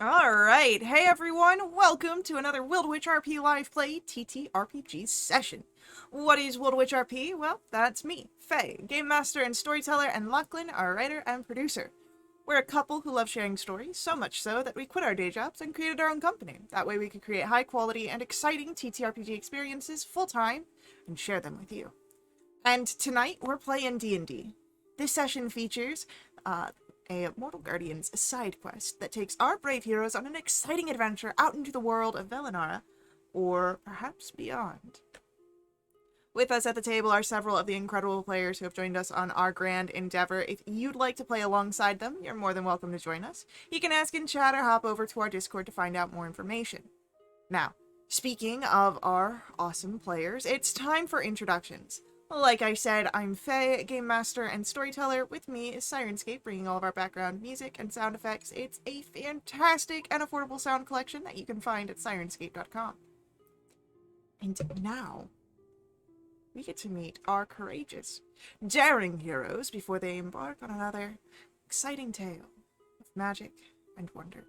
Alright, hey everyone, welcome to another Wild Witch RP Live Play TTRPG session. What is Wild Witch RP? Well, that's me, Faye, Game Master and Storyteller, and Lachlan, our writer and producer. We're a couple who love sharing stories, so much so that we quit our day jobs and created our own company. That way we could create high quality and exciting TTRPG experiences full time and share them with you. And tonight we're playing D&D. This session features a Mortal Guardians side quest that takes our brave heroes on an exciting adventure out into the world of Velinara, or perhaps beyond. With us at the table are several of the incredible players who have joined us on our grand endeavor. If you'd like to play alongside them, you're more than welcome to join us. You can ask in chat or hop over to our Discord to find out more information. Now, speaking of our awesome players, it's time for introductions. Like I said, I'm Faye, Game Master and Storyteller. With me is Syrinscape, bringing all of our background music and sound effects. It's a fantastic and affordable sound collection that you can find at Syrinscape.com. And now, we get to meet our courageous, daring heroes before they embark on another exciting tale of magic and wonder.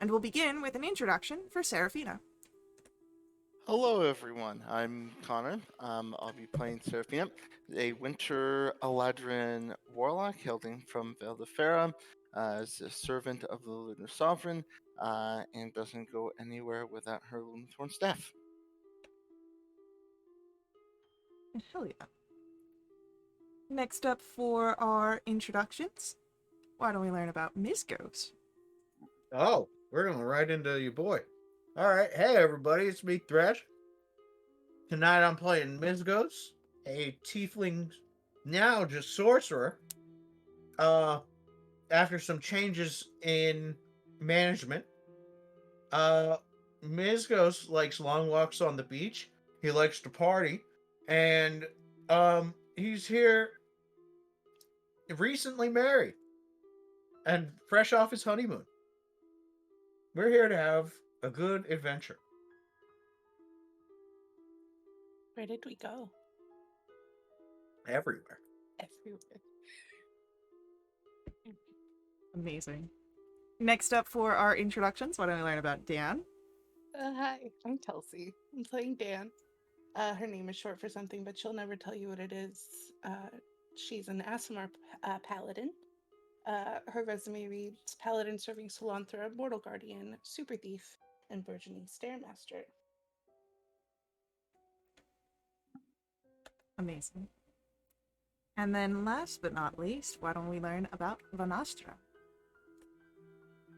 And we'll begin with an introduction for Seraphina. Hello, everyone. I'm Connor. I'll be playing Seraphina, a Winter Eladrin warlock hailing from Valdefera, as a servant of the Lunar Sovereign, and doesn't go anywhere without her Lunethorn staff. Hell yeah. Next up for our introductions, why don't we learn about Mizgos? Oh, we're going right into your boy. All right. Hey, everybody. It's me, Thresh. Tonight I'm playing Mizgos, a tiefling, now just sorcerer. After some changes in management, uh, Mizgos likes long walks on the beach. He likes to party. And, he's here recently married and fresh off his honeymoon. We're here to have a good adventure. Where did we go? Everywhere. Everywhere. Amazing. Next up for our introductions, why don't we learn about Dan? Hi, I'm Kelsey. I'm playing Dan. Her name is short for something, but she'll never tell you what it is. She's an Aasimar paladin. Her resume reads Paladin serving Solanthra, Mortal Guardian, Super Thief, and Burgeoning Stairmaster. Amazing. And then last but not least, why don't we learn about Vanastra?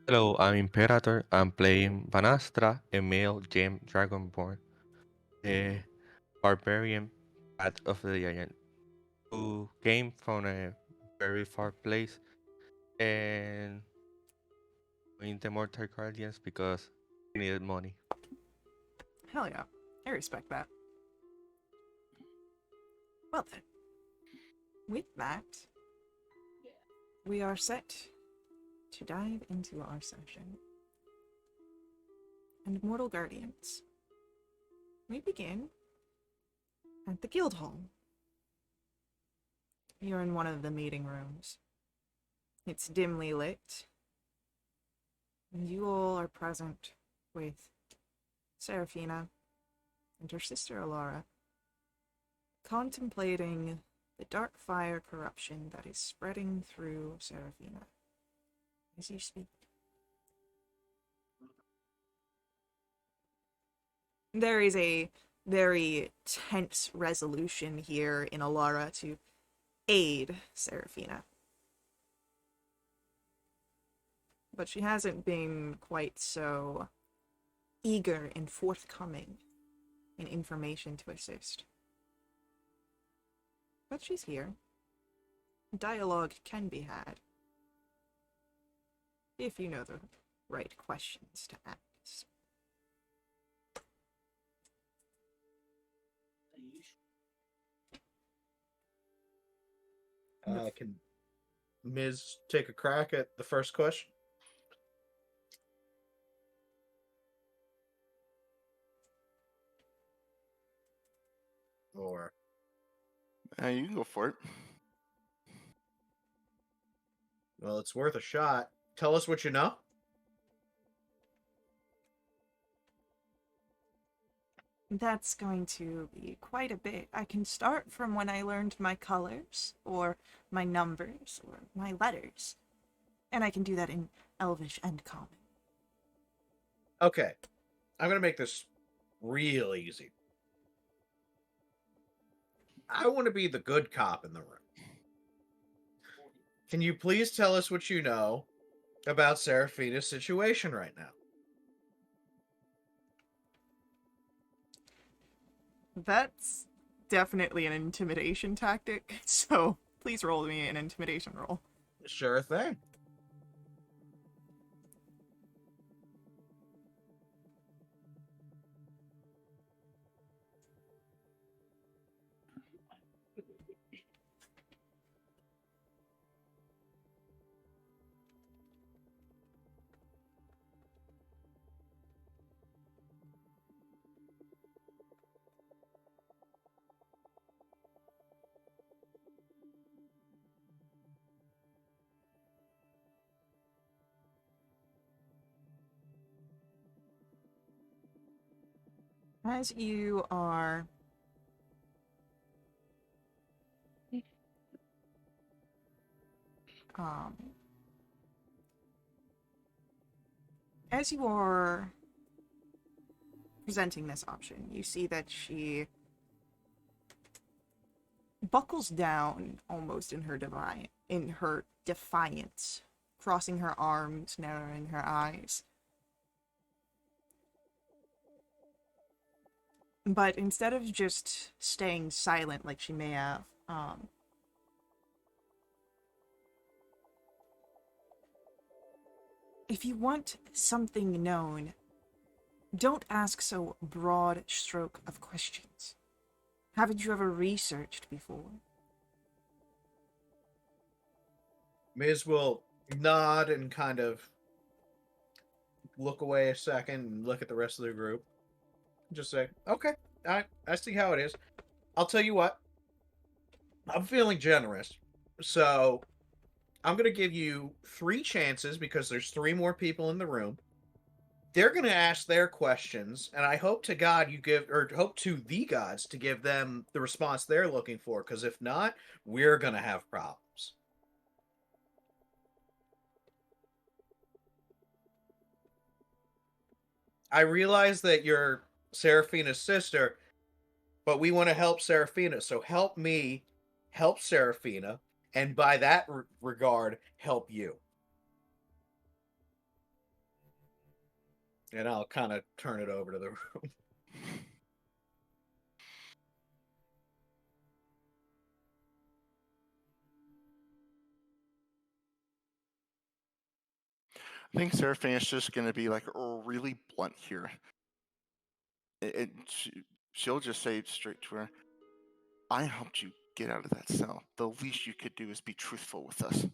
Hello, I'm Imperator. I'm playing Vanastra, a male gem dragonborn, a barbarian path of the giant, who came from a very far place and joined the Mortal Guardians because he needed money. Hell yeah, I respect that. Well then, with that, we are set to dive into our session. And Mortal Guardians, we begin at the Guild Hall. You're in one of the meeting rooms. It's dimly lit, and you all are present with Seraphina and her sister Alara, contemplating the dark fire corruption that is spreading through Seraphina as you speak. There is a very tense resolution here in Alara to aid Seraphina. But she hasn't been quite so eager and forthcoming in information to assist. But she's here. Dialogue can be had, if you know the right questions to ask. Can Ms. take a crack at the first question? Or You can go for it. well, it's worth a shot. Tell us what you know. That's going to be quite a bit. I can start from when I learned my colors, or my numbers, or my letters. And I can do that in Elvish and Common. Okay, I'm gonna make this real easy. I want to be the good cop in the room. Can you please tell us what you know about Seraphina's situation right now? That's definitely an intimidation tactic, so please roll me an intimidation roll. Sure thing. As you are um as you are presenting this option, you see that she buckles down almost in her defiance, crossing her arms, narrowing her eyes. But instead of just staying silent like she may have, if you want something known, don't ask so broad stroke of questions. Haven't you ever researched before? Miz will nod and kind of look away a second and look at the rest of the group. Just say, okay, I see how it is. I'll tell you what, I'm feeling generous. So I'm going to give you 3 chances because there's 3 more people in the room. They're going to ask their questions, and I hope to God you give, or hope to the gods to give them the response they're looking for, because if not, we're going to have problems. I realize that you're Seraphina's sister, but we want to help Seraphina. So help me help Seraphina, and by that regard, help you. And I'll kind of turn it over to the room. I think Seraphina's just going to be like really blunt here. She'll just say straight to her, I helped you get out of that cell. The least you could do is be truthful with us.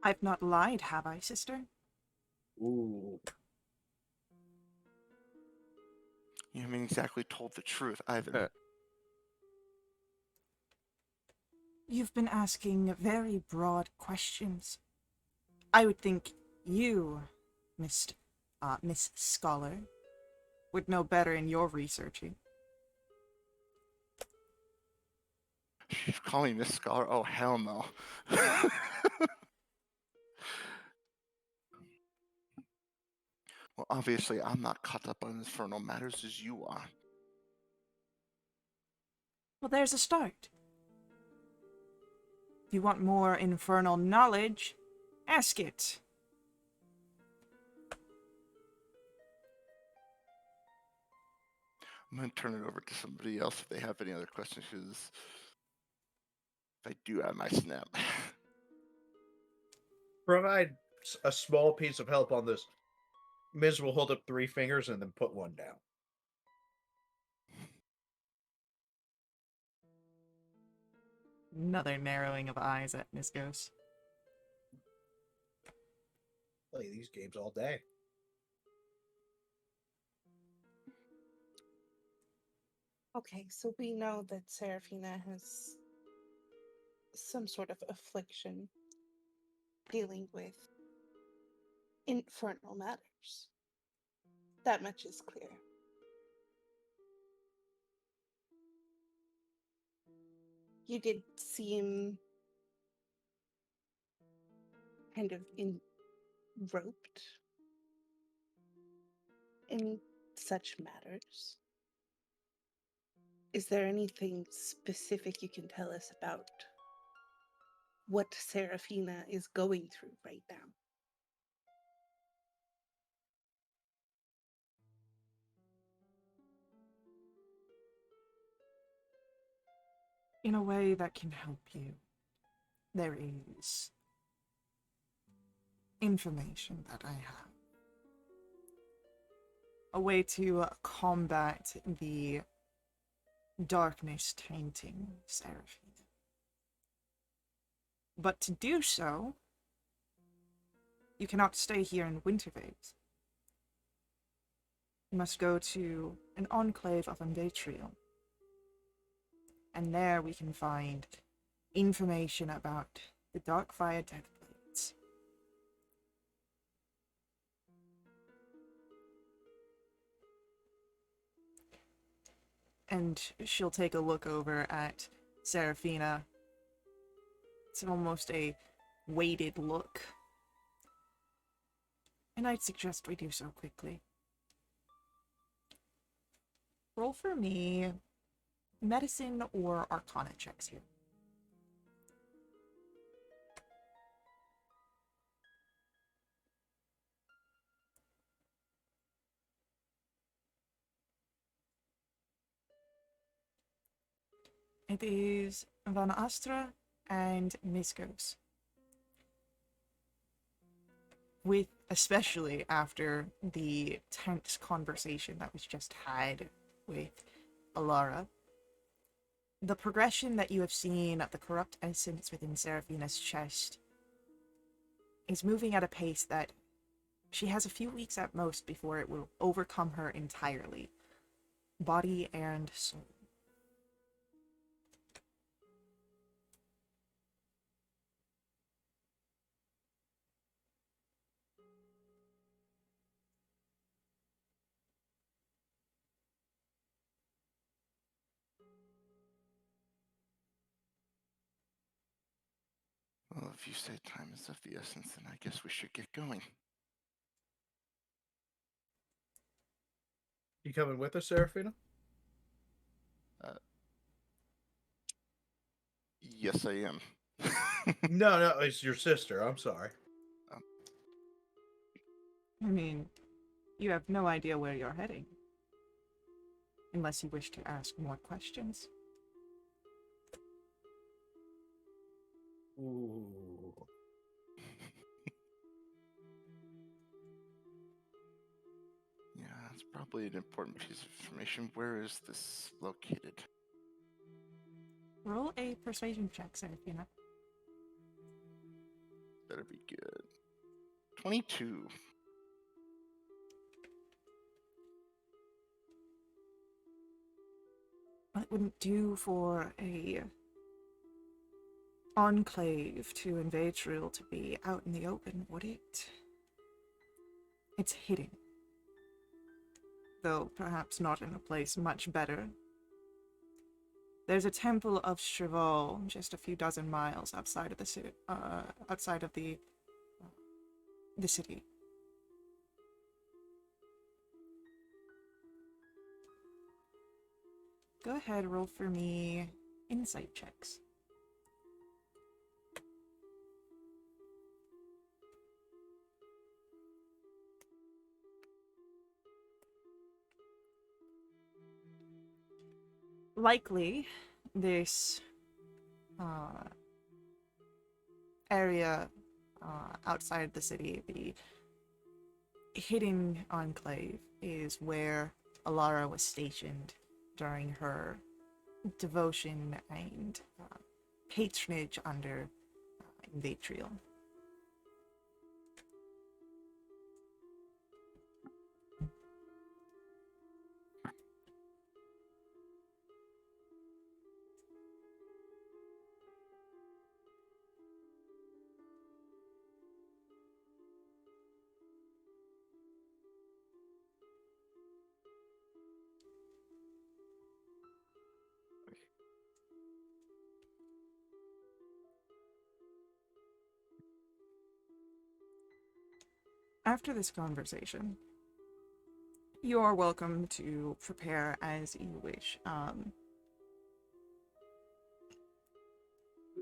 I've not lied, have I, sister? Ooh. You haven't exactly told the truth either. You've been asking very broad questions. I would think you, Miss Scholar, would know better in your researching. She's calling this scholar? Oh, hell no. Well, obviously, I'm not caught up on infernal matters as you are. Well, there's a start. If you want more infernal knowledge, ask it. I'm going to turn it over to somebody else if they have any other questions, because if I do have my snap. Provide a small piece of help on this. Miz will hold up 3 fingers and then put one down. Another narrowing of eyes at Miss Ghost. Play these games all day. Okay, so we know that Seraphina has some sort of affliction dealing with infernal matters. That much is clear. You did seem kind of roped in such matters. Is there anything specific you can tell us about what Serafina is going through right now? In a way that can help you, there is information that I have. A way to combat the darkness tainting Seraphina. But to do so, you cannot stay here in Wintervale. You must go to an enclave of Ambatriel. And there we can find information about the Darkfire Deathblades. And she'll take a look over at Seraphina. It's almost a weighted look. And I'd suggest we do so quickly. Roll for me medicine or arcana checks here. It is Van Astra and Miskos. With, especially after the tense conversation that was just had with Alara, the progression that you have seen of the corrupt essence within Seraphina's chest is moving at a pace that she has a few weeks at most before it will overcome her entirely, body and soul. Well, if you say time is of the essence, then I guess we should get going. You coming with us, Serafina? Yes, I am. No, it's your sister. I'm sorry. I mean, you have no idea where you're heading. Unless you wish to ask more questions. Ooh. Yeah, it's probably an important piece of information. Where is this located? Roll a persuasion check, Seraphina. Better be good. 22. It wouldn't do for a enclave to invade Trill to be out in the open, would it? It's hidden. Though perhaps not in a place much better. There's a temple of Shrival just a few dozen miles outside of the city. The city. Go ahead, roll for me insight checks. Likely, this area outside the city, the hidden enclave, is where Alara was stationed during her devotion and patronage under Invatriel. After this conversation, you are welcome to prepare as you wish.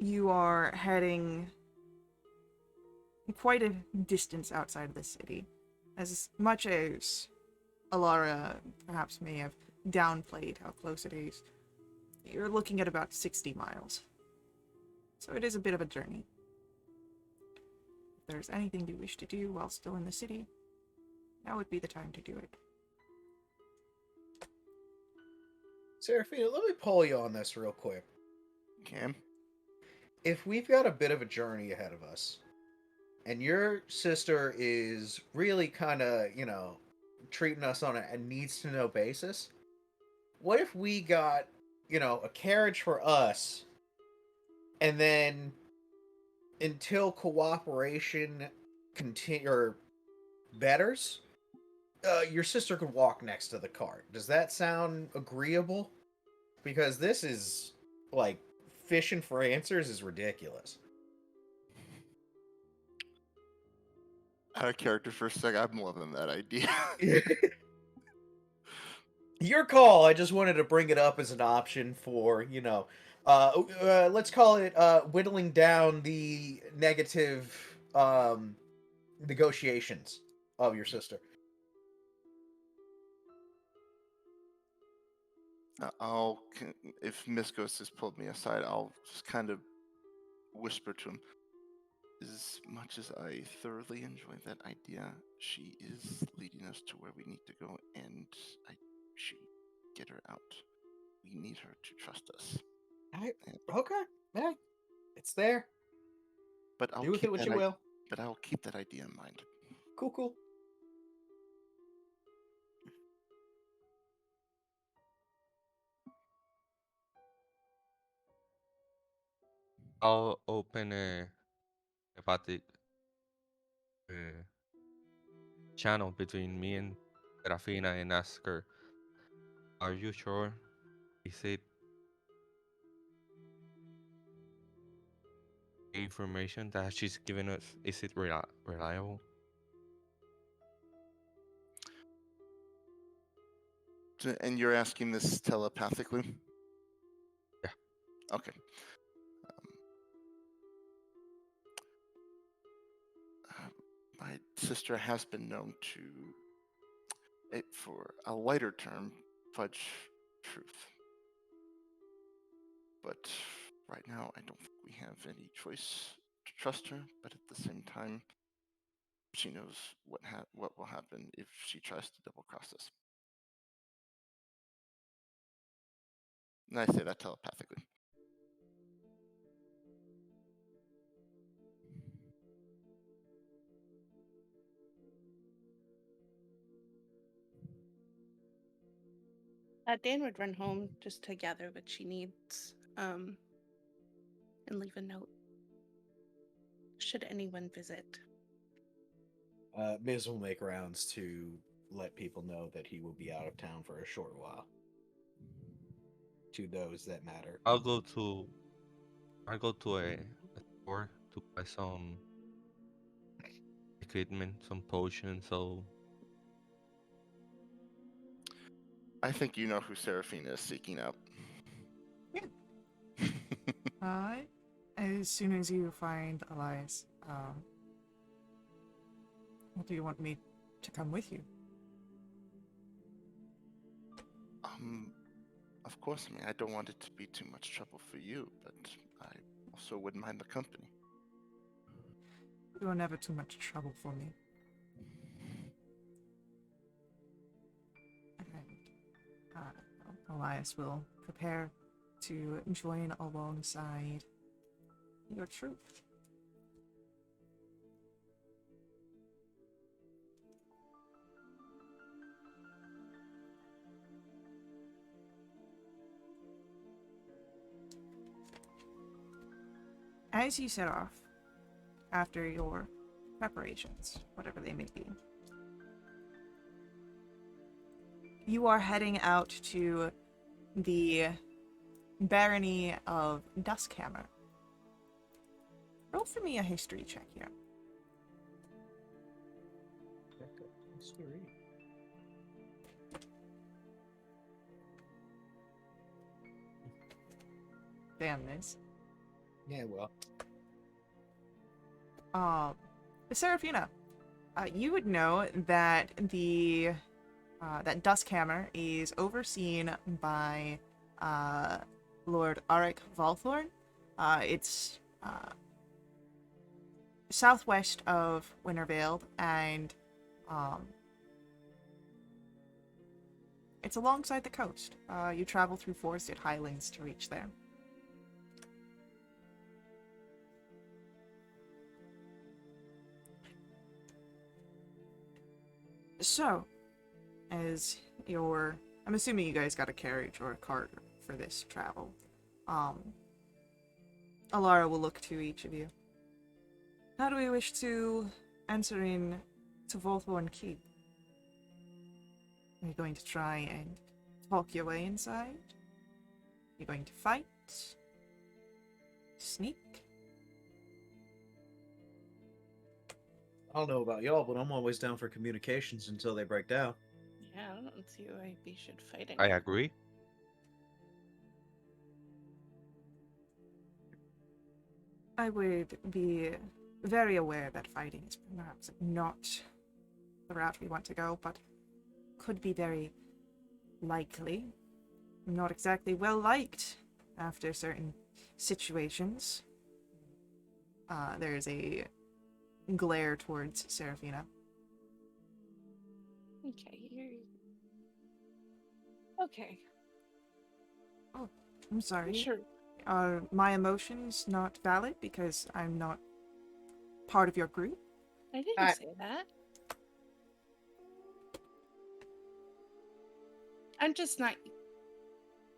You are heading quite a distance outside of the city. As much as Alara perhaps may have downplayed how close it is, you're looking at about 60 miles. So it is a bit of a journey. If there's anything you wish to do while still in the city, now would be the time to do it. Seraphina, let me pull you on this real quick. Okay. If we've got a bit of a journey ahead of us, and your sister is really kind of, treating us on a needs to know basis, what if we got, a carriage for us, and then until cooperation betters, your sister could walk next to the cart. Does that sound agreeable? Because this is like fishing for answers is ridiculous. Out of character for a sec, I'm loving that idea. Your call. I just wanted to bring it up as an option for, let's call it whittling down the negative negotiations of your sister. If Miskos has pulled me aside, I'll just kind of whisper to him. As much as I thoroughly enjoy that idea, she is leading us to where we need to go, and I should get her out. We need her to trust us. Okay, yeah, it's there. But I'll Do with keep it what that you will. But I'll keep that idea in mind. Cool. I'll open a telepathic uh, channel between me and Serafina and ask her, "Are you sure? Is it the information that she's given us? Is it reliable?" And you're asking this telepathically? Yeah. Okay. My sister has been known to, for a lighter term, fudge truth. But right now, I don't think we have any choice to trust her. But at the same time, she knows what will happen if she tries to double cross us. And I say that telepathically. Dan would run home just to gather what she needs, and leave a note. Should anyone visit. Miz will make rounds to let people know that he will be out of town for a short while. To those that matter. I'll go to a store to buy some equipment, some potions. So I think you know who Seraphina is seeking out. Yeah. As soon as you find Elias, what do you want me to come with you? Of course, I mean, I don't want it to be too much trouble for you, but I also wouldn't mind the company. You are never too much trouble for me. And Elias will prepare to join alongside your troop. As you set off, after your preparations, whatever they may be, you are heading out to the Barony of Duskhammer. Roll for me a history check here. Sweet. Damn this. Yeah, well. Seraphina, you would know that that Duskhammer is overseen by Lord Arik Valthorn. It's southwest of Wintervale, and it's alongside the coast. You travel through forested highlands to reach there. So, I'm assuming you guys got a carriage or a cart for this travel. Alara will look to each of you. How do we wish to enter in to Volthorn Keep? Are you going to try and talk your way inside? Are you going to fight? Sneak? I don't know about y'all, but I'm always down for communications until they break down. Yeah, I don't see why we should fight I anyone. agree. I would be very aware that fighting is perhaps not the route we want to go, but could be very likely. Not exactly well liked after certain situations. There's a glare towards Seraphina. Okay, okay. I'm sorry. Sure. Are my emotions not valid because I'm not part of your group? I didn't say that. I'm just not.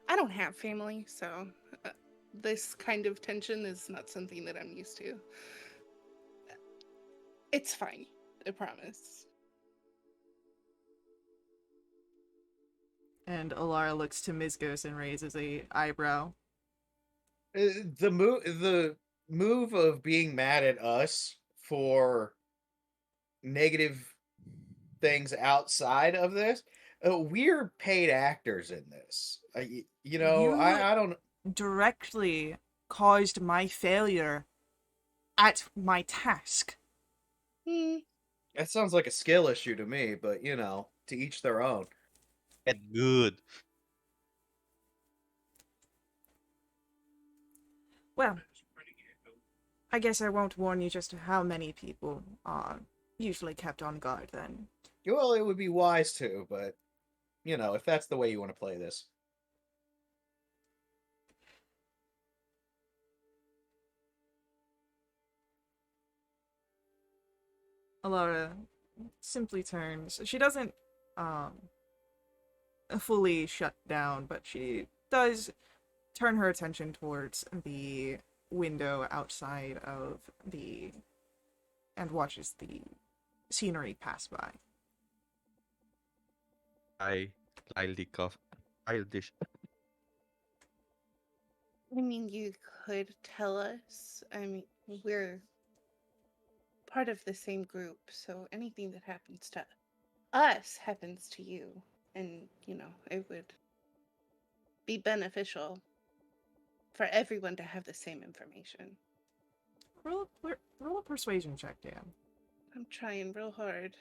I don't have family, so this kind of tension is not something that I'm used to. It's fine, I promise. And Alara looks to Mizgos and raises a eyebrow. The move of being mad at us for negative things outside of this, we're paid actors in this. You know, You- I don't. Directly caused my failure at my task. That sounds like a skill issue to me, but you know, to each their own. Get good. Well, I guess I won't warn you just how many people are usually kept on guard then. Well, it would be wise to, but you know, if that's the way you want to play this. Alara simply turns. She doesn't fully shut down, but she does turn her attention towards the window outside of and watches the scenery pass by. I slightly cough. Childish. I mean, you could tell us. I mean, we're part of the same group, so anything that happens to us happens to you. And, you know, it would be beneficial for everyone to have the same information. Roll a persuasion check, Dan. I'm trying real hard.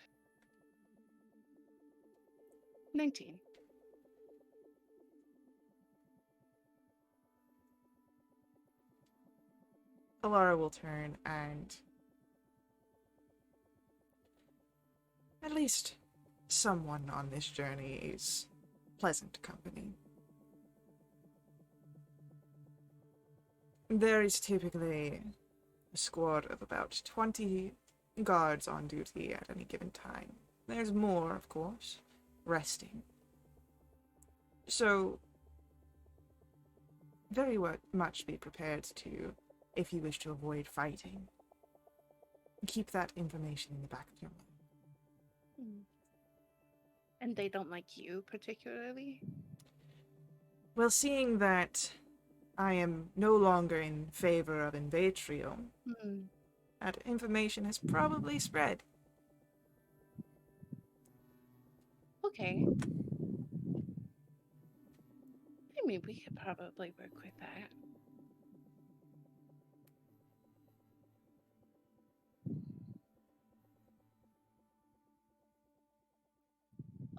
19. Alara will turn and at least someone on this journey is pleasant company. There is typically a squad of about 20 guards on duty at any given time. There's more, of course, resting. So, very much be prepared to, if you wish to avoid fighting, keep that information in the back of your mind. And they don't like you particularly? Well, seeing that I am no longer in favor of Invatrio, that information has probably spread. Okay. I mean, we could probably work with that.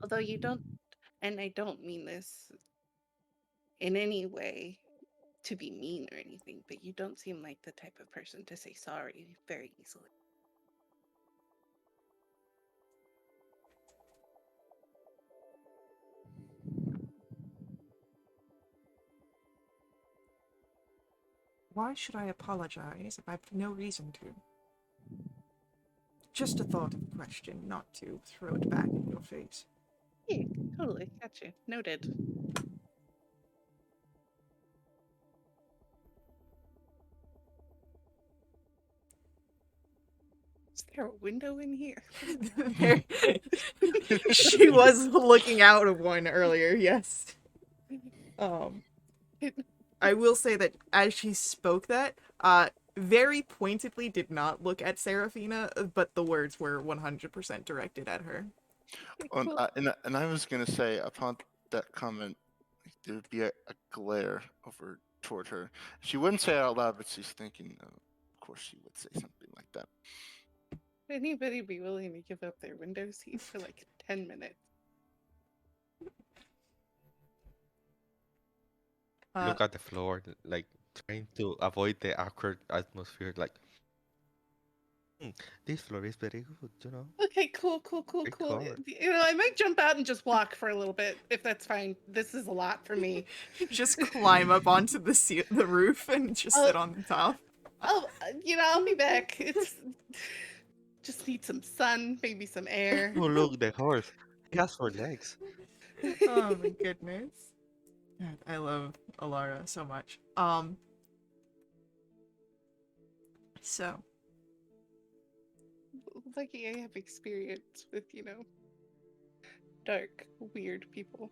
Although you don't, and I don't mean this in any way to be mean or anything, but you don't seem like the type of person to say sorry very easily. Why should I apologize if I've no reason to? Just a thought of a question, not to throw it back in your face. Yeah, totally. Gotcha. Noted. Is there a window in here? There- she was looking out of one earlier, yes. I will say that as she spoke that, very pointedly did not look at Seraphina, but the words were 100% directed at her. Cool. And I was gonna say, upon that comment, there would be a glare over toward her. She wouldn't say it out loud, but she's thinking, of course, she would say something like that. Would anybody be willing to give up their window seat for like 10 minutes? Look at the floor, like trying to avoid the awkward atmosphere. Like, this floor is very good, you know. Okay, cool. Great color. You know, I might jump out and just walk for a little bit if that's fine. This is a lot for me. Just climb up onto the roof and just sit on the top. I'll be back. It's just need some sun, maybe some air. Oh, look, the horse. He has 4 legs. Oh my goodness. God, I love Alara so much. So, Lucky I have experience with, dark, weird people.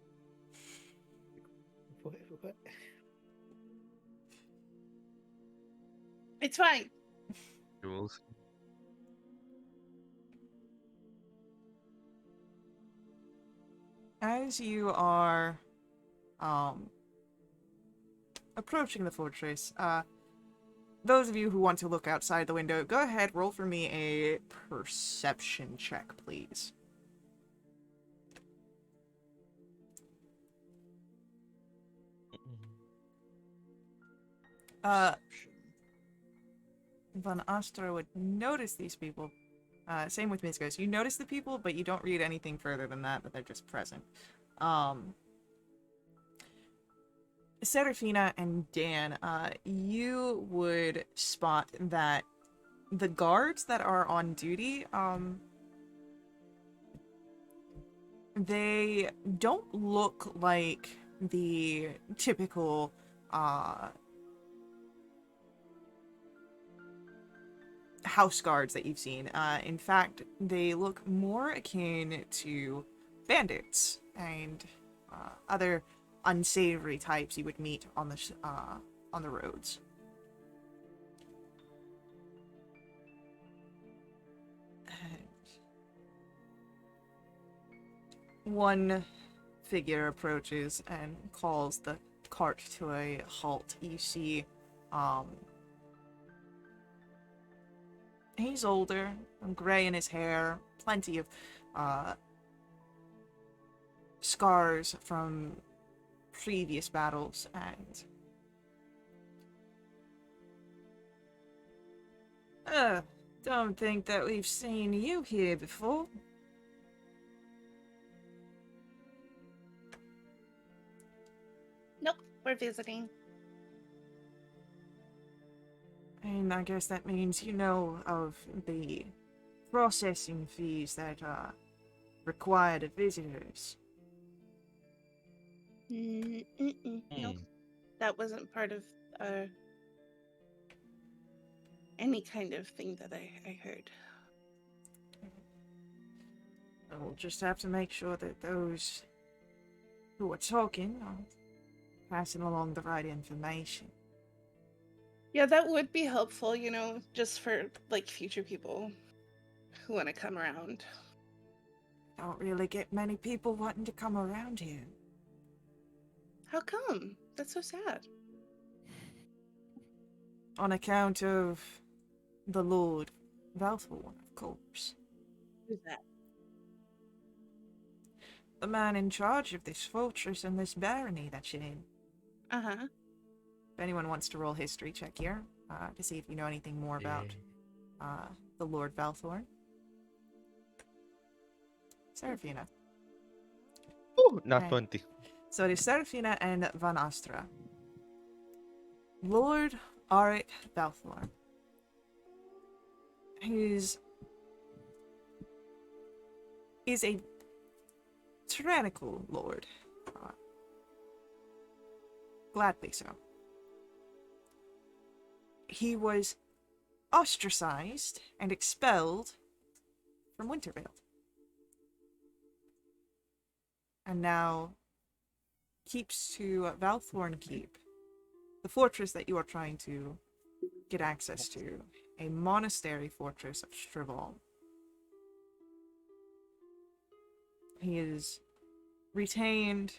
What? It's fine. Rules. as you are approaching the fortress, those of you who want to look outside the window, go ahead, roll for me a perception check, please. Van Astra would notice these people. Same with Mizgos. You notice the people, but you don't read anything further than that, but they're just present. Seraphina and Dan, you would spot that the guards that are on duty, they don't look like the typical, house guards that you've seen. In fact, they look more akin to bandits and other unsavory types you would meet on the roads. And one figure approaches and calls the cart to a halt. You see, he's older, gray in his hair, plenty of scars from previous battles, and don't think that we've seen you here before. Nope, we're visiting. And I guess that means you know of the processing fees that are required of visitors. Nope. That wasn't part of any kind of thing that I heard. We'll just have to make sure that those who are talking are passing along the right information. Yeah, that would be helpful, just for like future people who want to come around. don't really get many people wanting to come around here. How come? That's so sad. On account of the Lord Valthorn, of course. Who's that? The man in charge of this fortress and this barony that you're in. Uh-huh. If anyone wants to roll history check here, to see if you know anything more about the Lord Valthorn. Serafina. Ooh, not Right. 20. So it is Serafina and Van Astra. Lord Arik Valthorn. Is a tyrannical lord. Gladly so. He was ostracized and expelled from Wintervale. And now keeps to Valthorn Keep, the fortress that you are trying to get access to, a monastery fortress of Strival. He has retained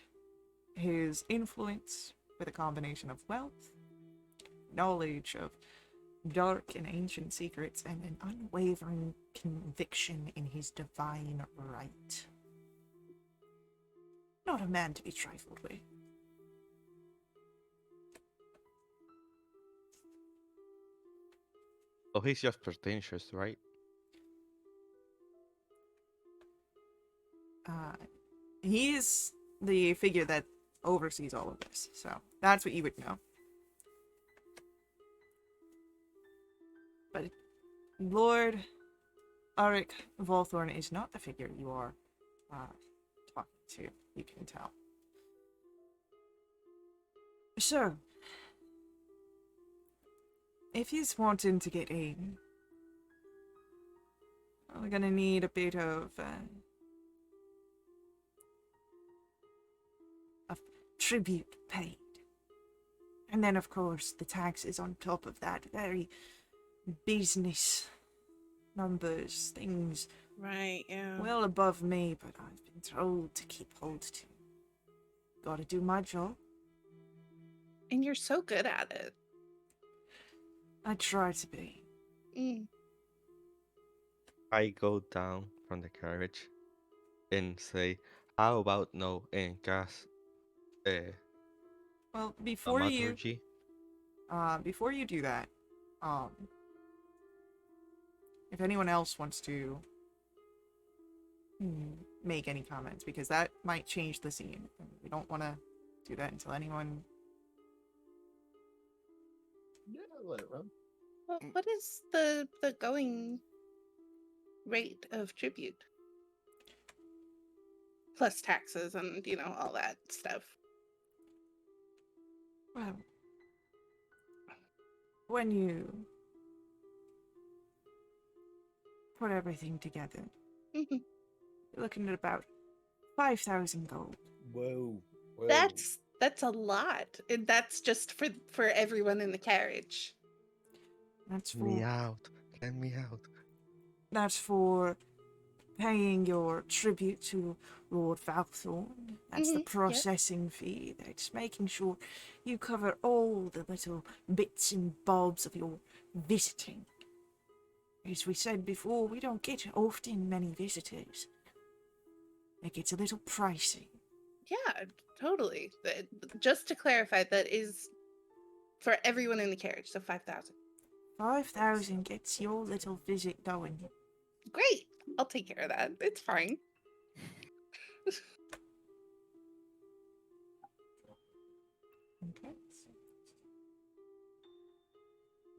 his influence with a combination of wealth, knowledge of dark and ancient secrets, and an unwavering conviction in his divine right. Not a man to be trifled with. Oh, he's just pretentious, right? He is the figure that oversees all of this, so that's what you would know. But Lord Arik Volthorn is not the figure you are talking to, you can tell. So, if he's wanting to get in, we're gonna need a bit of tribute paid. And then, of course, the taxes on top of that. Very business numbers, things Right, yeah. well above me, but I've been told to keep hold to. Gotta do my job. And you're so good at it. I try to be. Mm. I go down from the carriage and say, how about no and cast Well, thaumaturgy? before you do that, if anyone else wants to make any comments, because that might change the scene. We don't want to do that until anyone. Yeah, let it run. Well, what is the going rate of tribute? Plus taxes and, all that stuff. Well, when you put everything together, Mhm. you're looking at about 5,000 gold. Whoa. That's a lot. And that's just for everyone in the carriage. That's Me for out. Let me out. that's for paying your tribute to Lord Valthorn. That's the Yep. processing fee. That's making sure you cover all the little bits and bobs of your visiting. As we said before, we don't get often many visitors. It gets a little pricey. Yeah, totally. Just to clarify, that is for everyone in the carriage, so 5,000. 5,000 gets your little visit going. Great. I'll take care of that. It's fine. Okay.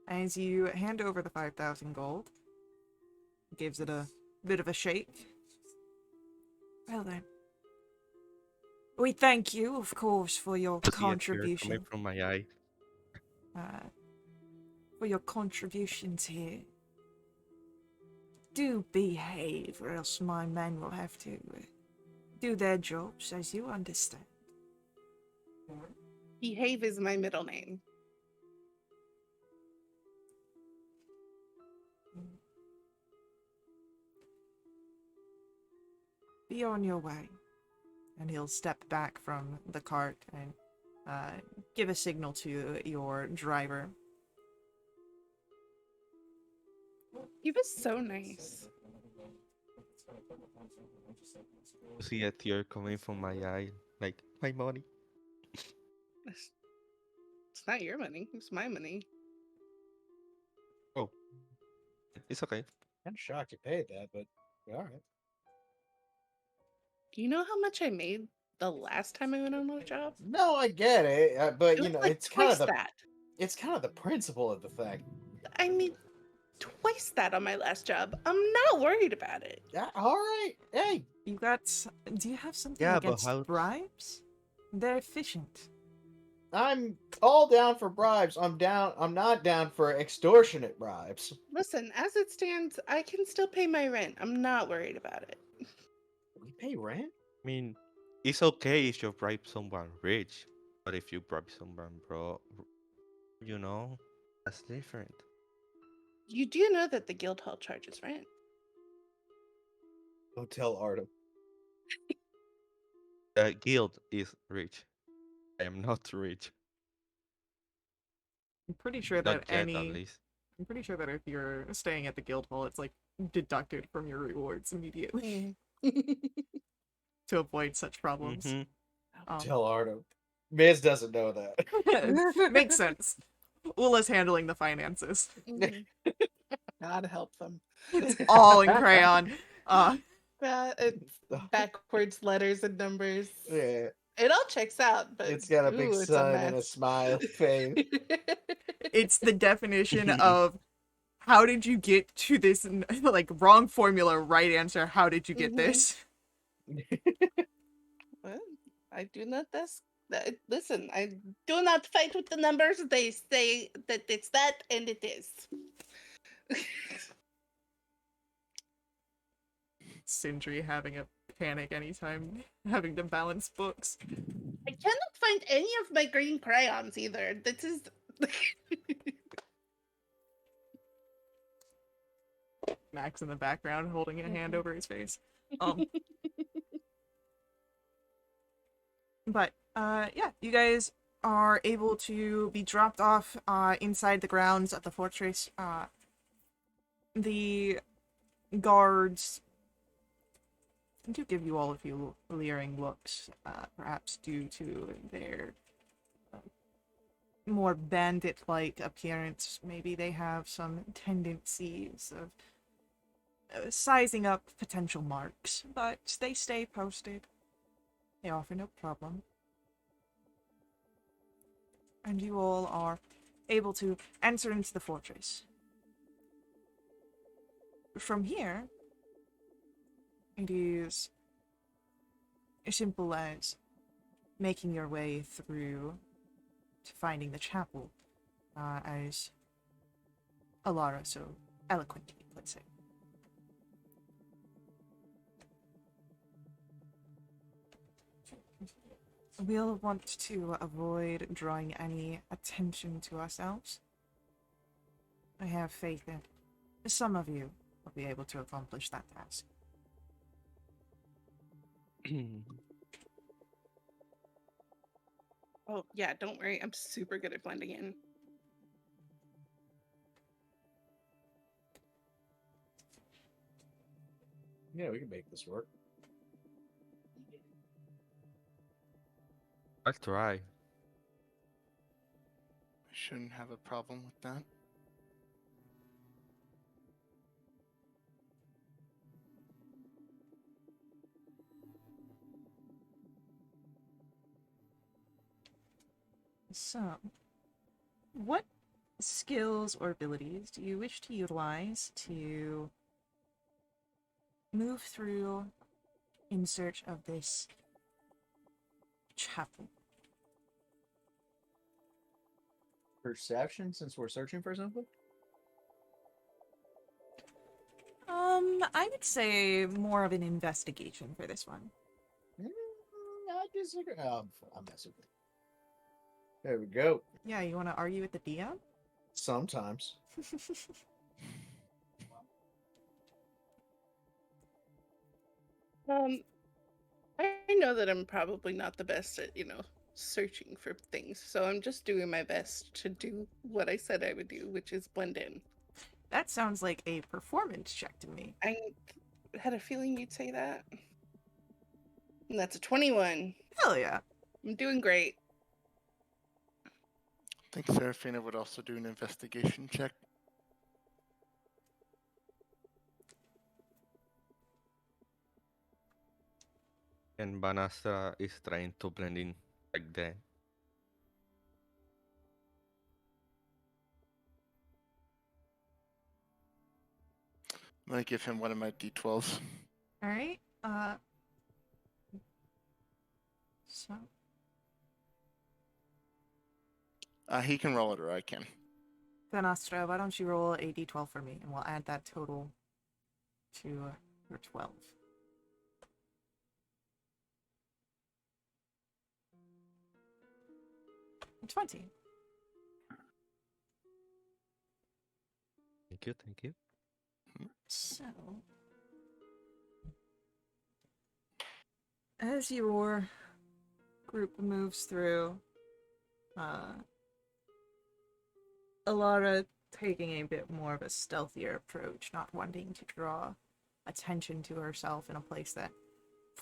As you hand over the 5,000 gold, gives it a bit of a shake. Well then, we thank you, of course, for your See a tear coming contribution. from my eye. For your contributions here. Do behave, or else my men will have to do their jobs, as you understand. Behave is my middle name. Be on your way. And he'll step back from the cart and give a signal to your driver. He was so nice. You see a tear coming from my eye, like my money. It's not your money. It's my money. Oh, it's okay. I'm shocked you paid that, but all right. Do you know how much I made the last time I went on a job? No, I get it, but It you was know, like it's kind twice of the that. it's kind of the principle of the thing. I made twice that on my last job. I'm not worried about it. Yeah, all right. Hey, You got. Do you have something Yeah, but against how- bribes? They're efficient. I'm all down for bribes. I'm not down for extortionate bribes. Listen, as it stands, I can still pay my rent. I'm not worried about it. We pay rent? I mean, it's okay if you bribe someone rich, but if you bribe someone broke, that's different. You do know that the guild hall charges rent. Hotel Artem. The guild is rich. I am not rich. I'm pretty sure Not that yet, at least. I'm pretty sure that if you're staying at the guild hall, it's like deducted from your rewards immediately to avoid such problems. Mhm. Hotel Artem. Miz doesn't know that. Makes sense. Ula's handling the finances. Mhm. God help them. It's all in crayon. It's backwards letters and numbers. Yeah, It all checks out, but it's got a big ooh, it's sun and a mess. smile face. It's the definition of how did you get to this like wrong formula, right answer. How did you get Mhm. this? Well, I do not listen, I do not fight with the numbers. They say that it's that, and it is. Sindri having a panic anytime having to balance books. I cannot find any of my green crayons either. This is Max in the background holding a hand over his face. But yeah, you guys are able to be dropped off inside the grounds of the fortress. The guards do give you all a few leering looks, perhaps due to their more bandit-like appearance. Maybe they have some tendencies of sizing up potential marks, but they stay posted. They offer no problem. And you all are able to enter into the fortress. From here, it is as simple as making your way through to finding the chapel, as Alara so eloquently puts it. We'll want to avoid drawing any attention to ourselves. I have faith that some of you will be able to accomplish that task. Oh yeah, don't worry. I'm super good at blending in. Yeah, we can make this work. I'll try. I shouldn't have a problem with that. So, what skills or abilities do you wish to utilize to move through in search of this chapel? Perception, since we're searching for something? I would say more of an investigation for this one. I disagree. I'm messing with it. There we go. Yeah, you want to argue with the DM? Sometimes. I know that I'm probably not the best at, searching for things, so I'm just doing my best to do what I said I would do, which is blend in. That sounds like a performance check to me. I had a feeling you'd say that. And that's a 21. Hell yeah. I'm doing great. I think Seraphina would also do an investigation check. And Banastra is trying to blend in like that. I'm gonna give him one of my d12s. All right. So He can roll it or I can. then, Astra, why don't you roll a d12 for me, and we'll add that total to your 12. And 20. Thank you, thank you. So, as your group moves through, Alara taking a bit more of a stealthier approach, not wanting to draw attention to herself in a place that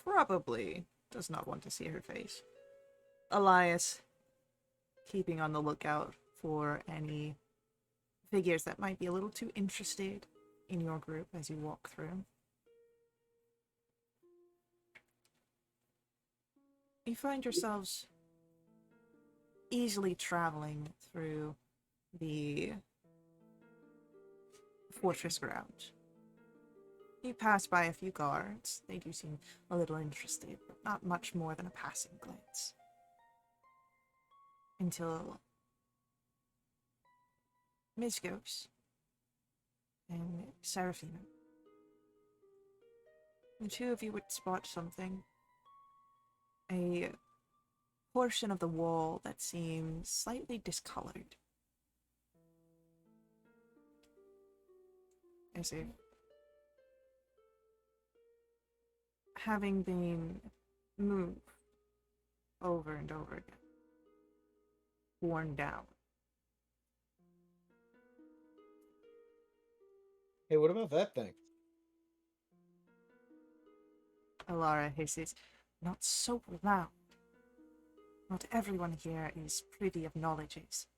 probably does not want to see her face. Elias keeping on the lookout for any figures that might be a little too interested in your group as you walk through. You find yourselves easily traveling through the fortress grounds. You pass by a few guards. They do seem a little interested, but not much more than a passing glance. Until Mizgos and Seraphina. The two of you would spot something. A portion of the wall that seems slightly discolored. As if having been moved over and over again. Worn down. Hey, what about that thing? Alara hisses, not so loud. Not everyone here is privy of knowledges.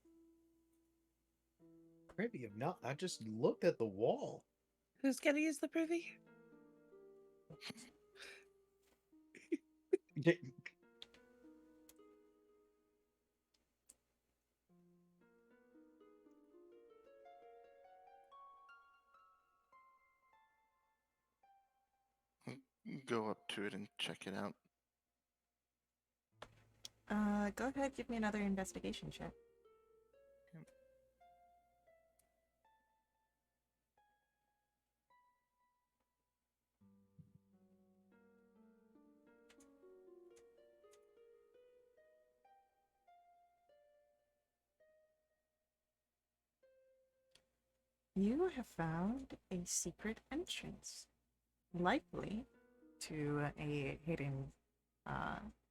Privy of not. I just looked at the wall. Who's gonna use the privy? Go up to it and check it out. Go ahead, give me another investigation check. You have found a secret entrance, likely to a hidden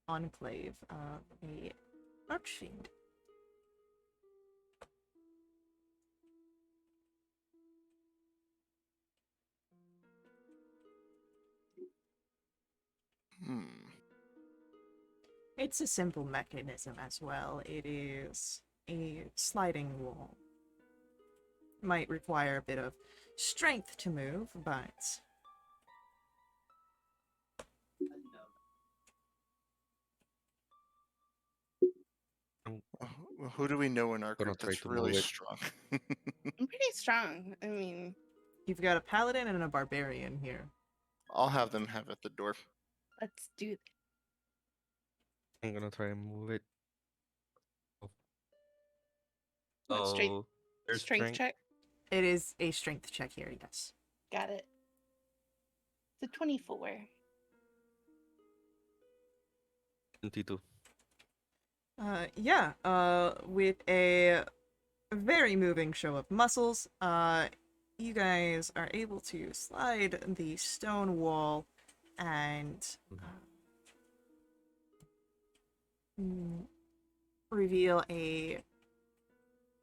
enclave of a archfiend. It's a simple mechanism as well. It is a sliding wall. Might require a bit of strength to move, but Who do we know in our Gonna group try that's to really move it. strong? I'm pretty strong. I mean, you've got a paladin and a barbarian here. I'll have them have at the door. let's do that. I'm gonna try and move it. What, Oh, there's strength check? It is a strength check here, yes. Got it. It's a 24. 22. With a very moving show of muscles, you guys are able to slide the stone wall and mm, reveal a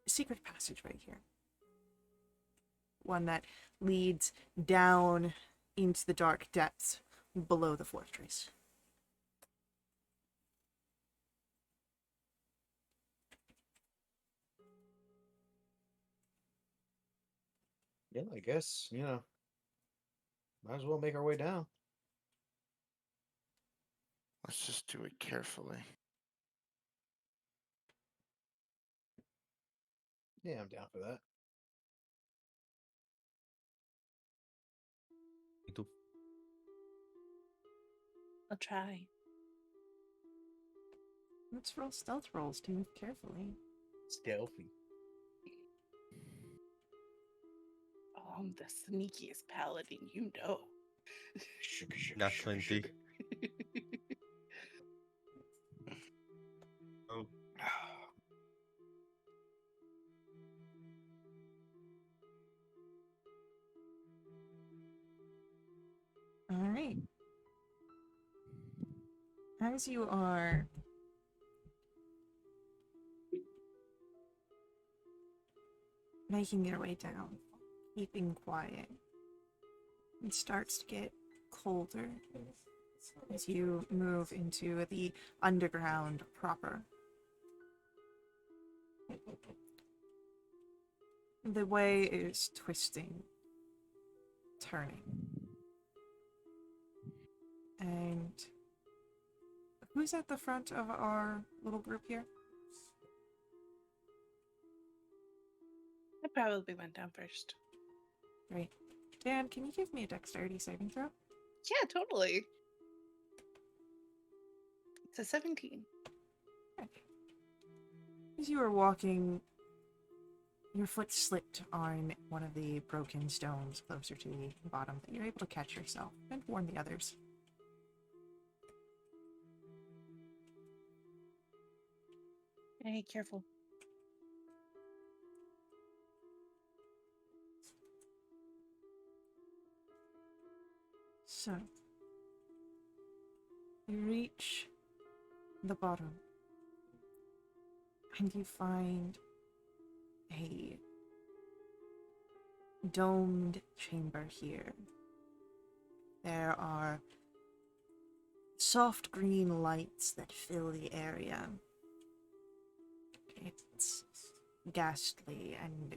secret passage right here. One that leads down into the dark depths below the fortress. Yeah, I guess, might as well make our way down. Let's just do it carefully. Yeah, I'm down for that. Me too. I'll try. Let's roll stealth rolls to move carefully. Stealthy. Oh, I'm the sneakiest paladin, you know. Sugar, sugar, Nat sugar, 20. sugar. Oh, Alright. As you are making your way down, keeping quiet, it starts to get colder as you move into the underground proper. The way is twisting, turning. And who's at the front of our little group here? I probably went down first. Great. Dan, can you give me a dexterity saving throw? Yeah, totally. It's a 17. As you were walking, your foot slipped on one of the broken stones closer to the bottom, but you're able to catch yourself and warn the others. Hey, careful. So, you reach the bottom, and you find a domed chamber here. There are soft green lights that fill the area. It's ghastly and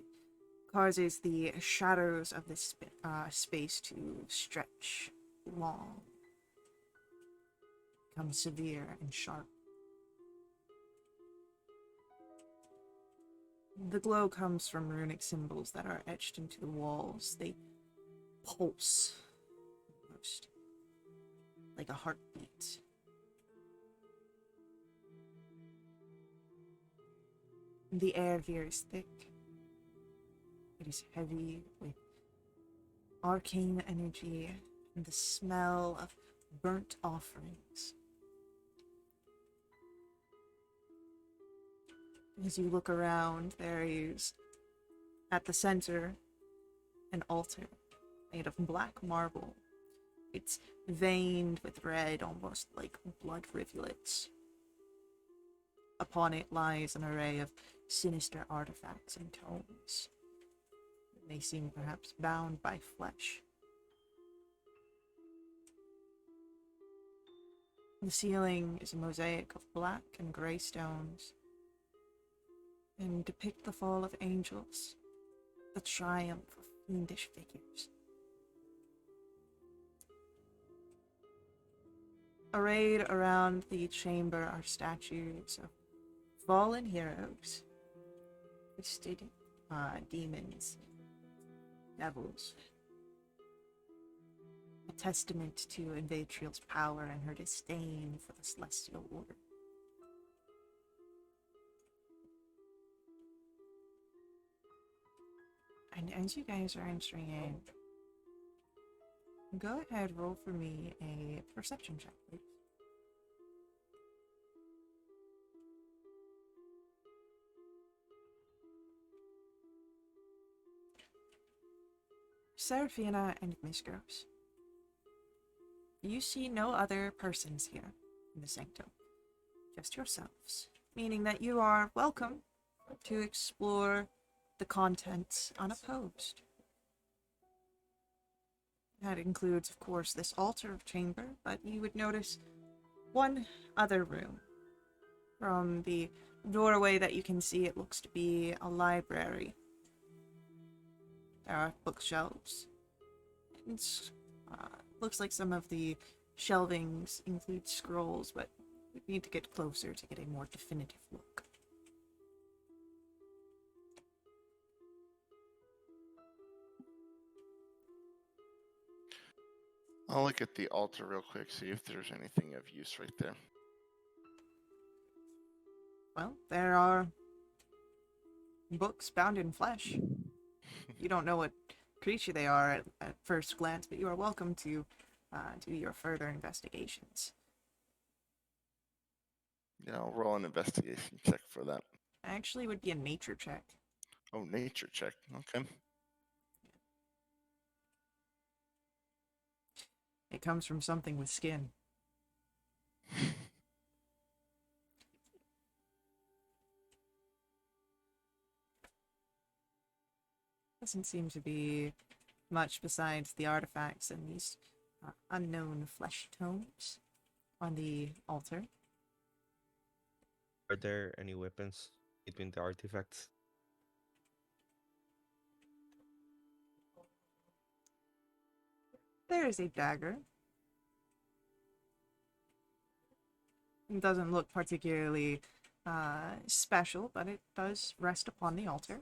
causes the shadows of this space to stretch long, become severe and sharp. The glow comes from runic symbols that are etched into the walls. They pulse, almost like a heartbeat. The air here is thick. It is heavy with arcane energy and the smell of burnt offerings. As you look around, there is, at the center, an altar made of black marble. It's veined with red, almost like blood rivulets. Upon it lies an array of sinister artifacts and tomes. They seem perhaps bound by flesh. The ceiling is a mosaic of black and grey stones, and depict the fall of angels, the triumph of fiendish figures. Arrayed around the chamber are statues of fallen heroes, twisted demons, devils. A testament to Invatriel's power and her disdain for the Celestial Order. And as you guys are entering in, go ahead, roll for me a perception check, please. Seraphina and Miss Gross. You see no other persons here in the sanctum. just yourselves, meaning that you are welcome to explore the contents unopposed. That includes, of course, this altar chamber, but you would notice one other room. From the doorway that you can see, it looks to be a library. There are bookshelves. It looks like some of the shelvings include scrolls, but we need to get closer to get a more definitive look. I'll look at the altar real quick, see if there's anything of use right there. Well, there are books bound in flesh. You don't know what creature they are at first glance, but you are welcome to do your further investigations. Yeah, I'll roll an investigation check for that. Actually, would be a nature check. Oh, nature check. Okay. It comes from something with skin. Doesn't seem to be much besides the artifacts and these unknown flesh tomes on the altar. Are there any weapons between the artifacts? There is a dagger. It doesn't look particularly special, but it does rest upon the altar.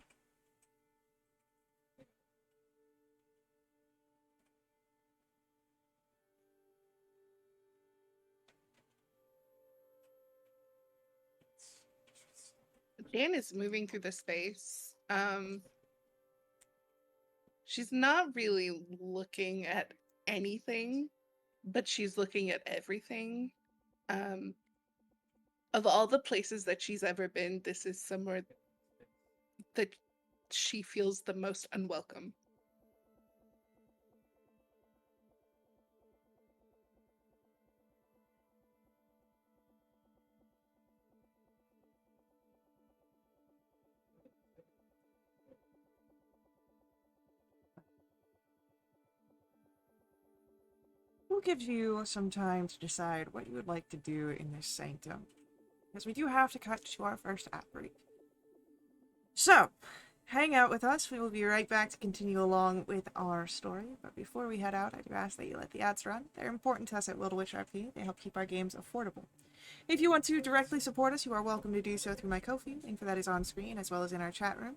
Jan is moving through the space. She's not really looking at anything, but she's looking at everything. Of all the places that she's ever been, this is somewhere that she feels the most unwelcome. We'll give you some time to decide what you would like to do in this sanctum, because we do have to cut to our first ad break. So, hang out with us. We will be right back to continue along with our story. But before we head out, I do ask that you let the ads run. They're important to us at Will Witch RP. They help keep our games affordable. If you want to directly support us, you are welcome to do so through my Ko-fi. Link for that is on screen, as well as in our chat room.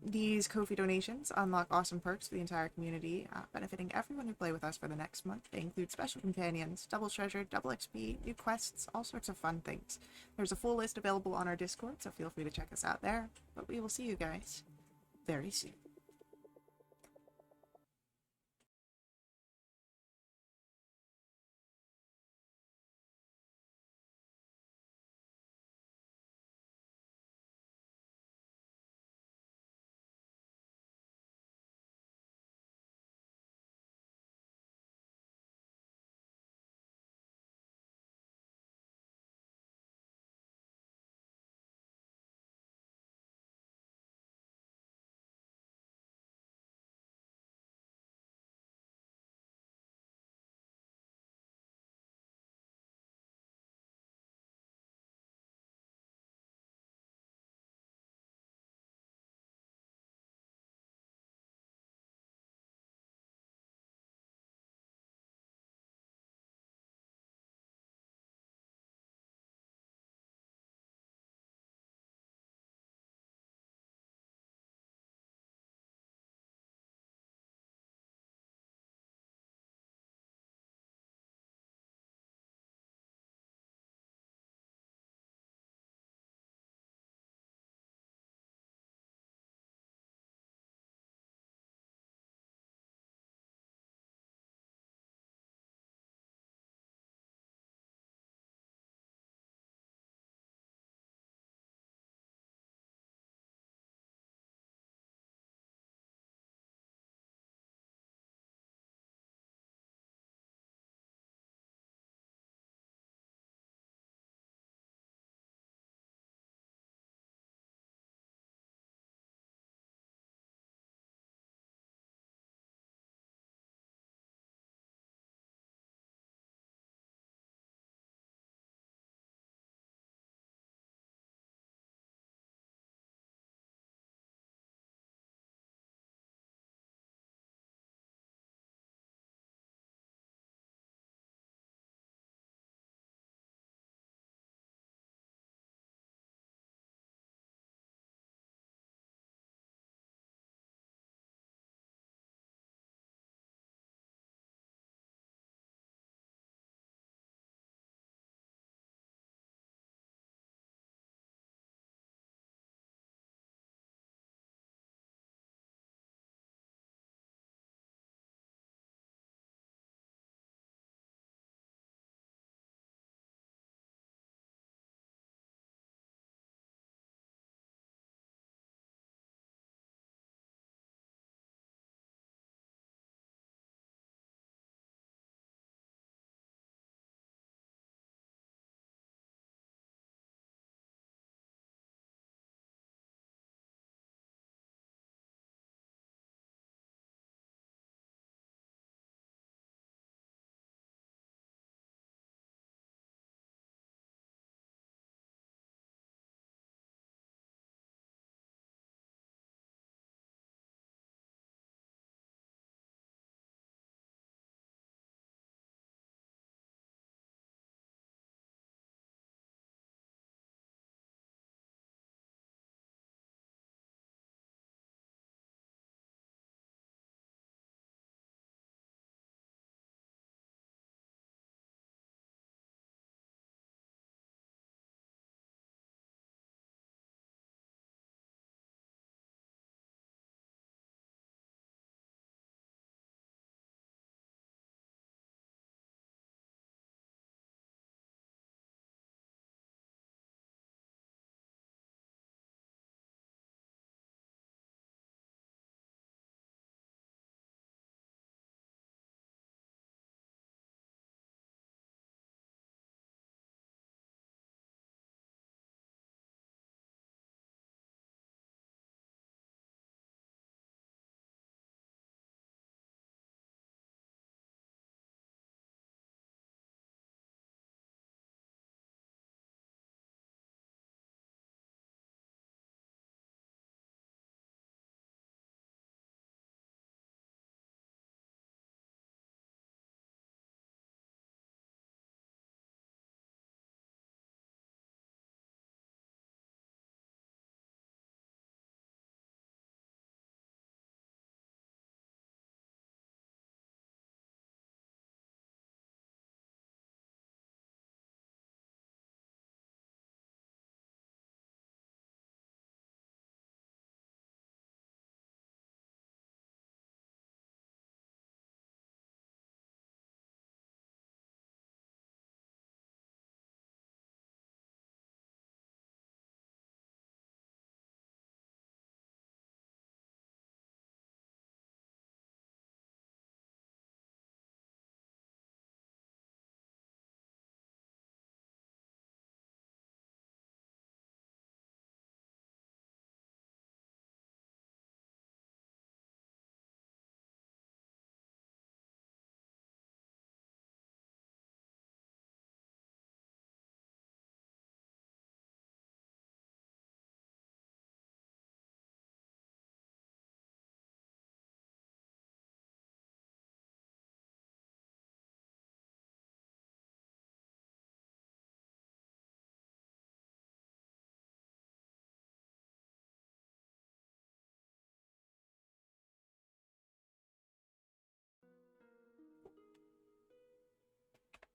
These Ko-fi donations unlock awesome perks for the entire community, benefiting everyone who play with us for the next month. They include special companions, double treasure, double XP, new quests, all sorts of fun things. There's a full list available on our Discord, so feel free to check us out there. But we will see you guys very soon.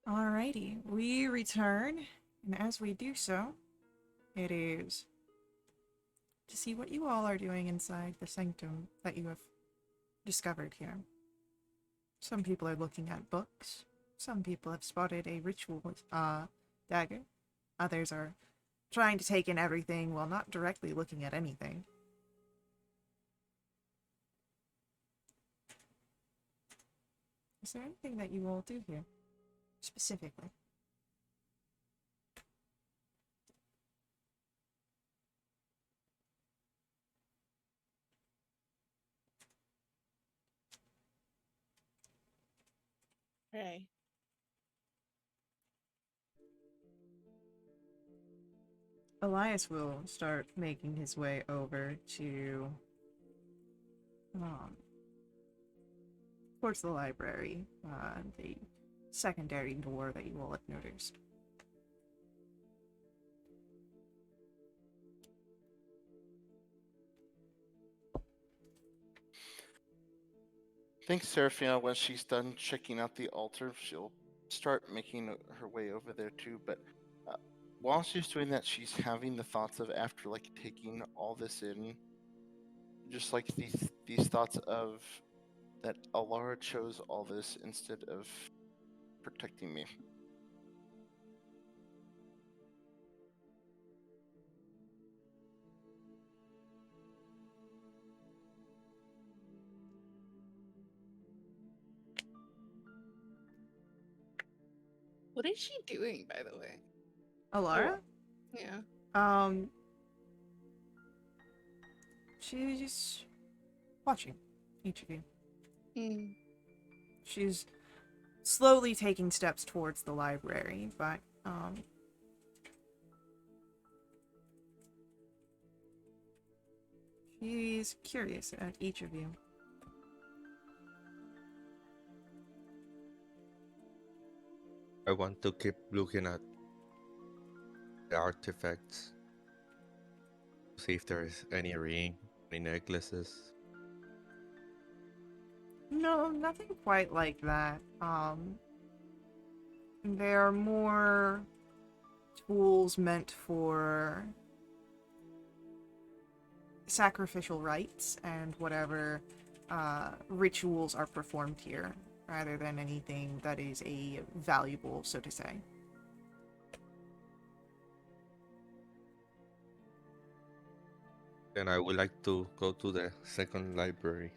Alrighty, we return, and as we do so, it is to see what you all are doing inside the sanctum that you have discovered here. Some people are looking at books, some people have spotted a ritual dagger, others are trying to take in everything while not directly looking at anything. Is there anything that you all do here, specifically? Right. Elias will start making his way over to towards the library, the secondary door that you all have noticed. I think Seraphina, when she's done checking out the altar, she'll start making her way over there too. But while she's doing that, she's having the thoughts of, after like taking all this in, just like these thoughts of that Alara chose all this instead of protecting me. What is she doing, by the way? Alara? Yeah. She's watching each of you. Mm. She's slowly taking steps towards the library, but she's curious at each of you. I want to keep looking at the artifacts. See if there's any ring, any necklaces. No, nothing quite like that. They're more tools meant for sacrificial rites and whatever rituals are performed here, rather than anything that is a valuable, so to say. Then I would like to go to the second library.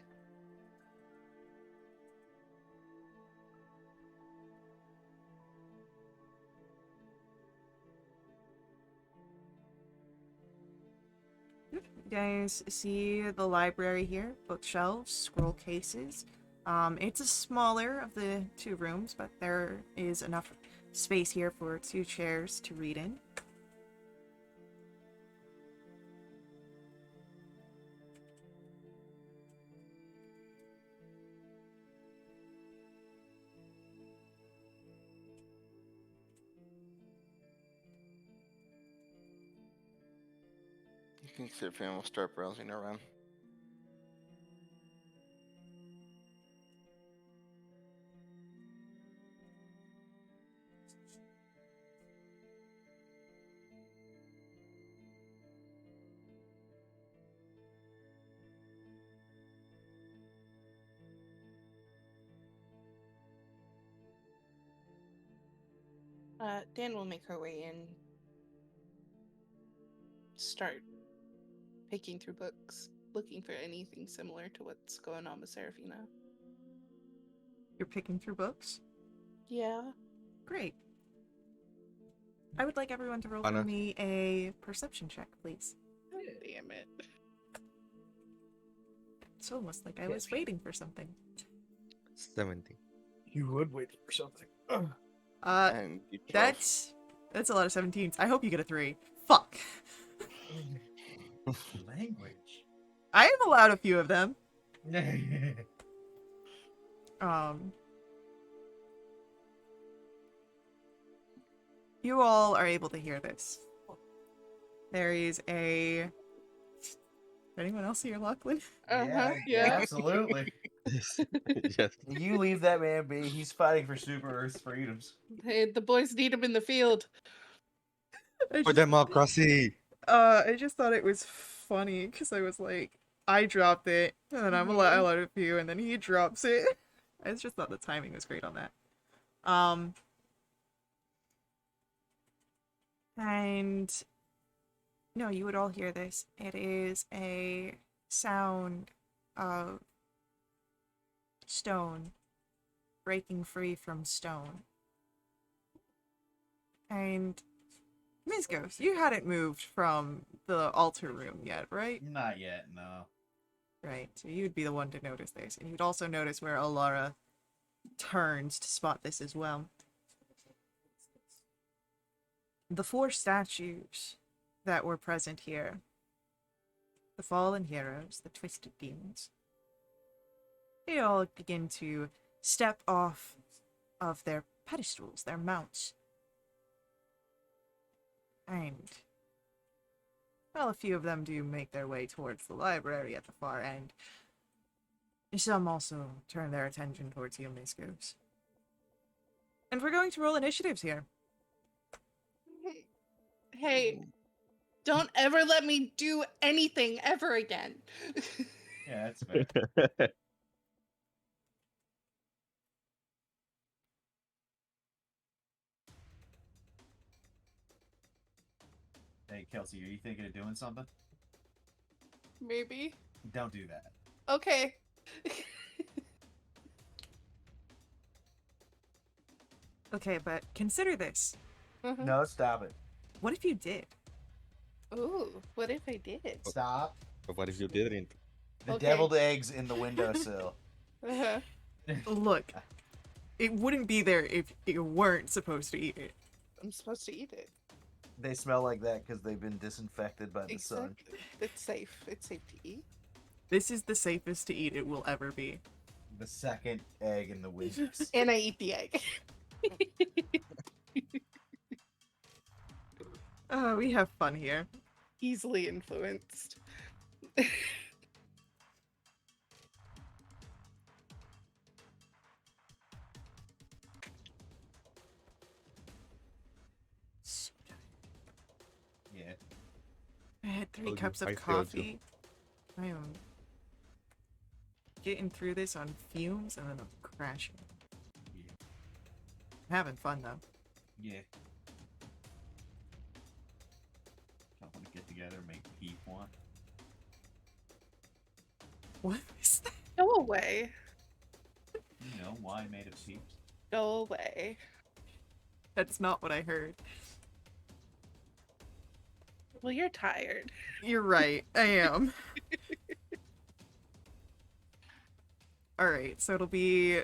You guys see the library here, bookshelves, scroll cases. It's a smaller of the two rooms, but there is enough space here for 2 chairs to read in. I think Seraphina will start browsing around. Dan will make her way in. Start picking through books, looking for anything similar to what's going on with Seraphina. You're picking through books? Yeah. Great. I would like everyone to roll for Anna? me a perception check, please. Damn it. It's almost like I was waiting for something. 70. You would wait for something. And you 12. That's a lot of 17s. I hope you get a 3. Fuck. Language. I am allowed a few of them. You all are able to hear this. There is a... Anyone else hear Lachlan? Yeah. Absolutely. Yes. You leave that man be. He's fighting for Super Earth's freedoms. Hey, the boys need him in the field. I For just, democracy. I just thought it was funny because I was like, I dropped it, and then I let it you, and then he drops it. I just thought the timing was great on that. And no, you would all hear this. It is a sound of stone breaking free from stone. And Ms. Ghost, you hadn't moved from the altar room yet, right? Not yet, no. Right, so you'd be the one to notice this. And you'd also notice where Alara turns to spot this as well. The 4 statues that were present here, the fallen heroes, the twisted demons, they all begin to step off of their pedestals, their mounts. And, well, a few of them do make their way towards the library at the far end. Some also turn their attention towards you, Miss Goose. And we're going to roll initiatives here. Hey, don't ever let me do anything ever again. Yeah, that's fair. Hey, Kelsey, are you thinking of doing something? Maybe. Don't do that. Okay. Okay, but consider this. Mhm. No, stop it. What if you did? Ooh, what if I did? Stop. But what if you didn't? The Okay. deviled eggs in the windowsill. Uh-huh. Look, it wouldn't be there if you weren't supposed to eat it. I'm supposed to eat it. They smell like that because they've been disinfected by the sun. Exactly. It's safe. It's safe to eat. This is the safest to eat it will ever be. The second egg in the windows. And I eat the egg. Oh, we have fun here. Easily influenced. Yeah. I had 3 Told you, cups of I failed you. coffee. I am getting through this on fumes and then I'm crashing. Yeah. I'm having fun though. Yeah. Y'all want to get together and make peep one? What is that? Go away. You know, wine made of peeps. Go away. That's not what I heard. Well, you're tired. You're right. I am. Alright, so it'll be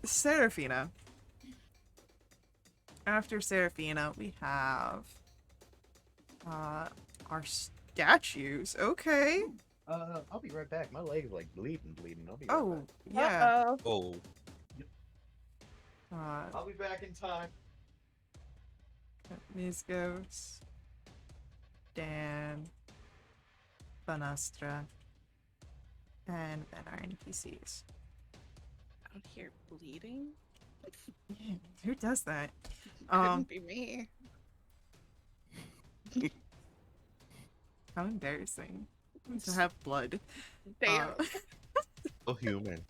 Seraphina. After Seraphina, we have our statues. Okay. I'll be right back. My leg is like bleeding. I'll be Oh, yeah. Uh-oh. Oh, I'll be back in time. Ms. Ghost, Dan, Banastra, and then our NPCs. Out here bleeding? Who does that? Couldn't be me. How embarrassing to have blood. Damn. so human.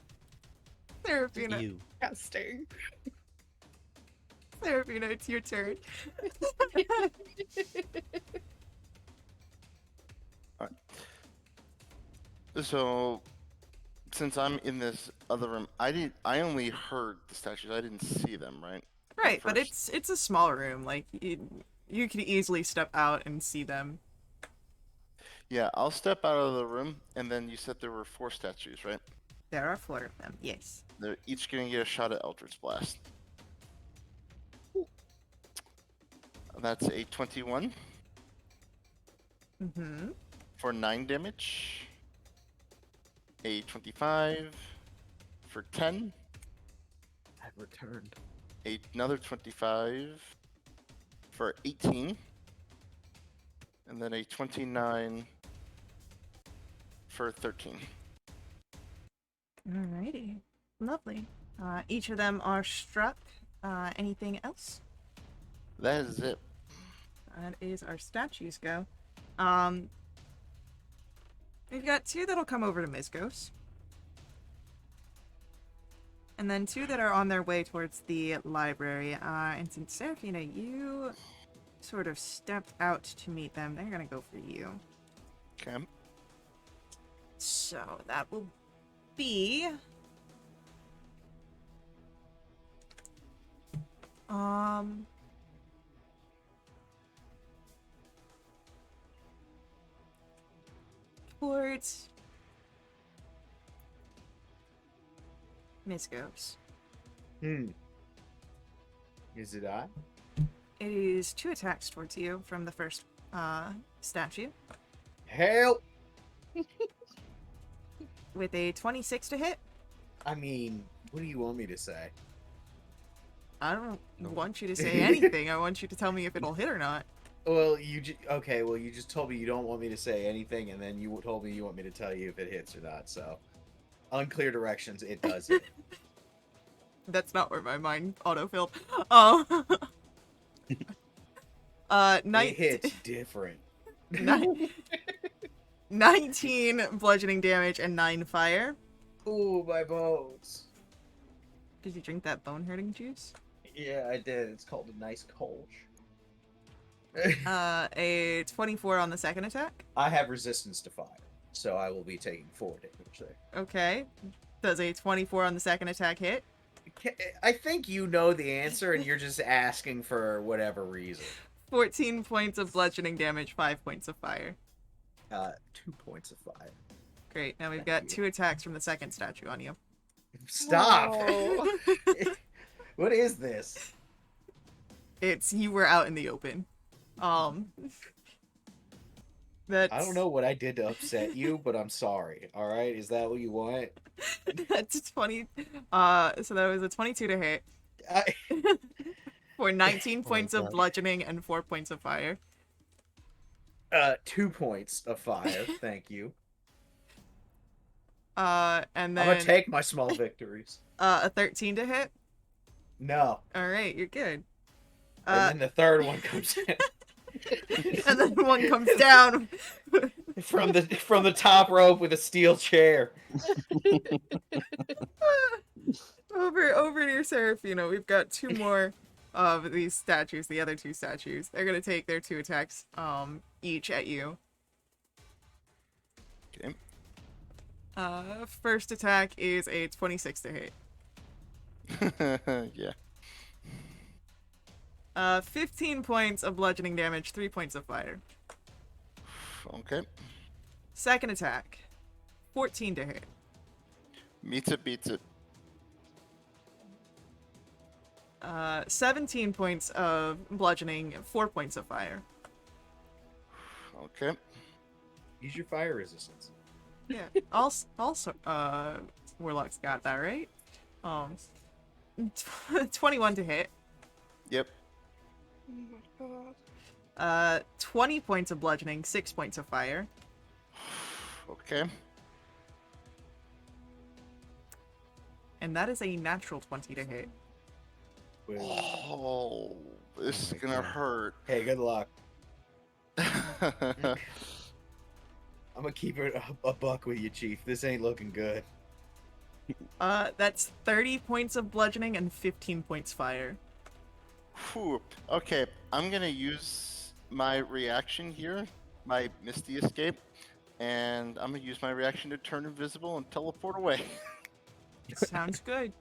Seraphina, You. Disgusting. Seraphina, it's your turn. So, since I'm in this other room, I only heard the statues. I didn't see them, right? Right, but first. it's a small room. Like you could easily step out and see them. Yeah, I'll step out of the room, and then you said there were 4 statues, right? There are 4 of them. Yes. They're each gonna get a shot at Eldritch Blast. That's a 21 Mm-hmm. for 9 damage. A 25 for 10. I've returned. Another 25 for 18. And then a 29 for 13. Alrighty. Lovely. Each of them are struck. Anything else? That is it. That is our statues go. We've got 2 that'll come over to Mizgos. And then 2 that are on their way towards the library. And since Seraphina, you sort of stepped out to meet them, they're gonna go for you. Okay. So that will be... towards Mizgos. Is it I? It is 2 attacks towards you from the first statue, Help! with a 26 to hit. I mean, what do you want me to say? I don't No. want you to say anything. I want you to tell me if it'll hit or not. Well, okay. Well, you just told me you don't want me to say anything, and then you told me you want me to tell you if it hits or not. So, unclear directions. It does it. That's not where my mind autofilled. Oh. It hits different. 19 bludgeoning damage and 9 fire. Ooh, my bones. Did you drink that bone hurting juice? Yeah, I did. It's called a nice Kolsch. A 24 on the second attack. I have resistance to fire, so I will be taking 4 damage there. Okay. Does a 24 on the second attack hit? I think you know the answer, and you're just asking for whatever reason. 14 points of bludgeoning damage, 5 points of fire. 2 points of fire. Great. Now we've Thank got you. 2 attacks from the second statue on you. Stop! Whoa. What is this? It's you were out in the open. That's I don't know what I did to upset you, but I'm sorry. All right, is that what you want? That's 20. So that was a 22 to hit I, for 19 Oh my points of God. bludgeoning and 4 points of fire. 2 points of fire. Thank you. And I'm then gonna take my small victories. a 13 to hit. No, All right, you're good. and then the third one comes in And then one comes down. from the top rope with a steel chair. over near Seraphina, we've got 2 more of these statues, the other 2 statues. They're gonna take their 2 attacks, each at you. Okay. First attack is a 26 to hit. Yeah. 15 points of bludgeoning damage, 3 points of fire. Okay. Second attack, 14 to hit. Meets it, beats it. 17 points of bludgeoning, 4 points of fire. Okay. Use your fire resistance. Yeah, also, Warlock's got that, right? 21 to hit. Yep. Oh my god. 20 points of bludgeoning, 6 points of fire. Okay. And that is a natural 20 to hit. Oh, this is gonna hurt. Hey, good luck. I'm gonna keep it a buck with you, Chief. This ain't looking good. That's 30 points of bludgeoning and 15 points fire. Whew. Okay, I'm gonna use my reaction here, my Misty Escape, and I'm gonna use my reaction to turn invisible and teleport away. Sounds good.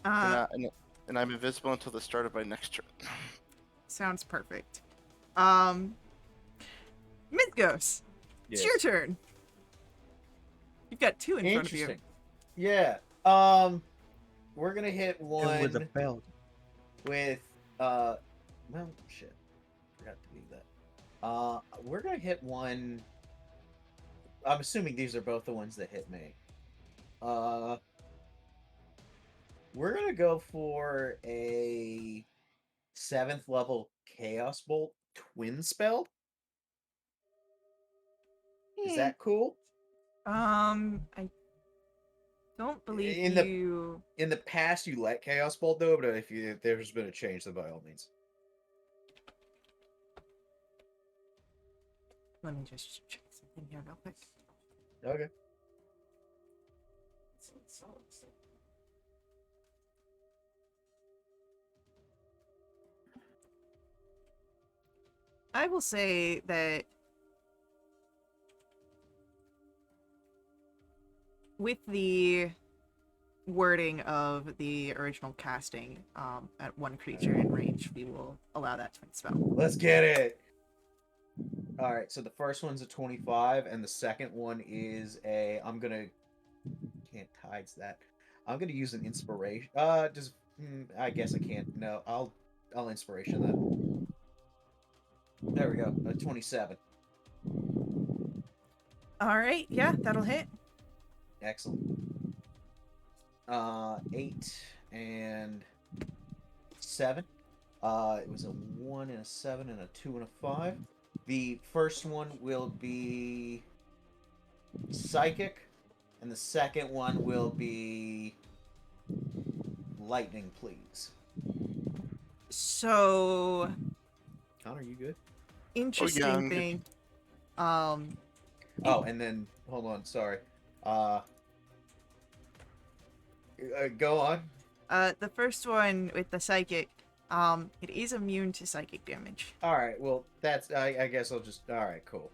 And I'm invisible until the start of my next turn. Sounds perfect. Mythgos, it's your turn. You've got 2 in front of you. Interesting. Yeah. We're gonna hit one with the belt. with well, shit. Forgot to leave that. We're gonna hit one. I'm assuming these are both the ones that hit me. We're gonna go for a 7th level Chaos Bolt twin spell. Is that cool? I Don't believe In the- you. In the past, you let Chaos Bolt though, but if there's been a change, then by all means. Let me just check something here real quick. Okay. I will say that with the wording of the original casting, at one creature in range, we will allow that twin spell. Let's get it. All right. So the first one's a 25, and the second one is a. Can't tides that. I'm gonna use an inspiration. I guess I can't. No, I'll inspiration that. There we go. A 27. All right, yeah, that'll hit. Excellent. 8 and 7. It was a 1 and a 7 and a 2 and a 5. The first one will be psychic, and the second one will be lightning, please. So Connor, you good? interesting I'm good. thing. Oh, and then hold on, sorry. Go on. The first one with the psychic, it is immune to psychic damage. All right. Well, that's. I guess I'll just. All right. Cool.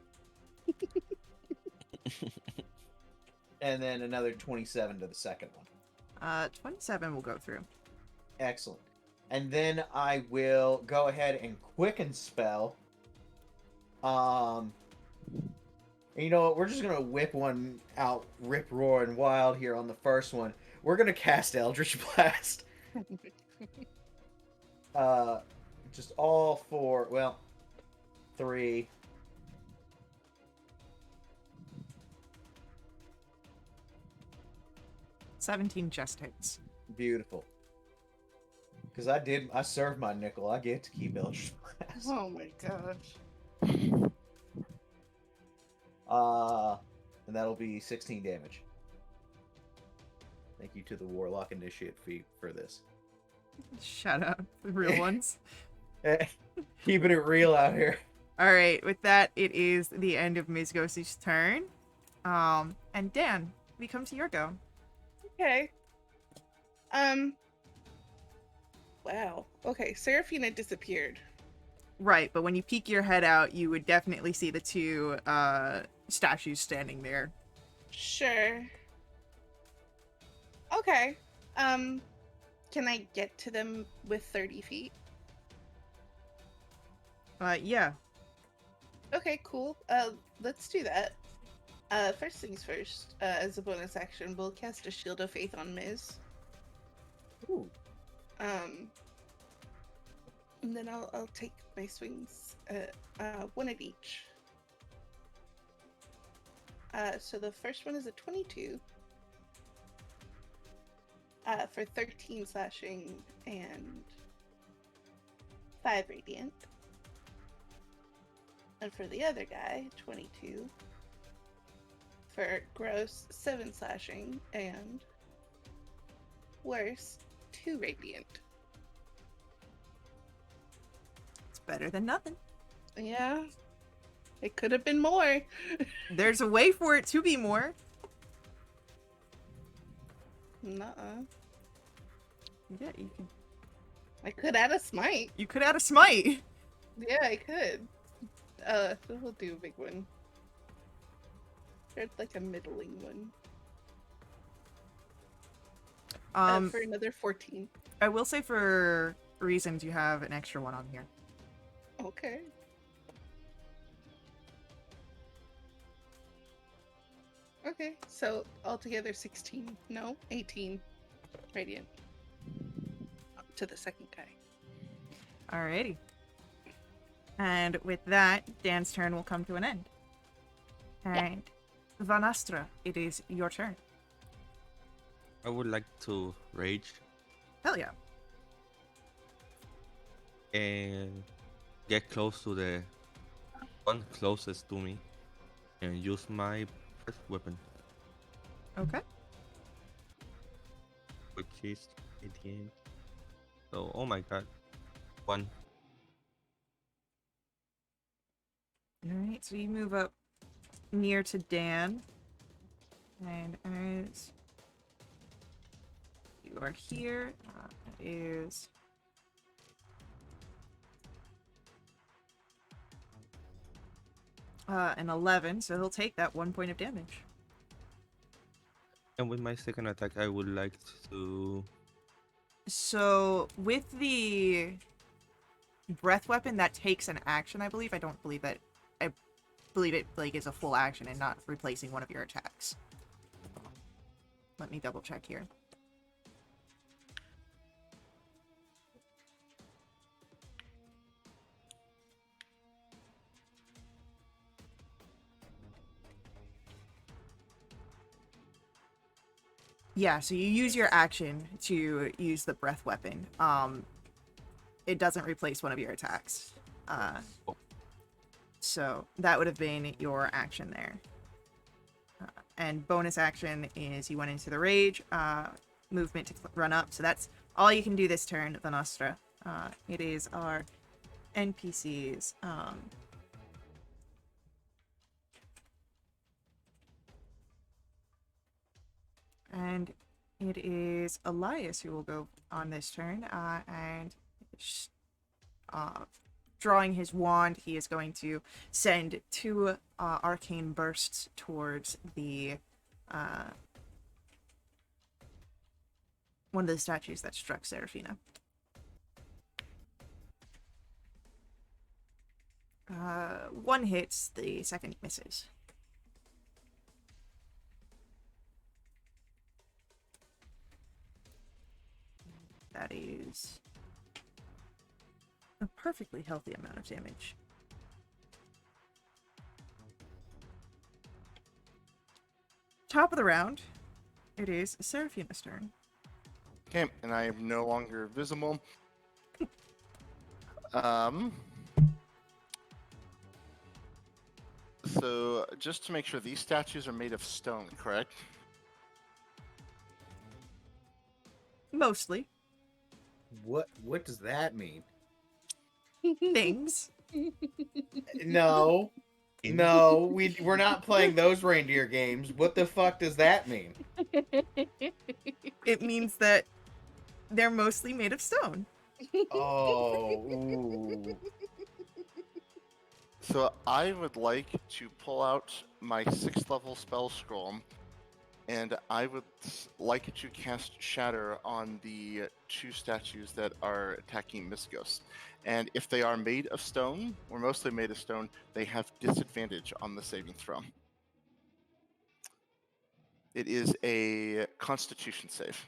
And then another 27 to the second one. 27 will go through. Excellent. And then I will go ahead and quicken spell. And you know what? We're just gonna whip one out, rip roaring wild here on the first one. We're gonna cast Eldritch Blast. Just all for 3. $17 just hits. Beautiful. Because I served my nickel. I get to keep Eldritch Blast. Oh my gosh. And that'll be 16 damage. Thank you to the Warlock Initiate feat for this. Shut up, the real ones. Keeping it real out here. All right, with that, it is the end of Mizgos's turn. And Dan, we come to your go. Okay. Wow. Okay, Seraphina disappeared. Right, but when you peek your head out, you would definitely see the two statues standing there. Sure. Okay. Can I get to them with 30 feet? Yeah. Okay, cool. Let's do that. First things first, as a bonus action, we'll cast a Shield of Faith on Miz. Ooh. And then I'll take my swings, one at each. So the first one is a 22. For 13 slashing and 5 radiant. And for the other guy, 22. For gross 7 slashing and worse 2 radiant. It's better than nothing. Yeah. It could have been more. There's a way for it to be more. Nuh-uh. Yeah, you can. I could add a smite. You could add a smite. Yeah, I could. We'll do a big one. Or like a middling one. For another 14. I will say for reasons you have an extra one on here. Okay. Okay, so altogether 16. No, 18 radiant. Up to the second guy. Alrighty. And with that, Dan's turn will come to an end. And Vanastra, it is your turn. I would like to rage Hell yeah. and get close to the one closest to me and use my first weapon. Okay. RPGs in the game. So, oh my god. 1. Alright, so you move up near to Dan. And as you are here, it is an 11, so he'll take that 1 point of damage. And with my second attack, I would like to. So with the breath weapon, that takes an action, I believe. I believe it like is a full action and not replacing one of your attacks. Let me double check here. Yeah, so you use your action to use the breath weapon. It doesn't replace one of your attacks. So that would have been your action there. And bonus action is you went into the rage, movement to run up. So that's all you can do this turn, Vanastra. It is our NPCs. And it is Elias who will go on this turn, and drawing his wand, he is going to send 2 arcane bursts towards the one of the statues that struck Seraphina. One hits, the second misses. That is a perfectly healthy amount of damage. Top of the round, it is Seraphina's turn. Okay, and I am no longer visible. So just to make sure, these statues are made of stone, correct? Mostly. What does that mean? Things. No. No, we're not playing those reindeer games. What the fuck does that mean? It means that they're mostly made of stone. Oh, ooh. So I would like to pull out my 6th level spell scroll, and I would like to cast Shatter on the 2 statues that are attacking Miskos. And if they are made of stone, or mostly made of stone, they have disadvantage on the saving throw. It is a Constitution save.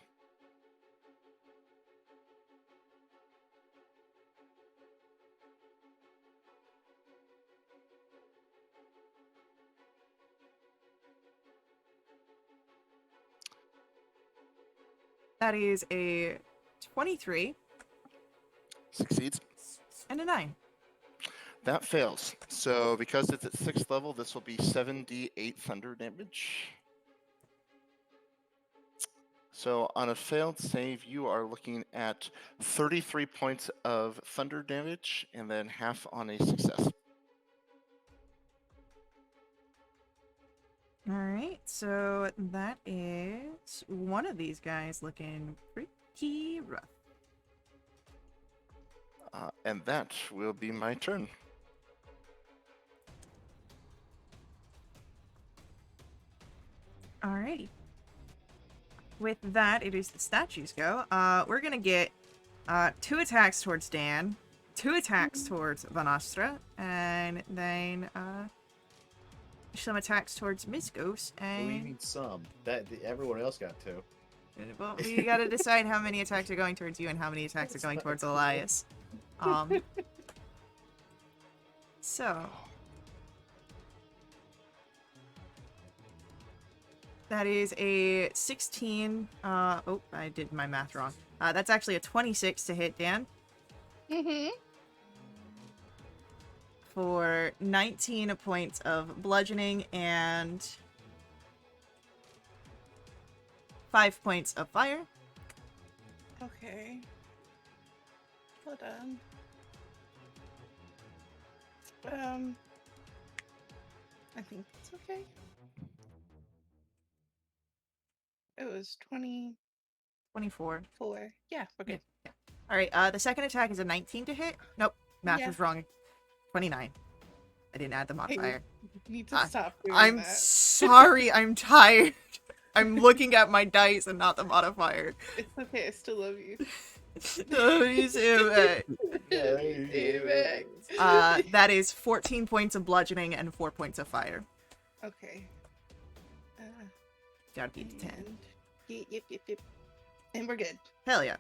That is a 23 Succeeds. and a 9. That fails. So because it's at 6th level, this will be 7d8 thunder damage. So on a failed save, you are looking at 33 points of thunder damage, and then half on a success. Alright, so that is one of these guys looking pretty rough. And that will be my turn. Alrighty. With that, it is the statues go. We're gonna get 2 attacks towards Dan, 2 attacks towards Vanastra, and then some attacks towards Miskos, What do you and mean some? That everyone else got 2. well, we gotta decide how many attacks are going towards you and how many attacks are going towards Elias. So that is a 16. Oh, I did my math wrong. That's actually a 26 to hit Dan Mm-hmm. for 19 points of bludgeoning and 5 points of fire. Okay. Hold on. I think that's okay. It was 24. 24. Yeah, we're good. All right. The second attack is a 19 to hit. Nope, math Yeah. was wrong. 29. I didn't add the modifier. You need to stop doing I'm that. sorry. I'm tired. I'm looking at my dice and not the modifier. It's okay. I still love you. Oh, you do it. Damn it. That is 14 points of bludgeoning and 4 points of fire. Okay. Gotta beat the 10. And yep. And we're good. Hell yeah.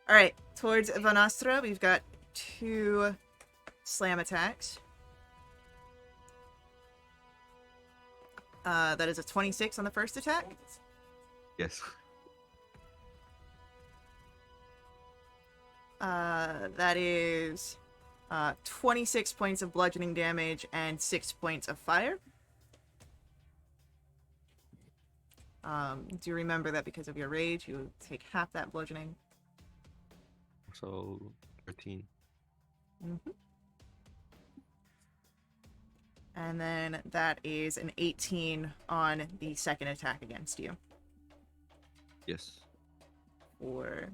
Alright, towards Vanastra, we've got 2 slam attacks. That is a 26 on the first attack. Yes. That is 26 points of bludgeoning damage and 6 points of fire. Do remember that because of your rage, you take half that bludgeoning. So 13. And then that is an 18 on the second attack against you. Yes. For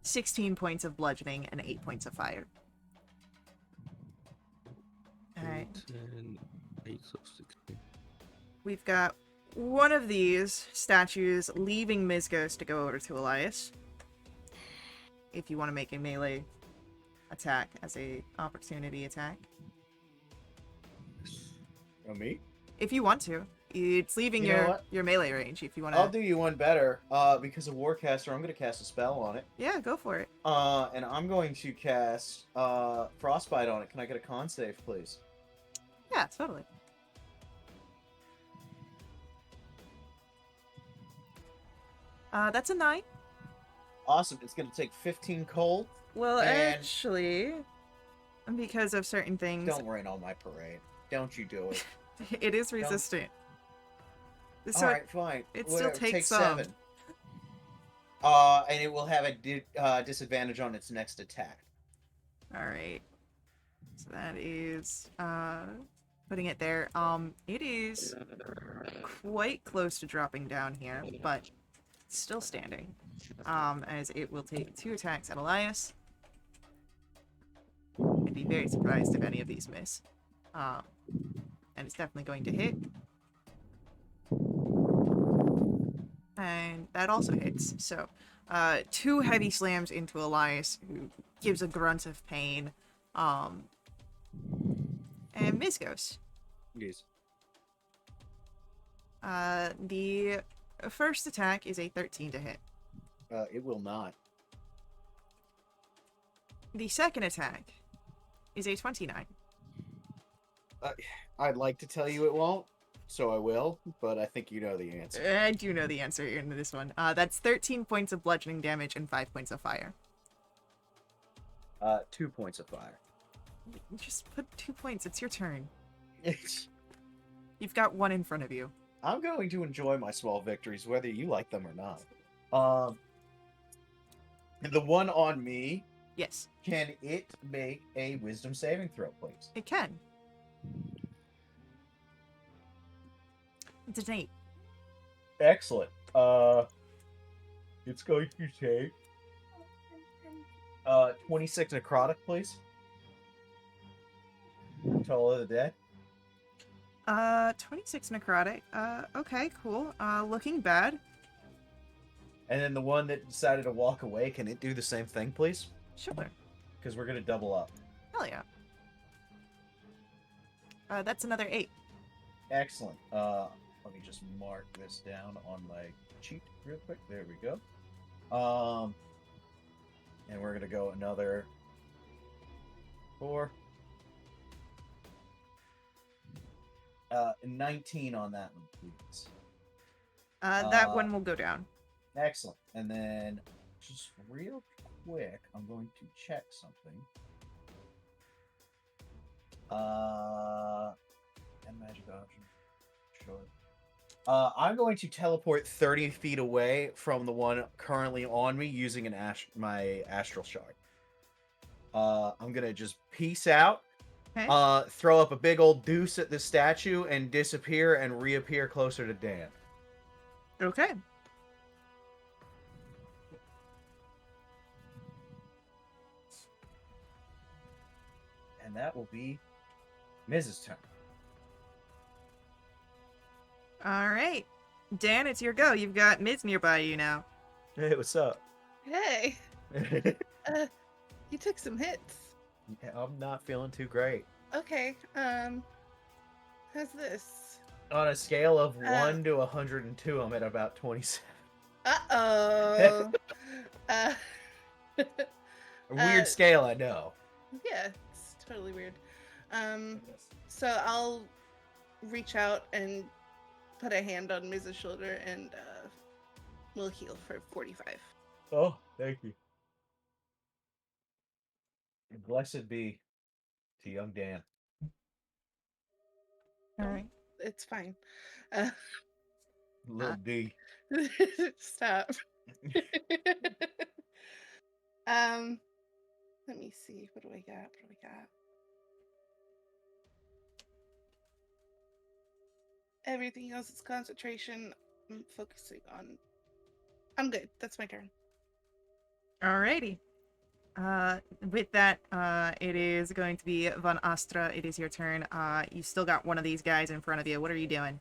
16 points of bludgeoning and 8 points of fire. Alright. 10, 8, so 16. We've got one of these statues leaving Mizgos to go over to Elias. If you want to make a melee attack as a opportunity attack. Oh, me? If you want to. It's leaving You know your what? your melee range if you want I'll to. do you one better. Because of Warcaster, I'm going to cast a spell on it. Yeah, go for it. And I'm going to cast Frostbite on it. Can I get a con save, please? Yeah, totally. That's a 9. Awesome. It's going to take 15 cold. Well, And- actually, because of certain things, Don't rain on my parade. Don't you do it. it is resistant. So All right, fine. it still Whatever, takes take some. 7. And it will have a disadvantage on its next attack. Alright. So that is putting it there. It is quite close to dropping down here, but it's still standing. As it will take 2 attacks at Elias. I'd be very surprised if any of these miss. And it's definitely going to hit. And that also hits. So, 2 heavy slams into Elias, who gives a grunt of pain. And Mizgos. Yes. The first attack is a 13 to hit. It will not. The second attack is a 29. I'd like to tell you it won't, so I will, but I think you know the answer. I do know the answer in this one. That's 13 points of bludgeoning damage and 5 points of fire. 2 points of fire. Just put 2 points. It's your turn. You've got 1 in front of you. I'm going to enjoy my small victories, whether you like them or not. The one on me, Yes, can it make a wisdom saving throw, please? it can. It's an 8. Excellent. It's going to take 26 necrotic, please. Total of the day. 26 necrotic. Okay, cool. Looking bad. And then the one that decided to walk away, can it do the same thing, please? Sure. Because we're going to double up. Hell yeah. That's another 8. Excellent. Let me just mark this down on my cheat real quick. There we go. And we're gonna go another 4. 19 on that one, please. That one will go down. Excellent. And then, just real quick, I'm going to check something. And magic option. Sure. I'm going to teleport 30 feet away from the one currently on me using my astral shard. I'm gonna just peace out, Okay. throw up a big old deuce at the statue, and disappear and reappear closer to Dan. Okay. And that will be Mrs. turn. All right. Dan, it's your go. You've got Miz nearby you now. Hey, what's up? Hey, you took some hits. Yeah, I'm not feeling too great. Okay. How's this? On a scale of Uh, 1 to 102, I'm at about 27. Uh-oh. uh, A weird Uh, scale, I know. yeah, it's totally weird. So I'll reach out and put a hand on Miz's shoulder and we'll heal for 45. Oh, thank you. And blessed be to young Dan. All right. It's fine. Uh, Little D. stop. Let me see. What do I got? What do we got? Everything else is concentration. I'm focusing on. I'm good. That's my turn. Alrighty. With that, it is going to be Van Astra. It is your turn. You still got one of these guys in front of you. What are you doing?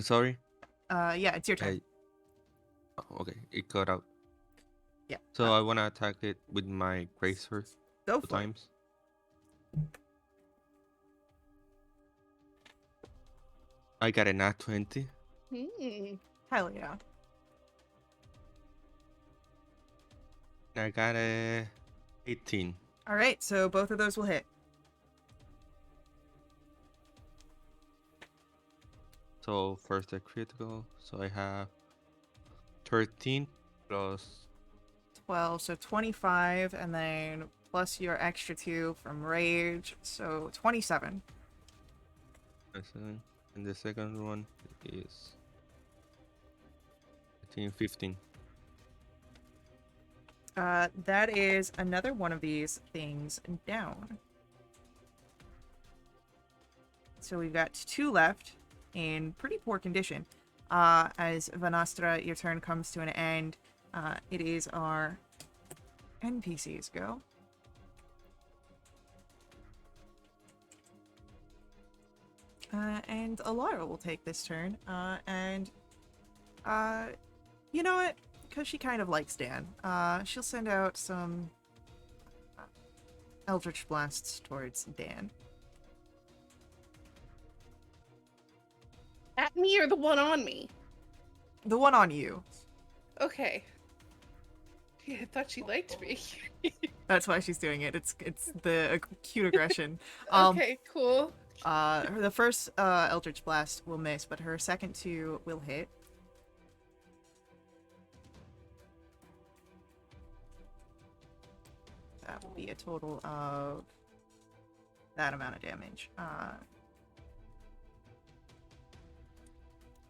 Sorry. Yeah, it's your turn. Okay, it cut out. Yeah. So I wanna attack it with my great sword Go 2 for it. times. I got a nat 20. Hmm. Hell yeah. I got a 18. Alright, so both of those will hit. So first a critical. So I have 13 plus 12, so 25, and then plus your extra 2 from rage, so 27. 7. And the second one is 15. That is another one of these things down. So we've got 2 left in pretty poor condition. As Vanastra, your turn comes to an end, it is our NPCs go. And Alara will take this turn, you know what? Because she kind of likes Dan, she'll send out some Eldritch Blasts towards Dan. At me or the one on me? The one on you. Okay. Yeah, I thought she liked me. That's why she's doing it. It's the acute aggression. Okay, cool. The first Eldritch Blast will miss, but her second 2 will hit. That will be a total of that amount of damage.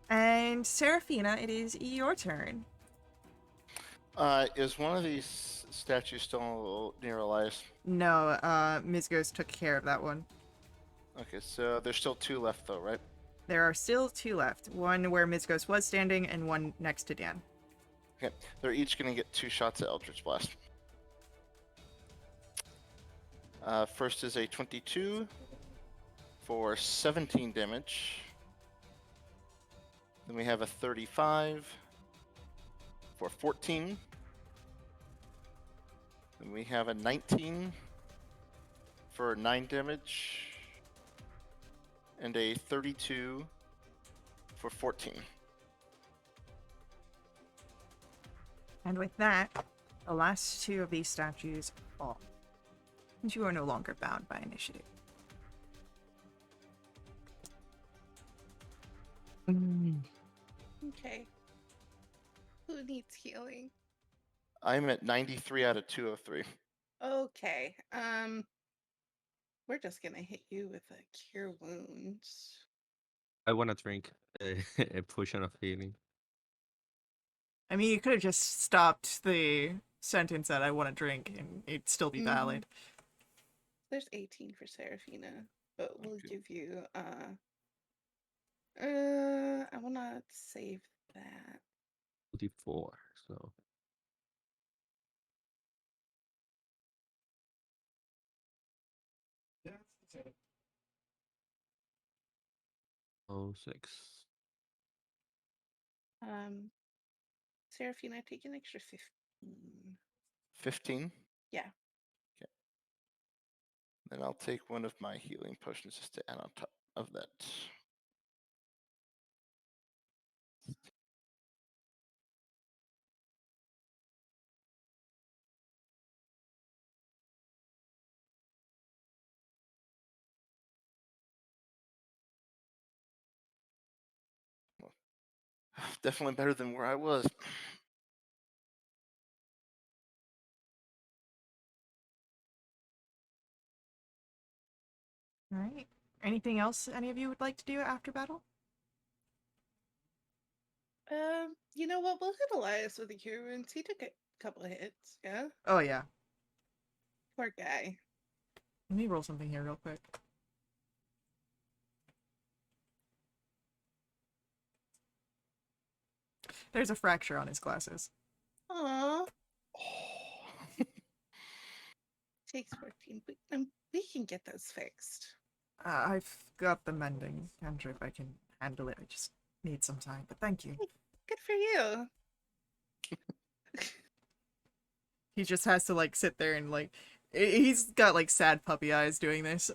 And Seraphina, it is your turn. Is one of these statues still near Elias? No, Mizgos took care of that one. Okay, so there's still 2 left though, right? There are still 2 left. One where Mizgos was standing, and one next to Dan. Okay, they're each gonna get 2 shots at Eldritch Blast. First is a 22 for 17 damage. Then we have a 35 for 14. Then we have a 19 for 9 damage. And a 32 for 14. And with that, the last 2 of these statues fall. And you are no longer bound by initiative. Okay. Who needs healing? I'm at 93 out of 203. Okay. We're just gonna hit you with a cure wounds. I want to drink a, a potion of healing. I mean, you could have just stopped the sentence that I want to drink and it'd still be Mhm. valid. There's 18 for Seraphina, but we'll Okay. give you I wanna save that. 24. So oh 6. Seraphina, take an extra 15. 15. Yeah. Then I'll take one of my healing potions just to add on top of that. Definitely better than where I was. All right. Anything else any of you would like to do after battle? You know what? We'll hit Elias with the cure wounds. He took a couple of hits, yeah? Oh, yeah. Poor guy. Let me roll something here real quick. There's a fracture on his glasses. Aww. Oh. Takes 14, but we can get those fixed. I've got the mending cantrip. I can handle it. I just need some time, but thank you. Good for you. He just has to like sit there and like he's got like sad puppy eyes doing this.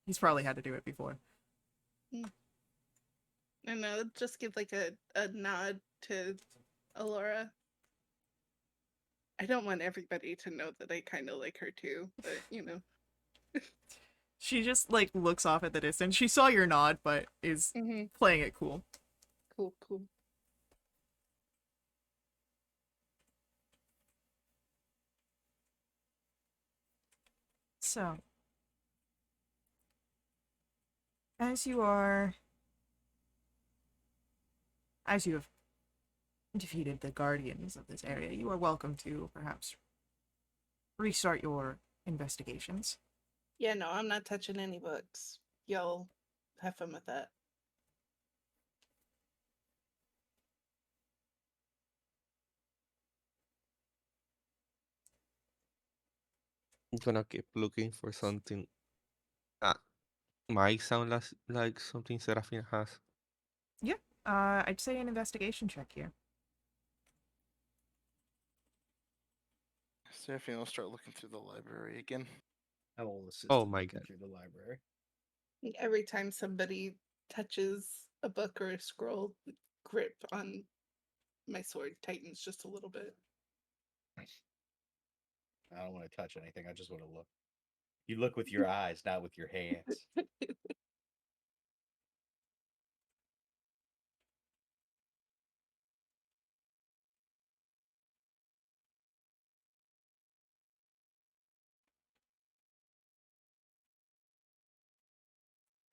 He's probably had to do it before. I know, just give like a nod to Alora. I don't want everybody to know that I kind of like her too, but you know. She just like looks off at the distance. She saw your nod, but is Mm-hmm. playing it cool. Cool, cool. So, as you have defeated the guardians of this area, you are welcome to perhaps restart your investigations. Yeah, no, I'm not touching any books. Y'all have fun with that. I'm gonna keep looking for something that might sound like something Seraphina has. I'd say an investigation check here. Seraphine will start looking through the library again. I will assist Oh in my looking God. through the library. Every time somebody touches a book or a scroll, the grip on my sword tightens just a little bit. I don't want to touch anything. I just want to look. You look with your eyes, not with your hands.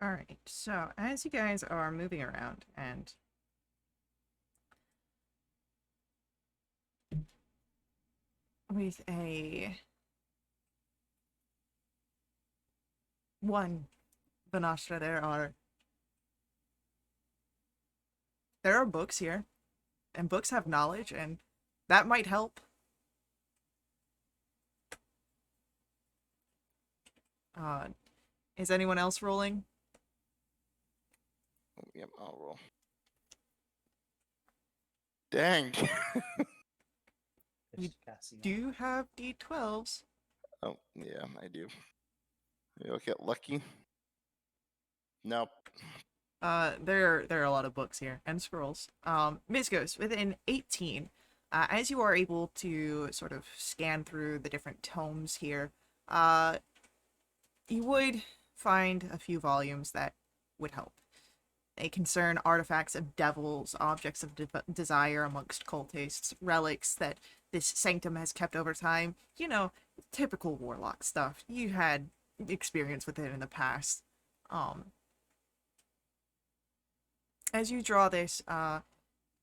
All right. So, as you guys are moving around and with a 1 Vanastra, there are books here, and books have knowledge, and that might help. Is anyone else rolling? Oh, yep, I'll roll. Dang. You Cassian. Do you have D12s? Oh, yeah, I do. Maybe I'll get lucky. Nope. There are a lot of books here and scrolls. Mizgos, with an 18, as you are able to sort of scan through the different tomes here, you would find a few volumes that would help. They concern artifacts of devils, objects of desire amongst cultists, relics that this sanctum has kept over time. You know, typical warlock stuff. You had experience with it in the past. As you draw this,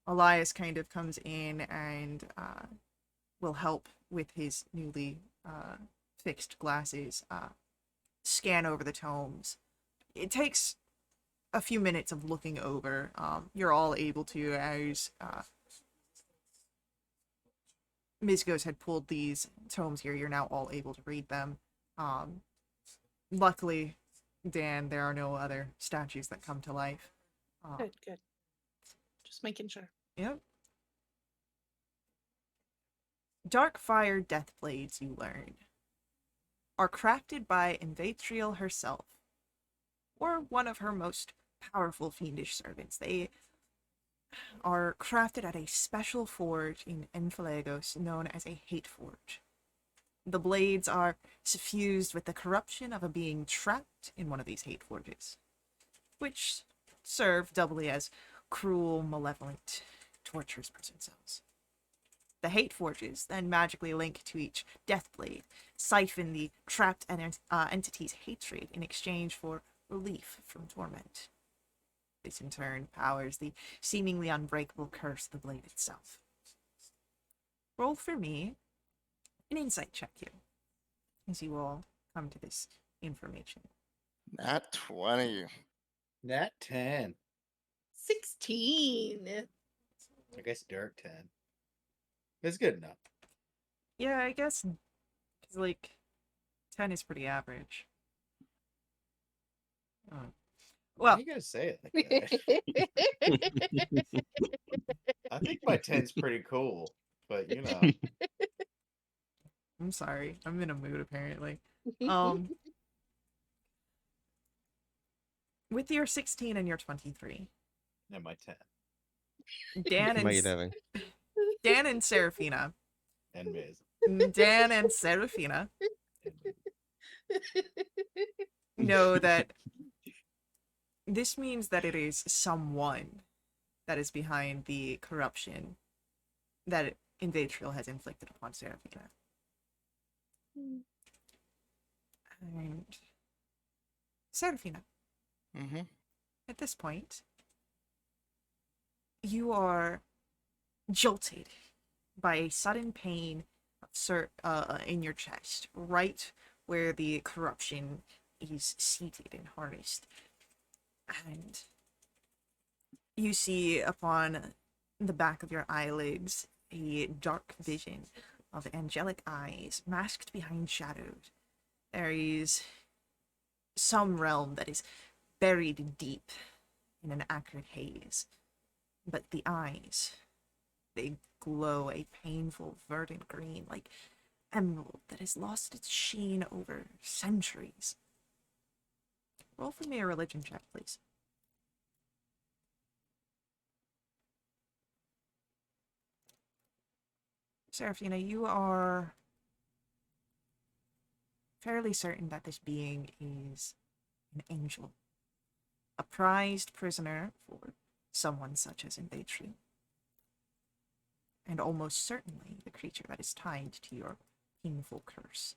Elias kind of comes in and will help with his newly fixed glasses, scan over the tomes. It takes a few minutes of looking over. You're all able to, as Mizgos had pulled these tomes here, you're now all able to read them. Luckily, Dan, there are no other statues that come to life. Good, good. Just making sure. Yep. Dark fire death blades, you learn, are crafted by Invatriel herself, or one of her most powerful fiendish servants. They are crafted at a special forge in Enfelagos known as a hate forge. The blades are suffused with the corruption of a being trapped in one of these hate forges, which serve doubly as cruel, malevolent tortures prison cells. The hate forges then magically link to each death blade, siphon the trapped entity's hatred in exchange for relief from torment. This in turn powers the seemingly unbreakable curse of the blade itself. Roll for me an insight check here, as you all come to this information. Nat 20. Nat 10. 16. I guess Dirt 10. It's good enough. Yeah, I guess, 'cause, like, 10 is pretty average. Why Well, you gotta say it like that? I think my 10's pretty cool, but you know. I'm sorry. I'm in a mood, apparently. With your 16 and your 23, And my 10. Dan My and 11. Dan and Seraphina. And Miz. Dan and Seraphina know that this means that it is someone that is behind the corruption that Invatriel has inflicted upon Seraphina. And Seraphina, Mm-hmm. at this point, you are jolted by a sudden pain in your chest, right where the corruption is seated and harnessed. And you see upon the back of your eyelids a dark vision of angelic eyes masked behind shadows. There is some realm that is buried deep in an acrid haze, but the eyes, they glow a painful verdant green, like emerald that has lost its sheen over centuries. Roll for me a religion check, please. Seraphina, you are fairly certain that this being is an angel, a prized prisoner for someone such as Invatriel, and almost certainly the creature that is tied to your painful curse.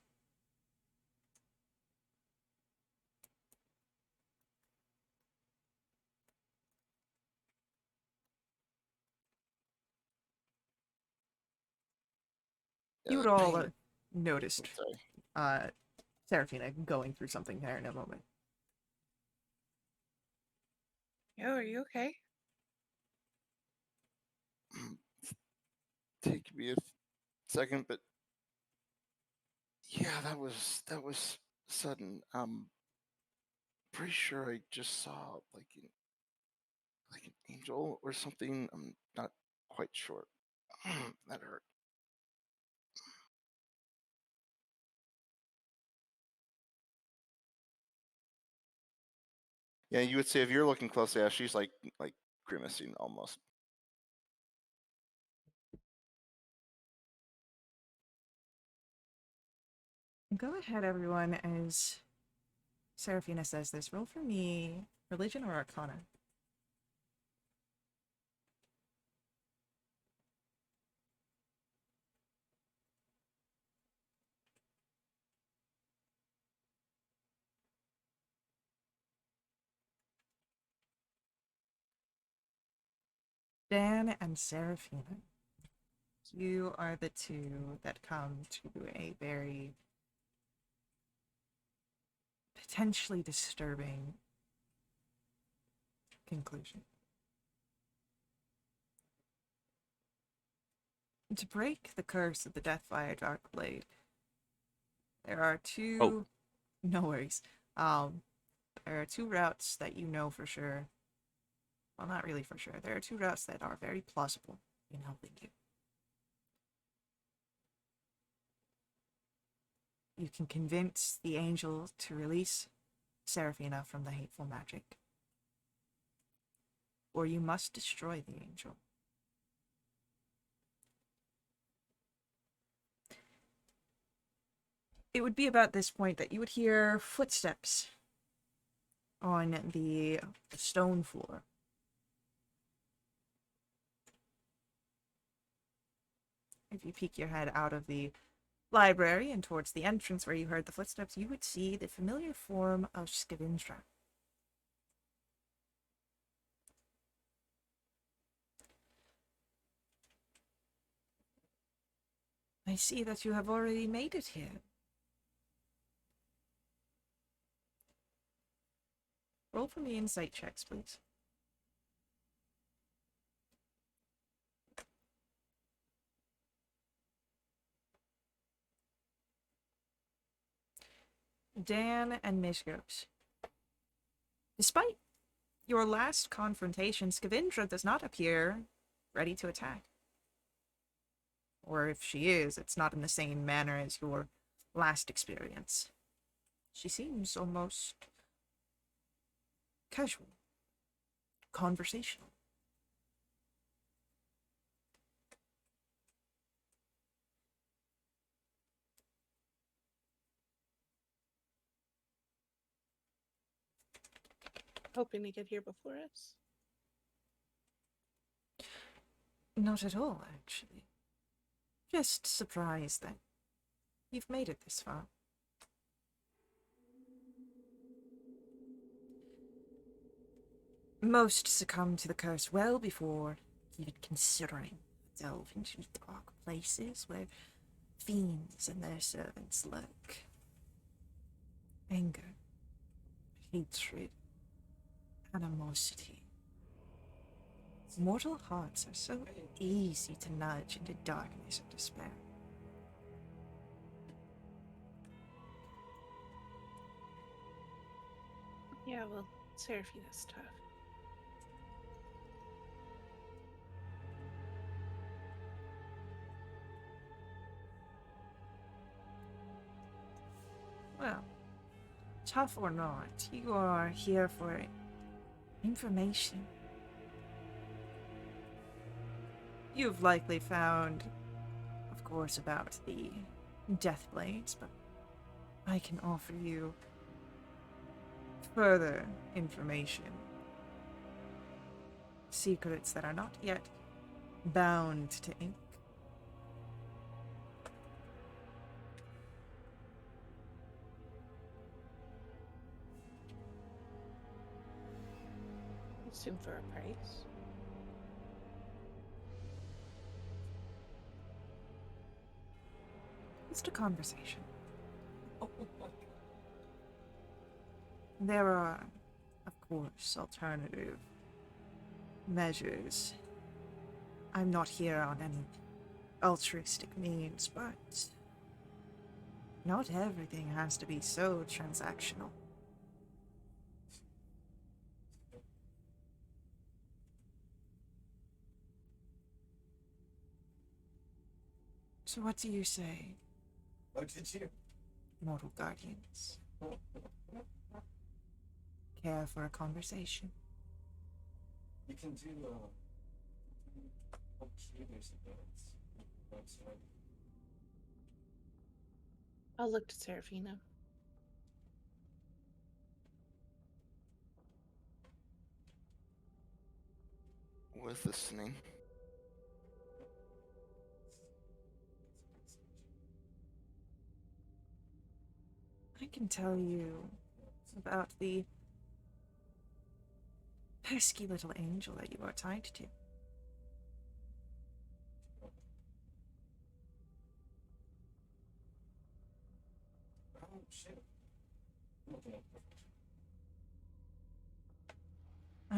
You would all noticed Sorry. Seraphina going through something there in a moment. Yo, are you okay? Take me a second, but yeah, that was sudden. Pretty sure I just saw like an angel or something. I'm not quite sure. That hurt. Yeah, you would say if you're looking closely, yeah, she's like grimacing almost. Go ahead, everyone, as Seraphina says this. Roll for me religion or arcana. Dan and Seraphina, you are the two that come to a very potentially disturbing conclusion. To break the curse of the Deathfire Darkblade, there are two. Oh. No worries. There are two routes that you know for sure. Well, not really for sure. There are two routes that are very plausible in helping you. You can convince the angel to release Seraphina from the hateful magic, or you must destroy the angel. It would be about this point that you would hear footsteps on the stone floor. If you peek your head out of the library and towards the entrance where you heard the footsteps, you would see the familiar form of Scavindra. I see that you have already made it here. Roll for me insight checks, please. Dan and Mishgos. Despite your last confrontation, Scavindra does not appear ready to attack. Or if she is, it's not in the same manner as your last experience. She seems almost casual, conversational. Hoping to get here before us. Not at all, actually. Just surprised that you've made it this far. Most succumb to the curse well before even considering a delve into dark places where fiends and their servants lurk. Anger, hatred, animosity. Mortal hearts are so easy to nudge into darkness and despair. Yeah, well, Seraphina's tough. Well, tough or not, you are here for information. You've likely found, of course, about the Deathblades, but I can offer you further information. Secrets that are not yet bound to ink. Assume for a price. Just a conversation. There are, of course, alternative measures. I'm not here on any altruistic means, but not everything has to be so transactional. So what do you say, What did you? mortal guardians? Care for a conversation? You can do computers events. Website. I'll look to Seraphina. With listening. I can tell you about the pesky little angel that you are tied to.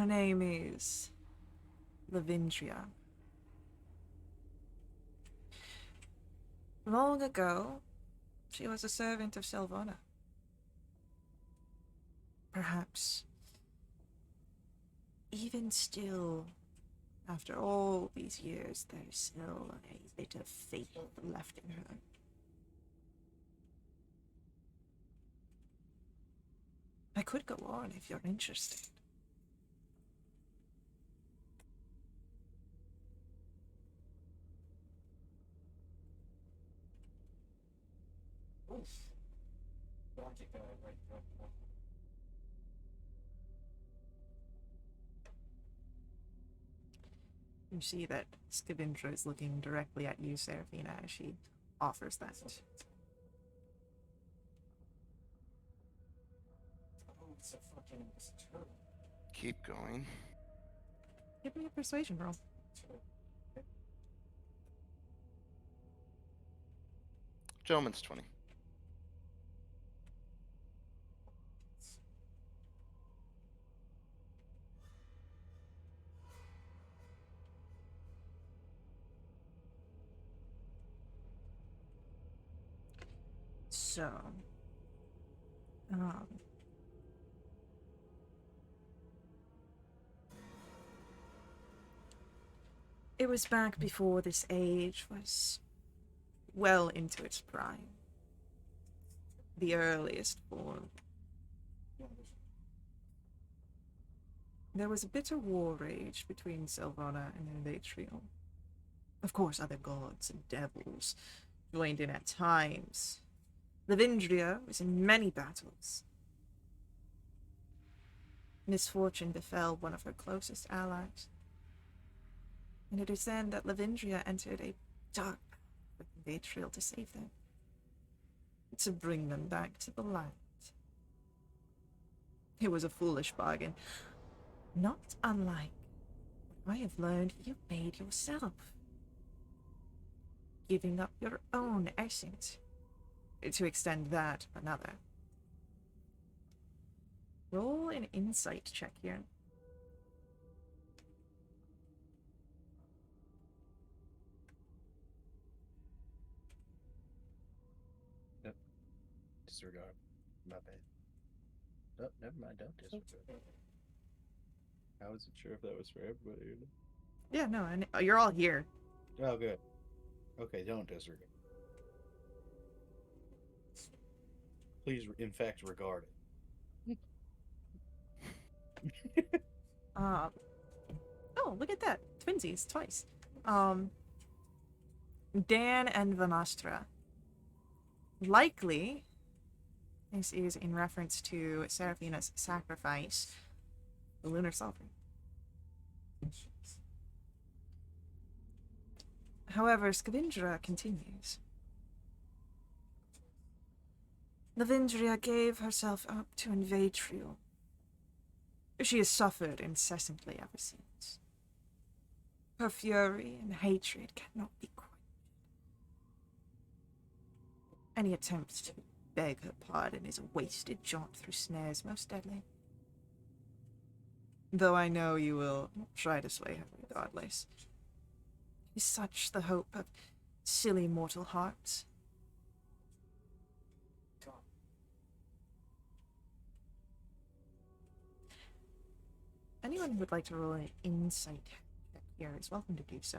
Her name is Lavindria. Long ago, she was a servant of Silvana. Perhaps, even still, after all these years, there's still a bit of faith left in her. I could go on if you're interested. You see that Scavindra is looking directly at you, Seraphina, as she offers that. Keep going. Give me a persuasion roll. Gentleman's 20. So, it was back before this age was well into its prime. The earliest form. There was a bitter war rage between Silvana and Invatriel. Of course, other gods and devils joined in at times. Lavindria was in many battles. Misfortune befell one of her closest allies. And it is then that Lavindria entered a dark path with Invatriel to save them. To bring them back to the light. It was a foolish bargain. Not unlike what I have learned you made yourself. Giving up your own essence to extend that to another. Roll an insight check here. Disregard. My bad. Oh, never mind. Don't disregard. I wasn't sure if that was for everybody or not. Yeah, no, and you're all here. Oh, good. Okay, don't disregard. Please, in fact, regard it. Oh, look at that. Twinsies, twice. Dan and Vanastra. Likely, this is in reference to Seraphina's sacrifice, the Lunar Sovereign. However, Scavindra continues. Lavindria gave herself up to Invatriel. She has suffered incessantly ever since. Her fury and hatred cannot be quenched. Any attempt to beg her pardon is a wasted jaunt through snares most deadly. Though I know you will try to sway her regardless. Is such the hope of silly mortal hearts? Anyone who would like to roll an insight check here is welcome to do so.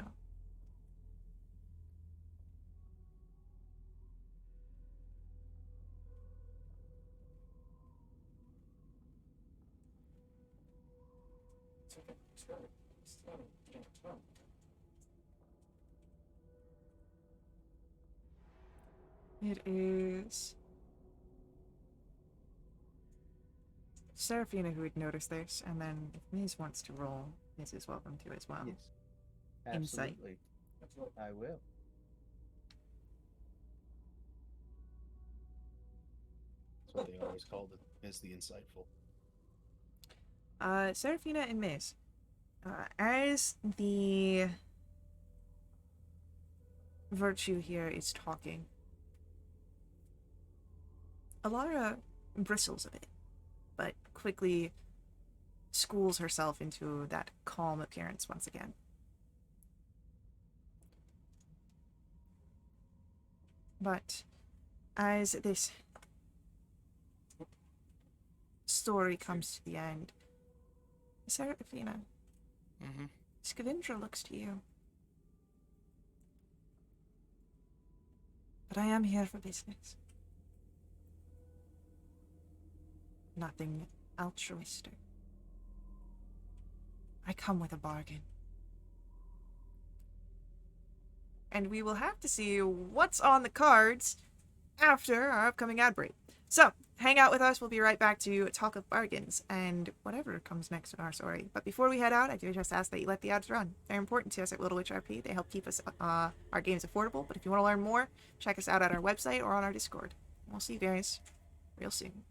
It is Seraphina who would notice this, and then if Miz wants to roll, Miz is welcome to as well. Yes. Insight. Absolutely. I will. That's what they always called it, as the insightful. Seraphina and Miz. As the virtue here is talking, Alara bristles a bit, but quickly schools herself into that calm appearance once again. But as this story comes to the end, Seraphina, Mm-hmm. Scavendra looks to you. But I am here for business. Nothing altruistic. I come with a bargain. And we will have to see what's on the cards after our upcoming ad break. So, hang out with us. We'll be right back to talk of bargains and whatever comes next in our story. But before we head out, I do just ask that you let the ads run. They're important to us at Little Witch RP. They help keep us our games affordable. But if you want to learn more, check us out at our website or on our Discord. We'll see you guys real soon.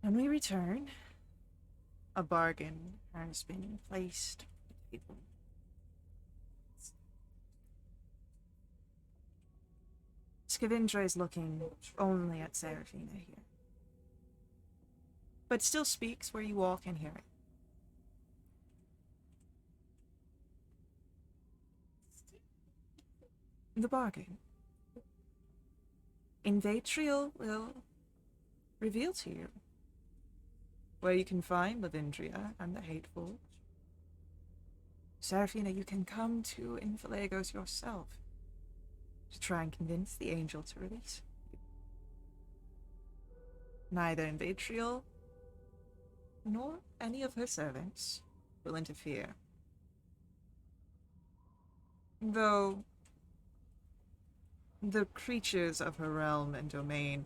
When we return, a bargain has been placed on the table. Scavendra is looking only at Seraphina here. but still speaks where you all can hear it. The bargain. Invatriel will reveal to you where you can find Lavindria and the Hateful. Seraphina, you can come to Infilagos yourself to try and convince the angel to release you. Neither Invatriel nor any of her servants will interfere. Though the creatures of her realm and domain,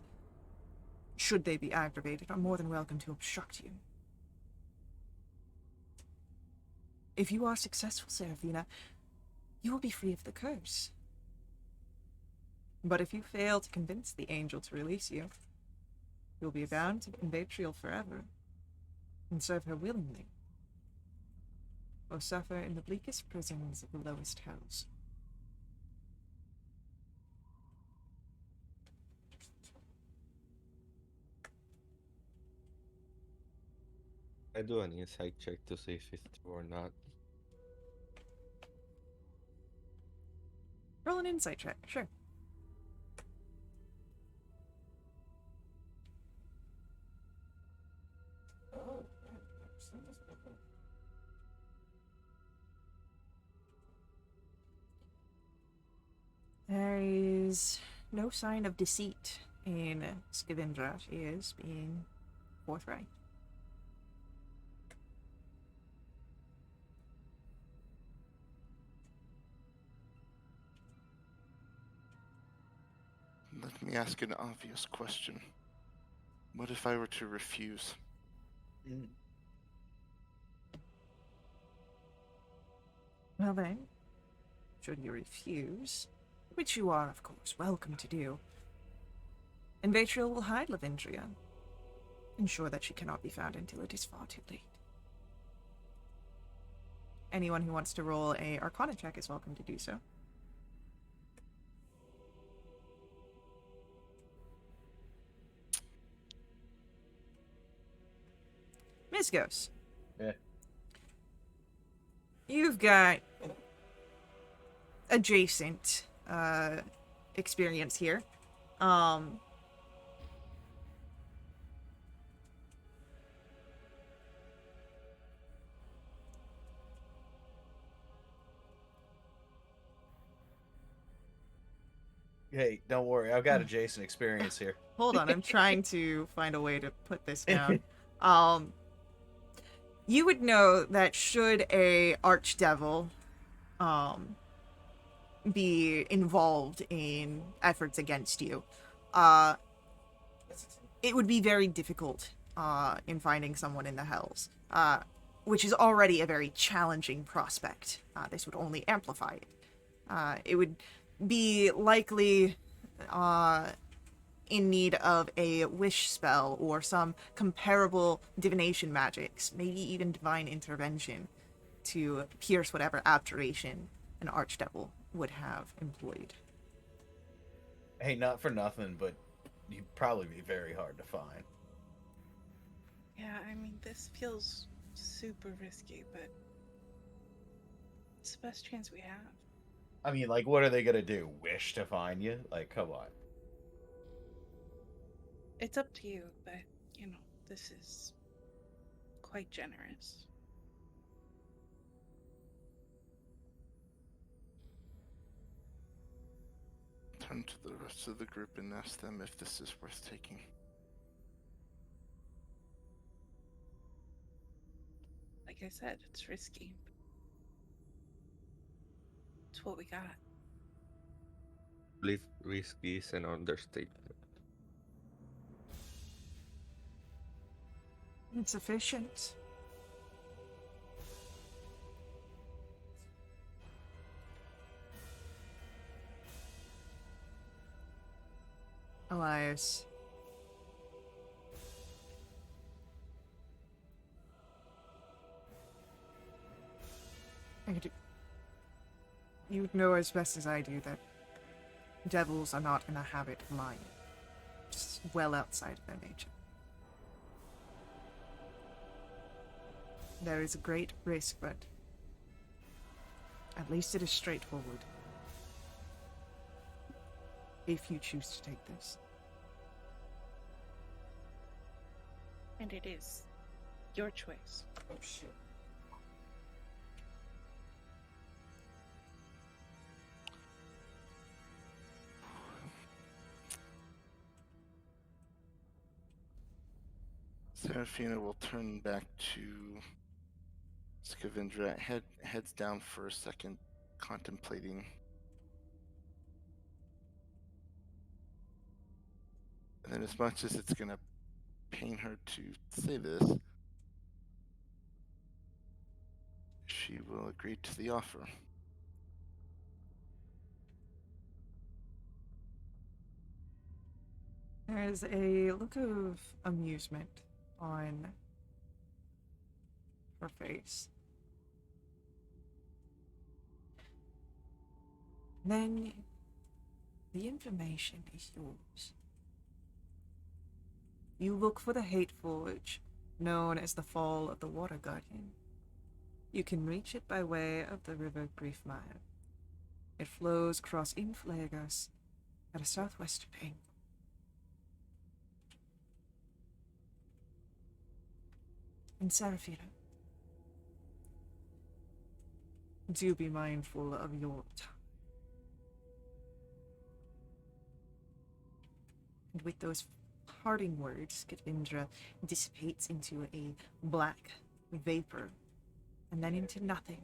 should they be aggravated, are more than welcome to obstruct you. If you are successful, Seraphina, you will be free of the curse. But if you fail to convince the angel to release you, you'll be bound to Invatriel forever, and serve her willingly, or suffer in the bleakest prisons of the lowest hells. I do an insight check to see if it's true or not. Roll an insight check, sure. There is no sign of deceit in Skavindra. She is being forthright. Let me ask an obvious question. What if I were to refuse? Well then, should you refuse, which you are, of course, welcome to do, Invatriel will hide Lavindria, ensure that she cannot be found until it is far too late. Anyone who wants to roll a Arcana check is welcome to do so. Misgos. Yeah. You've got adjacent experience here. Hey, don't worry. I've got adjacent experience here. Hold on, I'm trying to find a way to put this down. You would know that should a archdevil be involved in efforts against you, it would be very difficult in finding someone in the Hells, which is already a very challenging prospect. This would only amplify it. It would be likely in need of a wish spell or some comparable divination magics, maybe even divine intervention, to pierce whatever abjuration an archdevil would have employed. Hey, not for nothing, but you'd probably be very hard to find. Yeah, I mean, this feels super risky, but it's the best chance we have. I mean, like, what are they gonna do? Wish to find you? Like, come on. It's up to you, but, you know, this is quite generous. Turn to the rest of the group and ask them if this is worth taking. Like I said, it's risky. It's what we got. Believe risky is an understatement. It's efficient. Elias. You know as best as I do that devils are not in a habit of lying. Just well outside of their nature. There is a great risk, but at least it is straightforward. If you choose to take this. And it is your choice. Oh shit. Seraphina will turn back to Scavendra, heads down for a second, contemplating. And then, as much as it's gonna pain her to say this, she will agree to the offer. There is a look of amusement on her face. Then the information is yours. You look for the Hate Forge, known as the Fall of the Water Guardian. You can reach it by way of the river Griefmire. It flows across Inflagos at a southwest angle. And Seraphina, do be mindful of your time. And with those parting words, Gavindra dissipates into a black vapor, and then into nothing.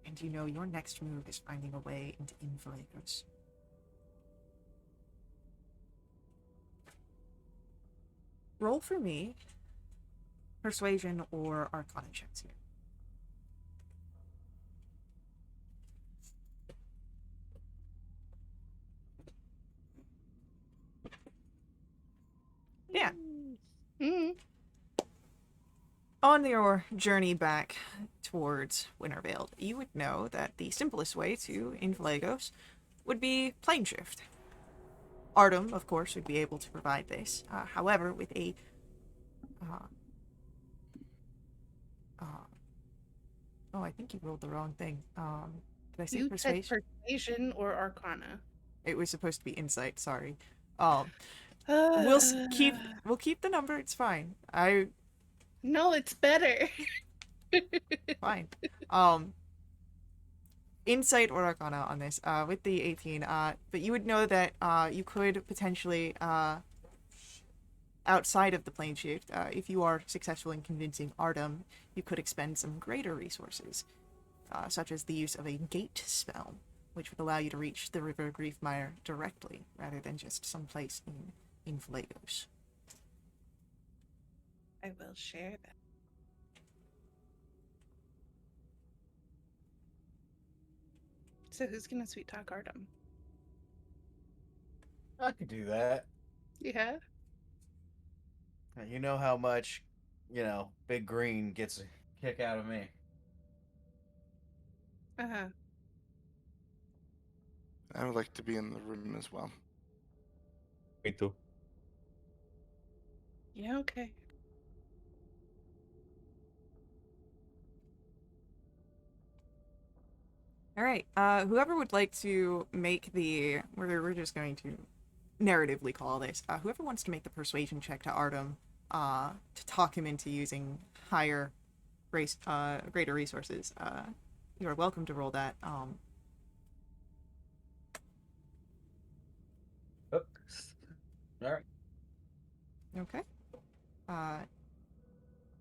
And you know your next move is finding a way into Inflagos. Roll for me Persuasion or Arcana checks here. Yeah. Mm. On your journey back towards Wintervale, you would know that the simplest way to Inflagos would be plane shift. Artem, of course, would be able to provide this. However, with a oh, I think you rolled the wrong thing. Did I say You said persuasion? persuasion or arcana. It was supposed to be insight. Sorry. We'll keep the number. It's fine. No, it's better. Fine. Insight or Arcana on this. With the 18. But you would know that you could potentially outside of the plane shift, if you are successful in convincing Artem, you could expend some greater resources, such as the use of a gate spell, which would allow you to reach the River Griefmire directly, rather than just someplace in Inflagos. I will share that. So who's gonna sweet talk Artem? I could do that. Yeah. You know how much, Big Green gets a kick out of me. Uh-huh. I would like to be in the room as well. Me too. Yeah, okay. All right. Whoever would like to make the we're just going to narratively call this. Whoever wants to make the persuasion check to Artem, to talk him into using greater resources. You are welcome to roll that. Oops. All right. Okay. A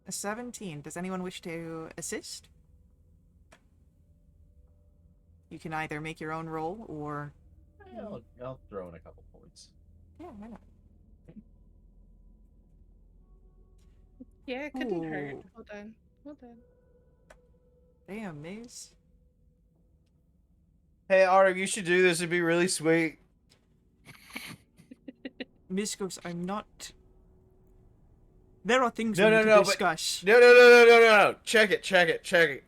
17. Does anyone wish to assist? You can either make your own roll or... I'll throw in a couple points. Yeah, why not? Yeah, it couldn't hurt. Ooh. Well done. Well done. Damn, Maze. Hey, Artem, you should do this. It'd be really sweet. Miskos, I'm not... There are things No, we no, need no, to but- discuss. No. Check it.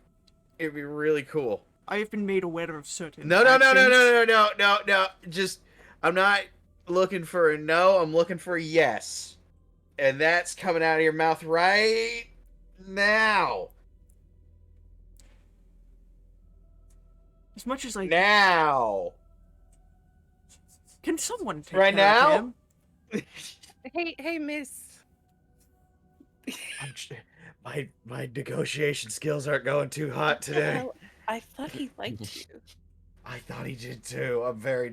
It'd be really cool. I have been made aware of certain No. actions. Just, I'm not looking for a no. I'm looking for a yes. And that's coming out of your mouth right Now. As much as Now. can someone take Right care of now? him? Hey, miss. My negotiation skills aren't going too hot today. Well, I thought he liked you. I thought he did too. I'm very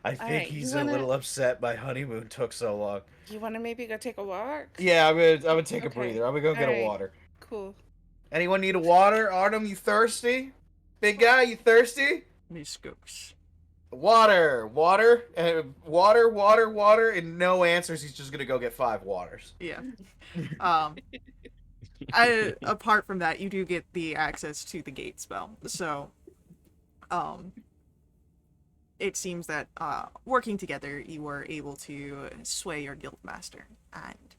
I think Alright, he's you a wanna- little upset my honeymoon took so long. You want to maybe go take a walk? Yeah, I'm gonna take a Okay. breather. I'm gonna go get a Alright. water. Cool. Anyone need a water? Artem, you thirsty? Big guy, you thirsty? Miss Ghost. Water, water, water, and no answers. He's just gonna go get 5 waters. Yeah. Apart from that, you do get the access to the gate spell. So, it seems that working together, you were able to sway your guild master, and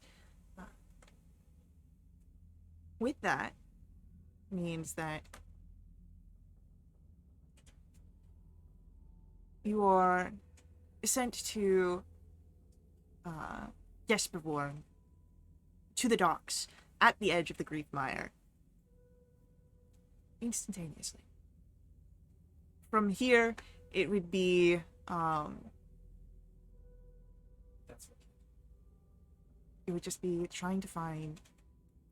with that means that you are sent to Jesperborn, to the docks at the edge of the Griefmire instantaneously. From here, it would be it would just be trying to find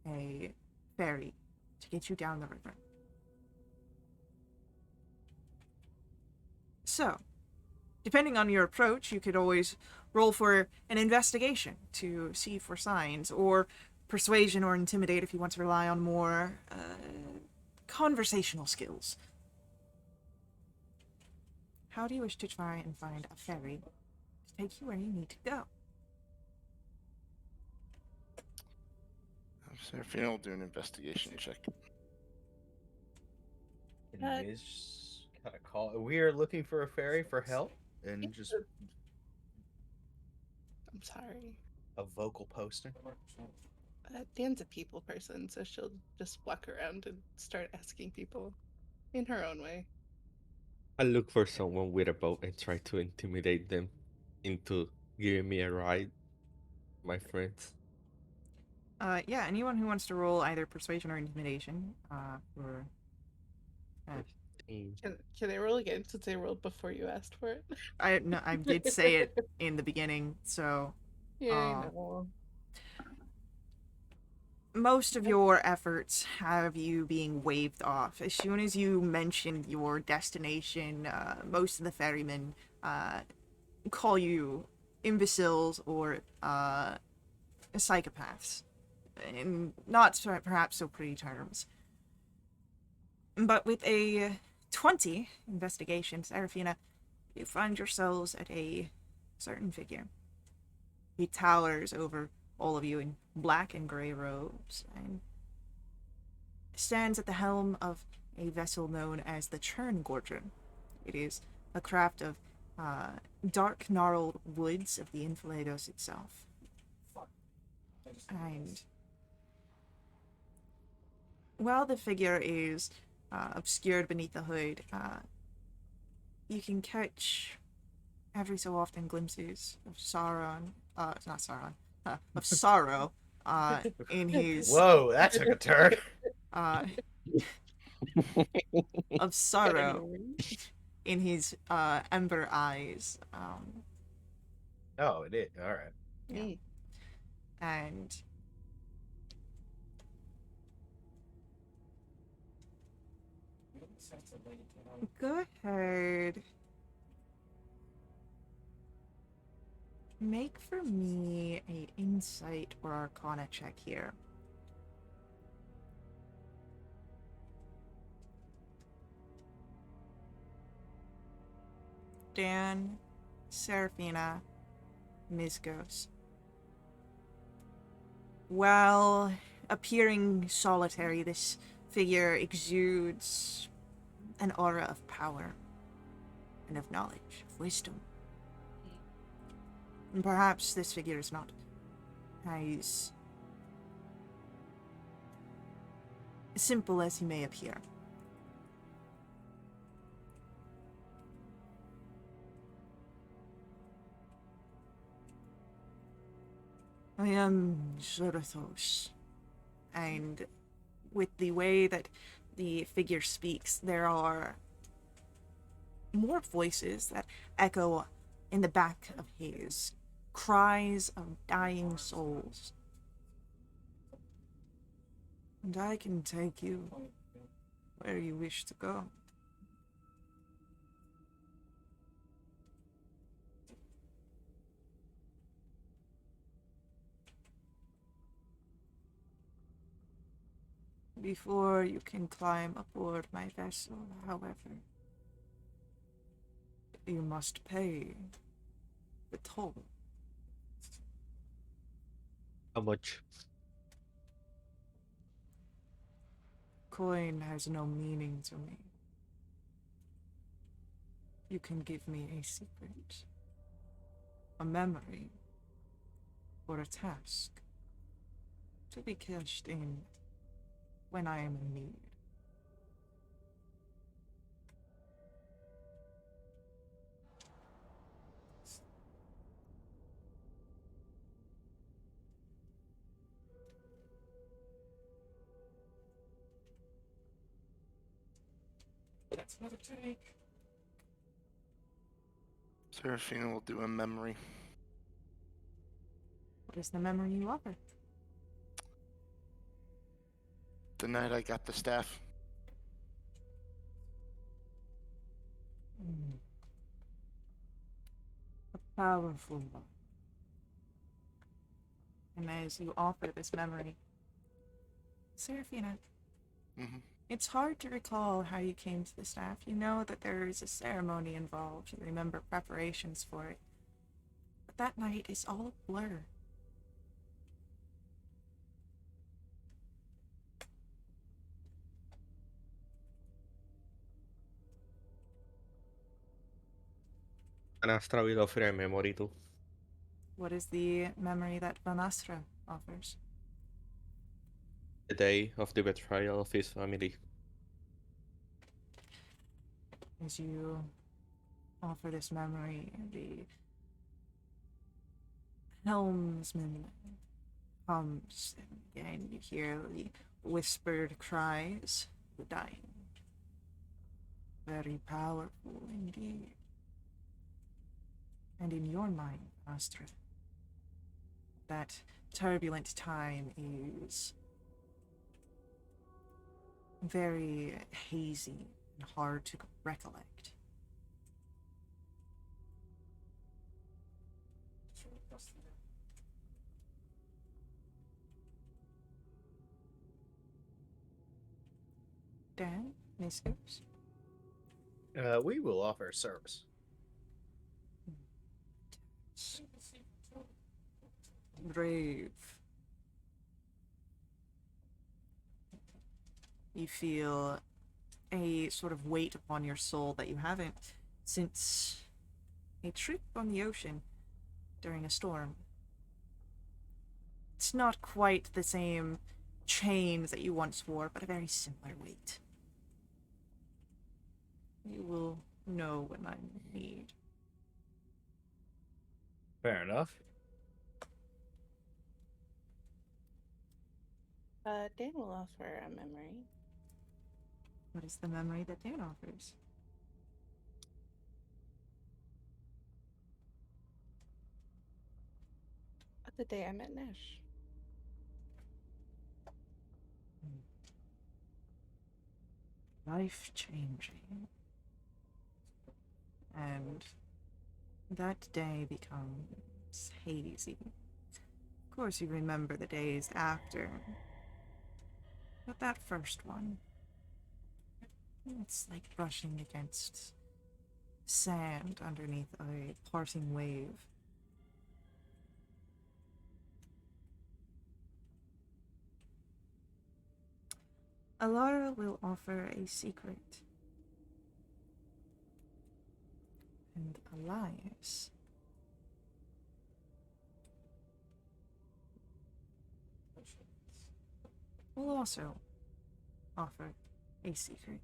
a ferry to get you down the river. So, depending on your approach, you could always roll for an investigation to see for signs, or persuasion or intimidate if you want to rely on more conversational skills. How do you wish to try and find a ferry to take you where you need to go? Seraphina will do an investigation check. And Miz kind of call. We are looking for a ferry for help, and just I'm sorry. a vocal posting. Dan's a people person, so she'll just walk around and start asking people in her own way. I look for someone with a boat and try to intimidate them into giving me a ride. My friends. Yeah, anyone who wants to roll either persuasion or intimidation, for Mm. Can I roll again since I rolled before you asked for it? I did say it in the beginning, so Yeah, I know. most of your efforts have you being waved off. As soon as you mentioned your destination, most of the ferrymen call you imbeciles or psychopaths, in not perhaps so pretty terms. But with a 20 investigation, Seraphina, you find yourselves at a certain figure. He towers over all of you in black and gray robes and stands at the helm of a vessel known as the Churn Gorgon. It is a craft of dark gnarled woods of the Enfilados itself. And while the figure is obscured beneath the hood, you can catch every so often glimpses of Sauron, not Sauron, of sorrow, in his, Whoa, that took a turn. of sorrow in his ember eyes. Oh, it did. All right. Yeah. And go ahead. Make for me a insight or arcana check here. Dan, Seraphina, Mizgos. While appearing solitary, this figure exudes an aura of power and of knowledge, of wisdom. And perhaps this figure is not as simple as he may appear. I am Zorothos, and with the way that the figure speaks, there are more voices that echo in the back of his, cries of dying souls. And I can take you where you wish to go. Before you can climb aboard my vessel, however, you must pay the toll. How much? Coin has no meaning to me. You can give me a secret, a memory, or a task to be cashed in when I am in need. That's another take. Seraphina will do a memory. What is the memory you offer? The night I got the staff. Hmm. A powerful one. And as you offer this memory, Seraphina, Hmm. it's hard to recall how you came to the staff. You know that there is a ceremony involved. You remember preparations for it. But that night is all a blur. Anastra will offer a memory too. What is the memory that Vanastra offers? The day of the betrayal of his family. As you offer this memory, the helmsman comes, and again you hear the whispered cries of the dying. Very powerful indeed. And in your mind, Astra, that turbulent time is very hazy and hard to recollect. Dan, Miskos? We will offer service. Brave. You feel a sort of weight upon your soul that you haven't since a trip on the ocean during a storm. It's not quite the same chains that you once wore, but a very similar weight. You will know when I'm in need. Fair enough. Dan will offer a memory. What is the memory that Dan offers? Of the day I met Nash. Life-changing. And that day becomes hazy. Of course you remember the days after. But that first one, it's like brushing against sand underneath a parting wave. Alara will offer a secret. And Elias will also offer a secret.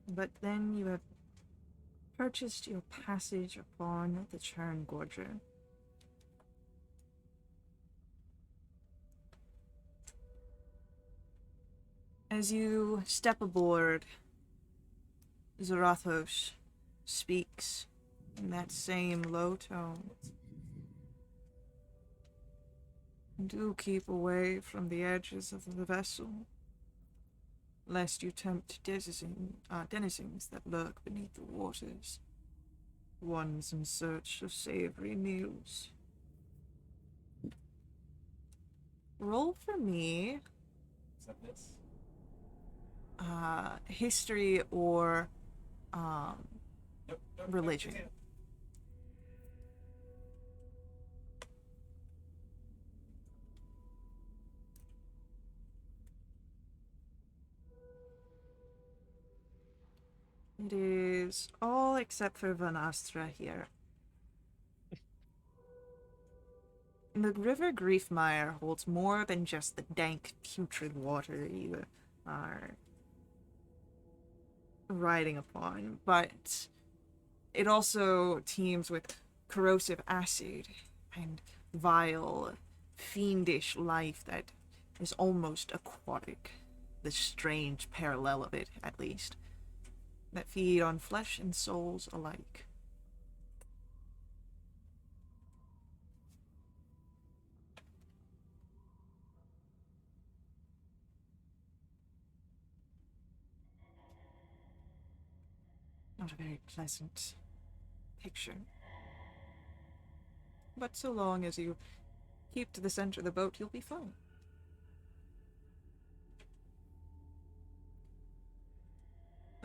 But then you have purchased your passage upon the Churn Gorger. As you step aboard, Zarathos speaks in that same low tone. Do keep away from the edges of the vessel, lest you tempt denizens that lurk beneath the waters, ones in search of savory meals. Roll for me Is that this? history or Nope, religion. It is all except for Vanastra here. The River Griefmire holds more than just the dank, putrid water you are riding upon, but it also teems with corrosive acid and vile, fiendish life that is almost aquatic. The strange parallel of it, at least, that feed on flesh and souls alike. Not a very pleasant picture. But so long as you keep to the center of the boat, you'll be fine.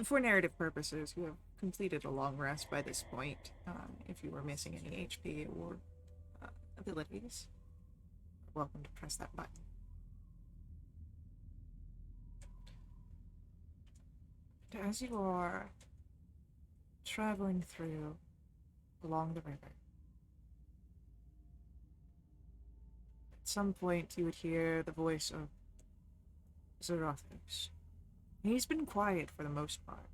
For narrative purposes, you have completed a long rest by this point. If you were missing any HP or abilities, welcome to press that button. And as you are traveling through along the river, at some point you would hear the voice of Zarathos. He's been quiet for the most part.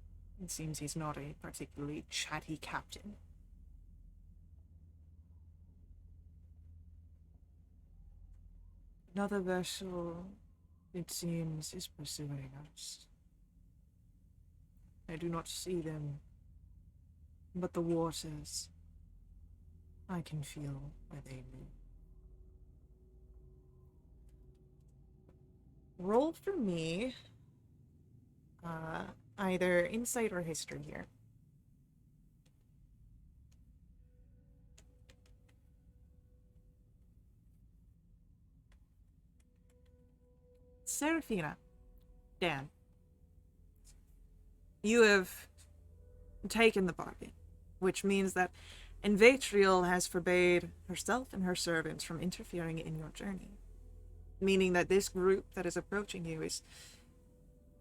It seems he's not a particularly chatty captain. Another vessel, it seems, is pursuing us. I do not see them, but the waters, I can feel where they move. Roll for me either insight or history here. Seraphina, Dan, you have taken the bargain, which means that Envatriel has forbade herself and her servants from interfering in your journey, meaning that this group that is approaching you is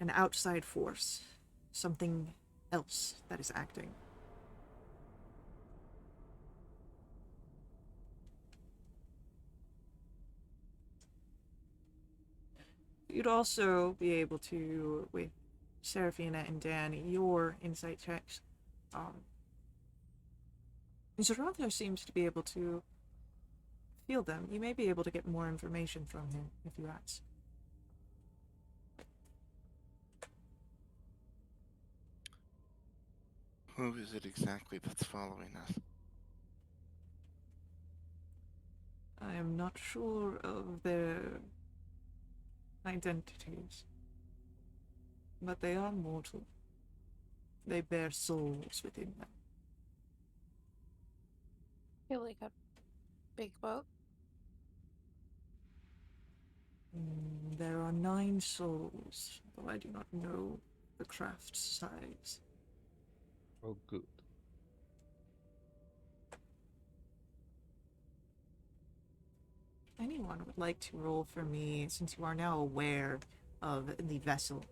an outside force, something else that is acting. You'd also be able to, with Seraphina and Dan, your insight checks. Zarathos seems to be able to feel them. You may be able to get more information from him if you ask. Who is it exactly that's following us? I am not sure of their identities, but they are mortal. They bear souls within them. Feel like a big boat. There are 9 souls, though I do not know the craft's size. Oh, good. Anyone would like to roll for me, since you are now aware of the vessel?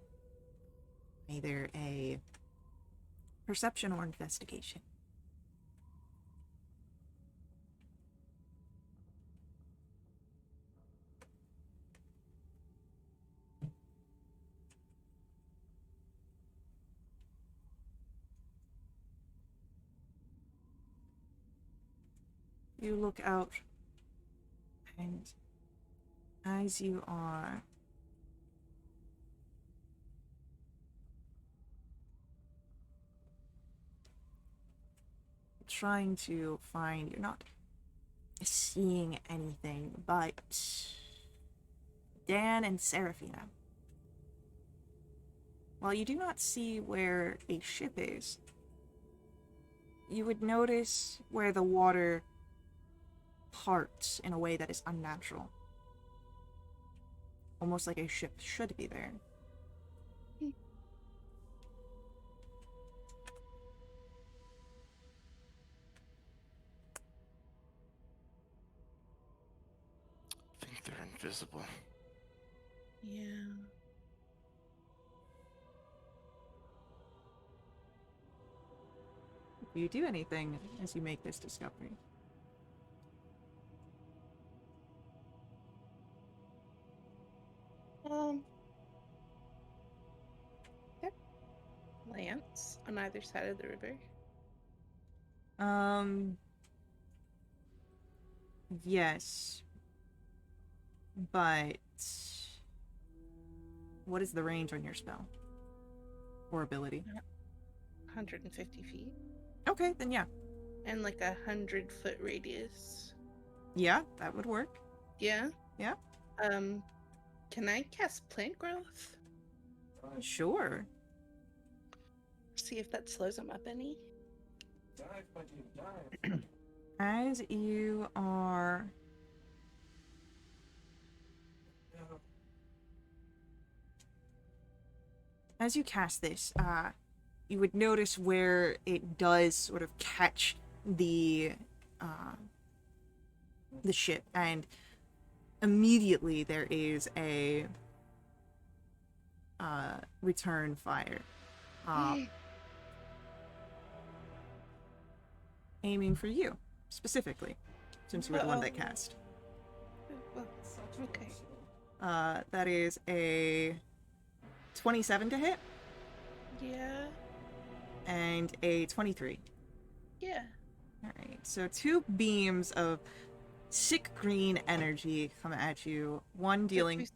Either a perception or investigation. You look out, and as you are trying to find, you're not seeing anything but Dan and Seraphina. While you do not see where a ship is, you would notice where the water parts in a way that is unnatural. Almost like a ship should be there. I think they're invisible. Yeah. Do you do anything as you make this discovery? Yep. Lance on either side of the river. Yes. But what is the range on your spell? Or ability? 150 feet. Okay, then yeah. And like 100-foot radius. Yeah, that would work. Yeah? Yeah. Can I cast plant growth? Sure. See if that slows him up any? As you are... As you cast this, you would notice where it does sort of catch the ship, and immediately there is a return fire. Aiming for you, specifically, since you were the one that cast. Well, okay. That is a 27 to hit, Yeah. and a 23. Yeah. Alright, so 2 beams of sick green energy come at you. One dealing...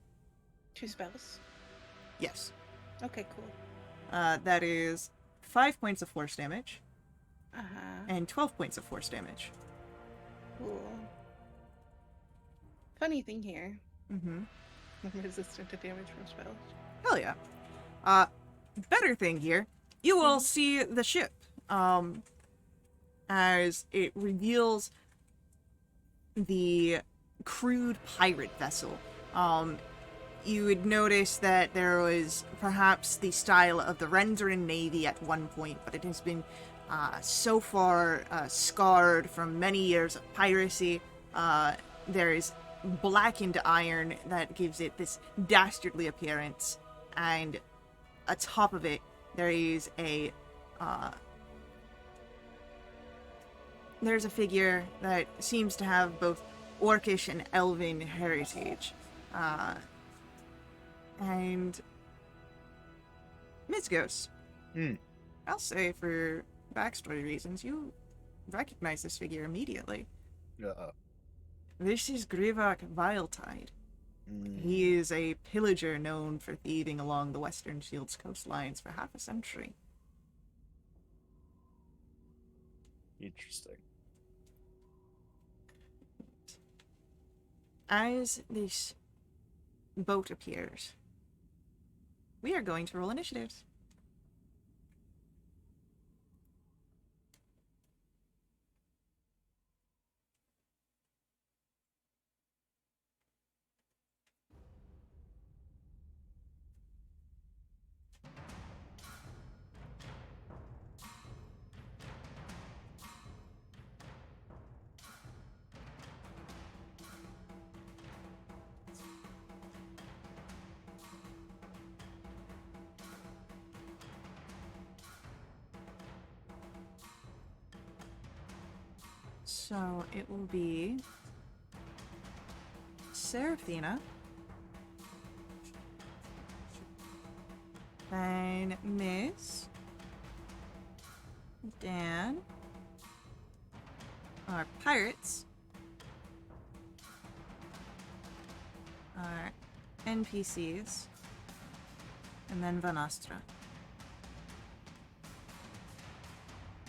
Two spells. Yes. Okay, cool. That is 5 points of force damage, Uh-huh. and 12 points of force damage. Cool. Funny thing here. Mm-hmm. I'm resistant to damage from spells. Hell yeah. Better thing here, you will see the ship, as it reveals the crude pirate vessel. You would notice that there was perhaps the style of the Renderin Navy at one point, but it has been so far scarred from many years of piracy. There is blackened iron that gives it this dastardly appearance, and atop of it there is there's a figure that seems to have both orcish and elven heritage. And Mizgos, I'll say for backstory reasons, you recognize this figure immediately. This is Grivak Viletide. He is a pillager known for thieving along the Western Shields coastlines for half a century. Interesting. As this boat appears, we are going to roll initiatives. So it will be Seraphina, then Miss, Dan, our pirates, our NPCs, and then Vanastra.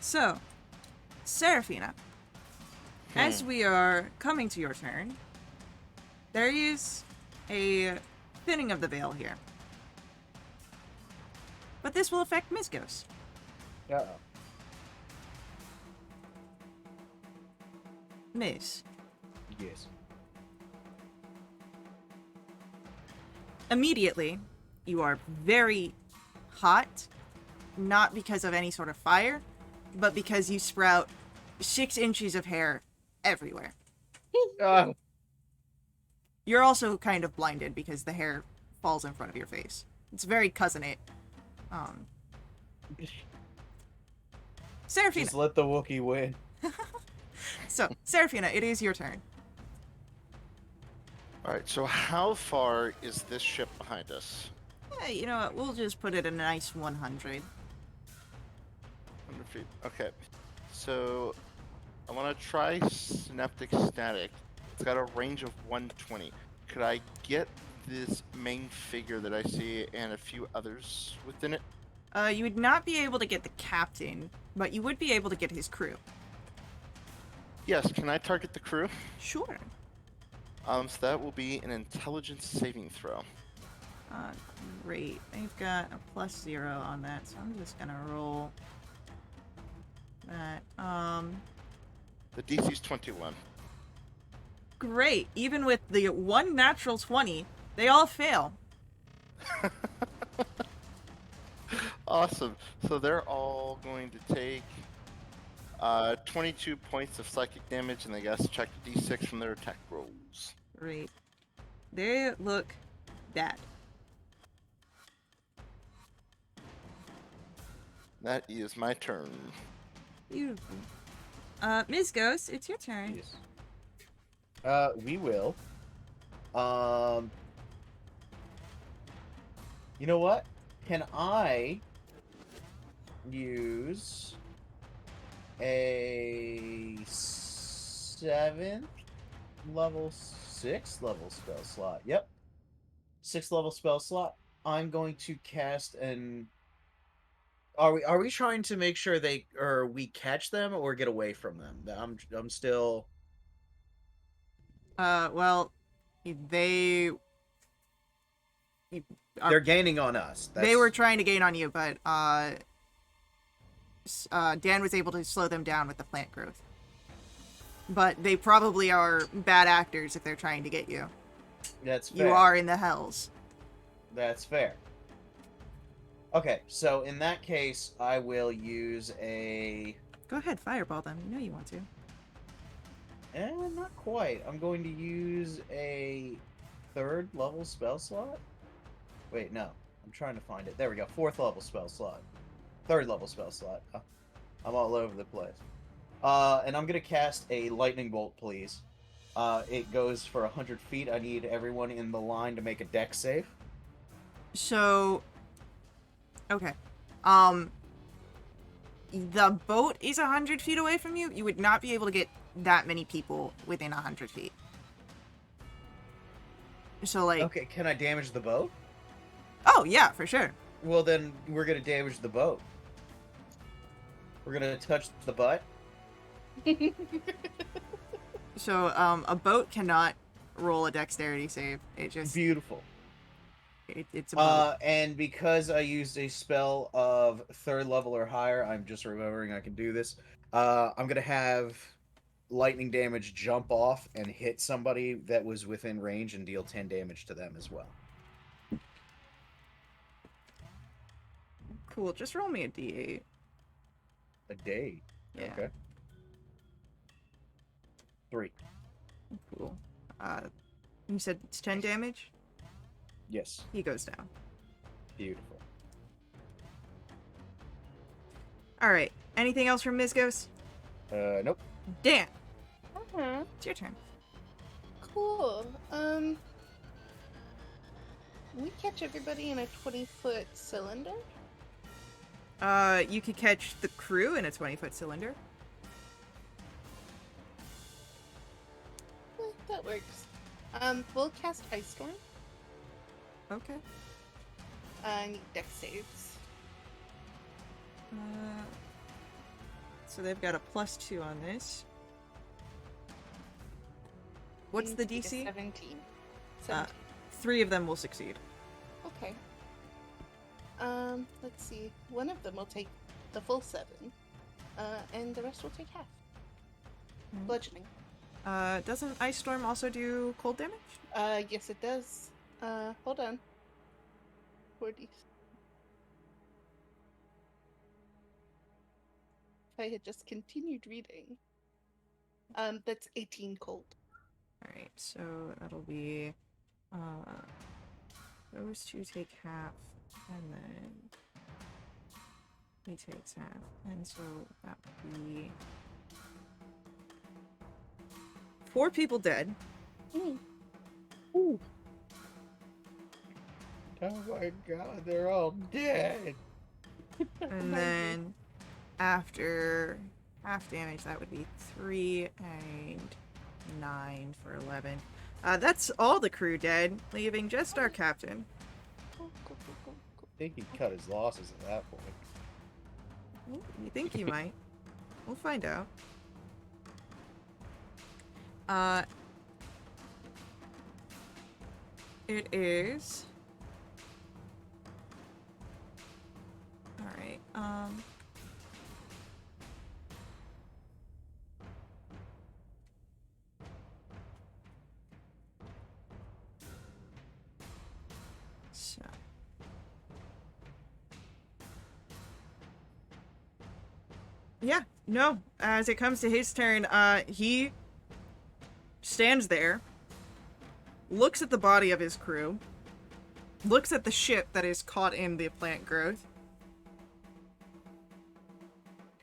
So, Seraphina, as we are coming to your turn, there is a thinning of the veil here. But this will affect Mizgos. Uh-oh. Miz, Yes. immediately, you are very hot, not because of any sort of fire, but because you sprout 6 inches of hair everywhere. You're also kind of blinded because the hair falls in front of your face. It's very cousin-it. Seraphina. Just let the Wookiee win. So, Seraphina, it is your turn. Alright, so how far is this ship behind us? Yeah, you know what? We'll just put it a nice 100. 100 feet. Okay. So I want to try Synaptic Static. It's got a range of 120. Could I get this main figure that I see and a few others within it? You would not be able to get the captain, but you would be able to get his crew. Yes, can I target the crew? Sure. So that will be an intelligence saving throw. Great. They've got a +0 on that, so I'm just gonna roll that. The DC's 21. Great. Even with the one natural 20, they all fail. Awesome. So they're all going to take 22 points of psychic damage, and they got to check the D6 from their attack rolls. Great. They look dead. That is my turn. Beautiful. Ms. Ghost, it's your turn. Yes. We will. You know what? Can I use a 7th level, 6th level spell slot? Yep. 6th level spell slot. I'm going to cast an. Are we trying to make sure we catch them or get away from them? I'm still. Well, they They're gaining on us. They were trying to gain on you, but Dan was able to slow them down with the plant growth. But they probably are bad actors if they're trying to get you. That's fair. You are in the hells. That's fair. Okay, so in that case, I will use a. Go ahead, fireball them. You know you want to. Not quite. I'm going to use a 3rd level spell slot. Wait, no. I'm trying to find it. There we go. 4th level spell slot. 3rd level spell slot. I'm all over the place. And I'm going to cast a lightning bolt, please. It goes for 100 feet. I need everyone in the line to make a dex save. So, okay. The boat is 100 feet away from you. You would not be able to get that many people within 100 feet. So, like... Okay, can I damage the boat? Oh, yeah, for sure. Well, then we're going to damage the boat. We're going to touch the butt. So, a boat cannot roll a dexterity save. It just... Beautiful. It's a boat. And because I used a spell of 3rd level or higher, I'm just remembering I can do this. I'm going to have lightning damage jump off and hit somebody that was within range and deal 10 damage to them as well. Cool, just roll me a d8. A day. Yeah. Okay. 3. Cool. You said it's 10 damage? Yes. He goes down. Beautiful. Alright, anything else from Mizgos? Nope. Dan, Uh-huh. it's your turn. Cool. We catch everybody in a 20-foot cylinder. You could catch the crew in a 20-foot cylinder. That works. We'll cast Ice Storm. Okay. I need dex saves. Let's So they've got a +2 on this. What's the Seems like a DC? 17. Uh, 3 of them will succeed. Okay. Let's see. One of them will take the full 7, and the rest will take half. Mhm. Bludgeoning. Doesn't Ice Storm also do cold damage? Yes, it does. Hold on. 40. If I had just continued reading. That's 18 cold. Alright, so that'll be those 2 take half, and then he takes half, and so that would be 4 people dead. Mm. Oh my god, they're all dead. And then after half damage, that would be 3 and 9 for 11. That's all the crew dead, leaving just our captain. Cool, cool, cool, cool, cool. I think he'd cut his losses at that point. Well, you think he might? We'll find out. It is. Alright, so. Yeah, no. As it comes to his turn, he stands there, looks at the body of his crew, looks at the ship that is caught in the plant growth,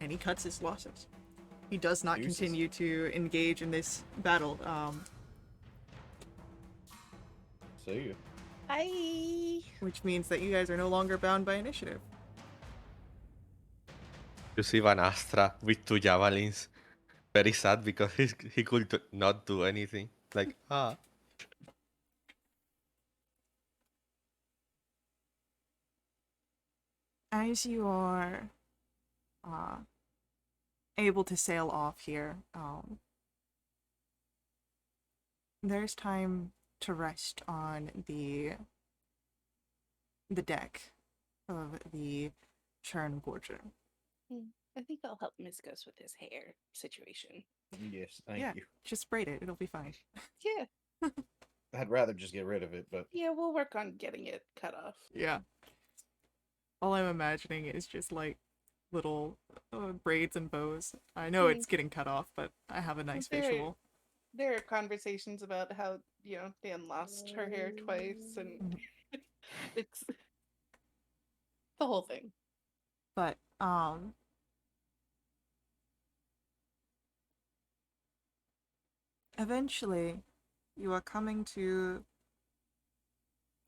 and he cuts his losses. He does not Deuces. continue to engage in this battle. See you. Bye. Which means that you guys are no longer bound by initiative. You see Van Astra with 2 javelins. Very sad because he could not do anything. Like, As you are able to sail off here, there's time to rest on the deck of the Churn Gorger. I think I'll help Miskos with his hair situation. Yes, thank Yeah. you. Just braid it, it'll be fine. Yeah. I'd rather just get rid of it, but Yeah, we'll work on getting it cut off. Yeah. All I'm imagining is just like little braids and bows. I know it's getting cut off, but I have a nice Very- visual. There are conversations about how, Dan lost her hair twice, and it's the whole thing. But eventually you are coming to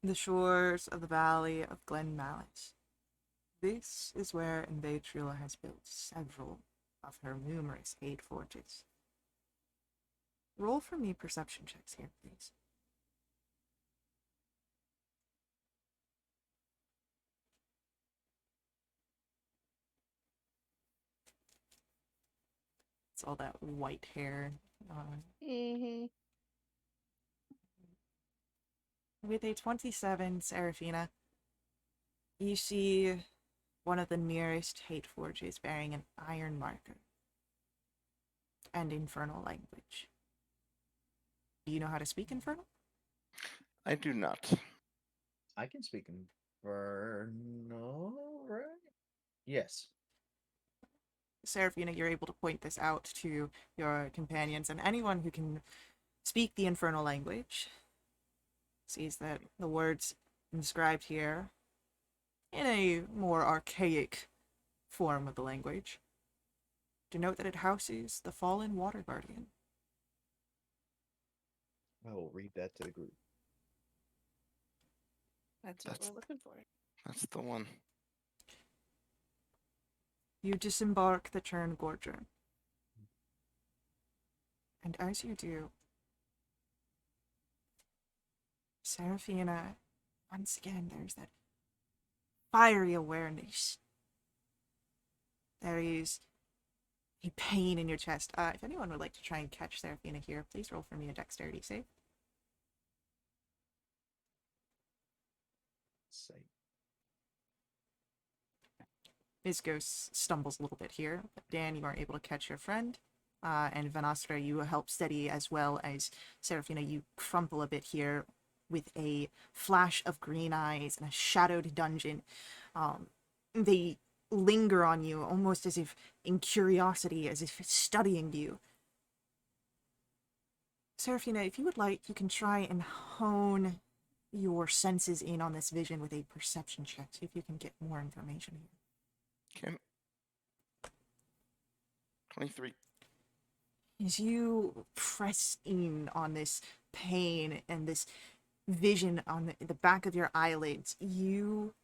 the shores of the valley of Glen Malice. This is where Invatrula has built several of her numerous hate forges. Roll for me perception checks here, please. It's all that white hair. Mm-hmm. With a 27, Seraphina, you see one of the nearest hate forges bearing an iron marker and infernal language. Do you know how to speak infernal? I do not. I can speak infernal, right? Yes. Seraphina, you're able to point this out to your companions, and anyone who can speak the infernal language sees that the words inscribed here, in a more archaic form of the language, denote that it houses the fallen water guardian. I will read that to the group. That's what we're looking for. That's the one. You disembark the Churn Gorger. And as you do, Seraphina, once again, there's that fiery awareness. There is a pain in your chest. If anyone would like to try and catch Seraphina here, please roll for me a dexterity save. Say. Mizgos stumbles a little bit here, but Dan, you are able to catch your friend. And Vanastra, you help steady, as well as Seraphina. You crumple a bit here with a flash of green eyes in a shadowed dungeon. They linger on you, almost as if in curiosity, as if studying you. Seraphina, if you would like, you can try and hone your senses in on this vision with a perception check. See if you can get more information here. Okay. 23. As you press in on this pain and this vision on the back of your eyelids, you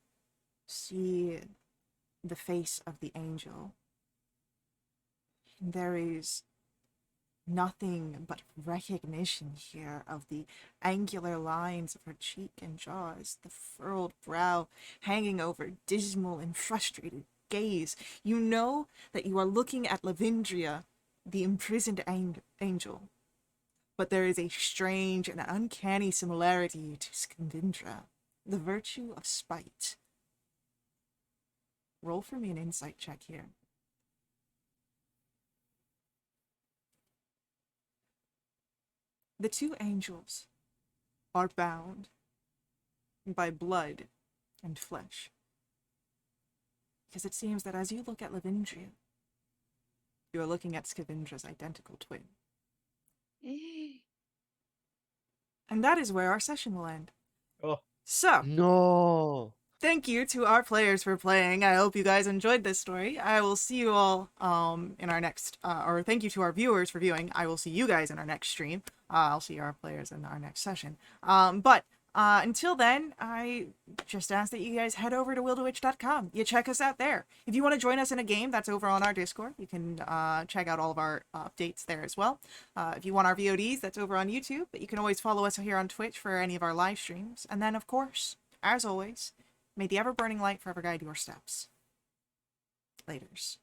see the face of the angel. There is nothing but recognition here of the angular lines of her cheek and jaws, the furrowed brow hanging over dismal and frustrated gaze. You know that you are looking at Lavindria, the imprisoned angel, but there is a strange and uncanny similarity to Skavindra, the virtue of spite. Roll for me an insight check here. The two angels are bound by blood and flesh, because it seems that as you look at Lavindria, you are looking at Skavindra's identical twin. And that is where our session will end. Oh. So, No. thank you to our players for playing. I hope you guys enjoyed this story. I will see you all in our next, or thank you to our viewers for viewing. I will see you guys in our next stream. I'll see our players in our next session. But until then, I just ask that you guys head over to wildwitch.com. You check us out there. If you want to join us in a game, that's over on our Discord. You can check out all of our updates there as well. If you want our VODs, that's over on YouTube. But you can always follow us here on Twitch for any of our live streams. And then, of course, as always, may the ever-burning light forever guide your steps. Laters.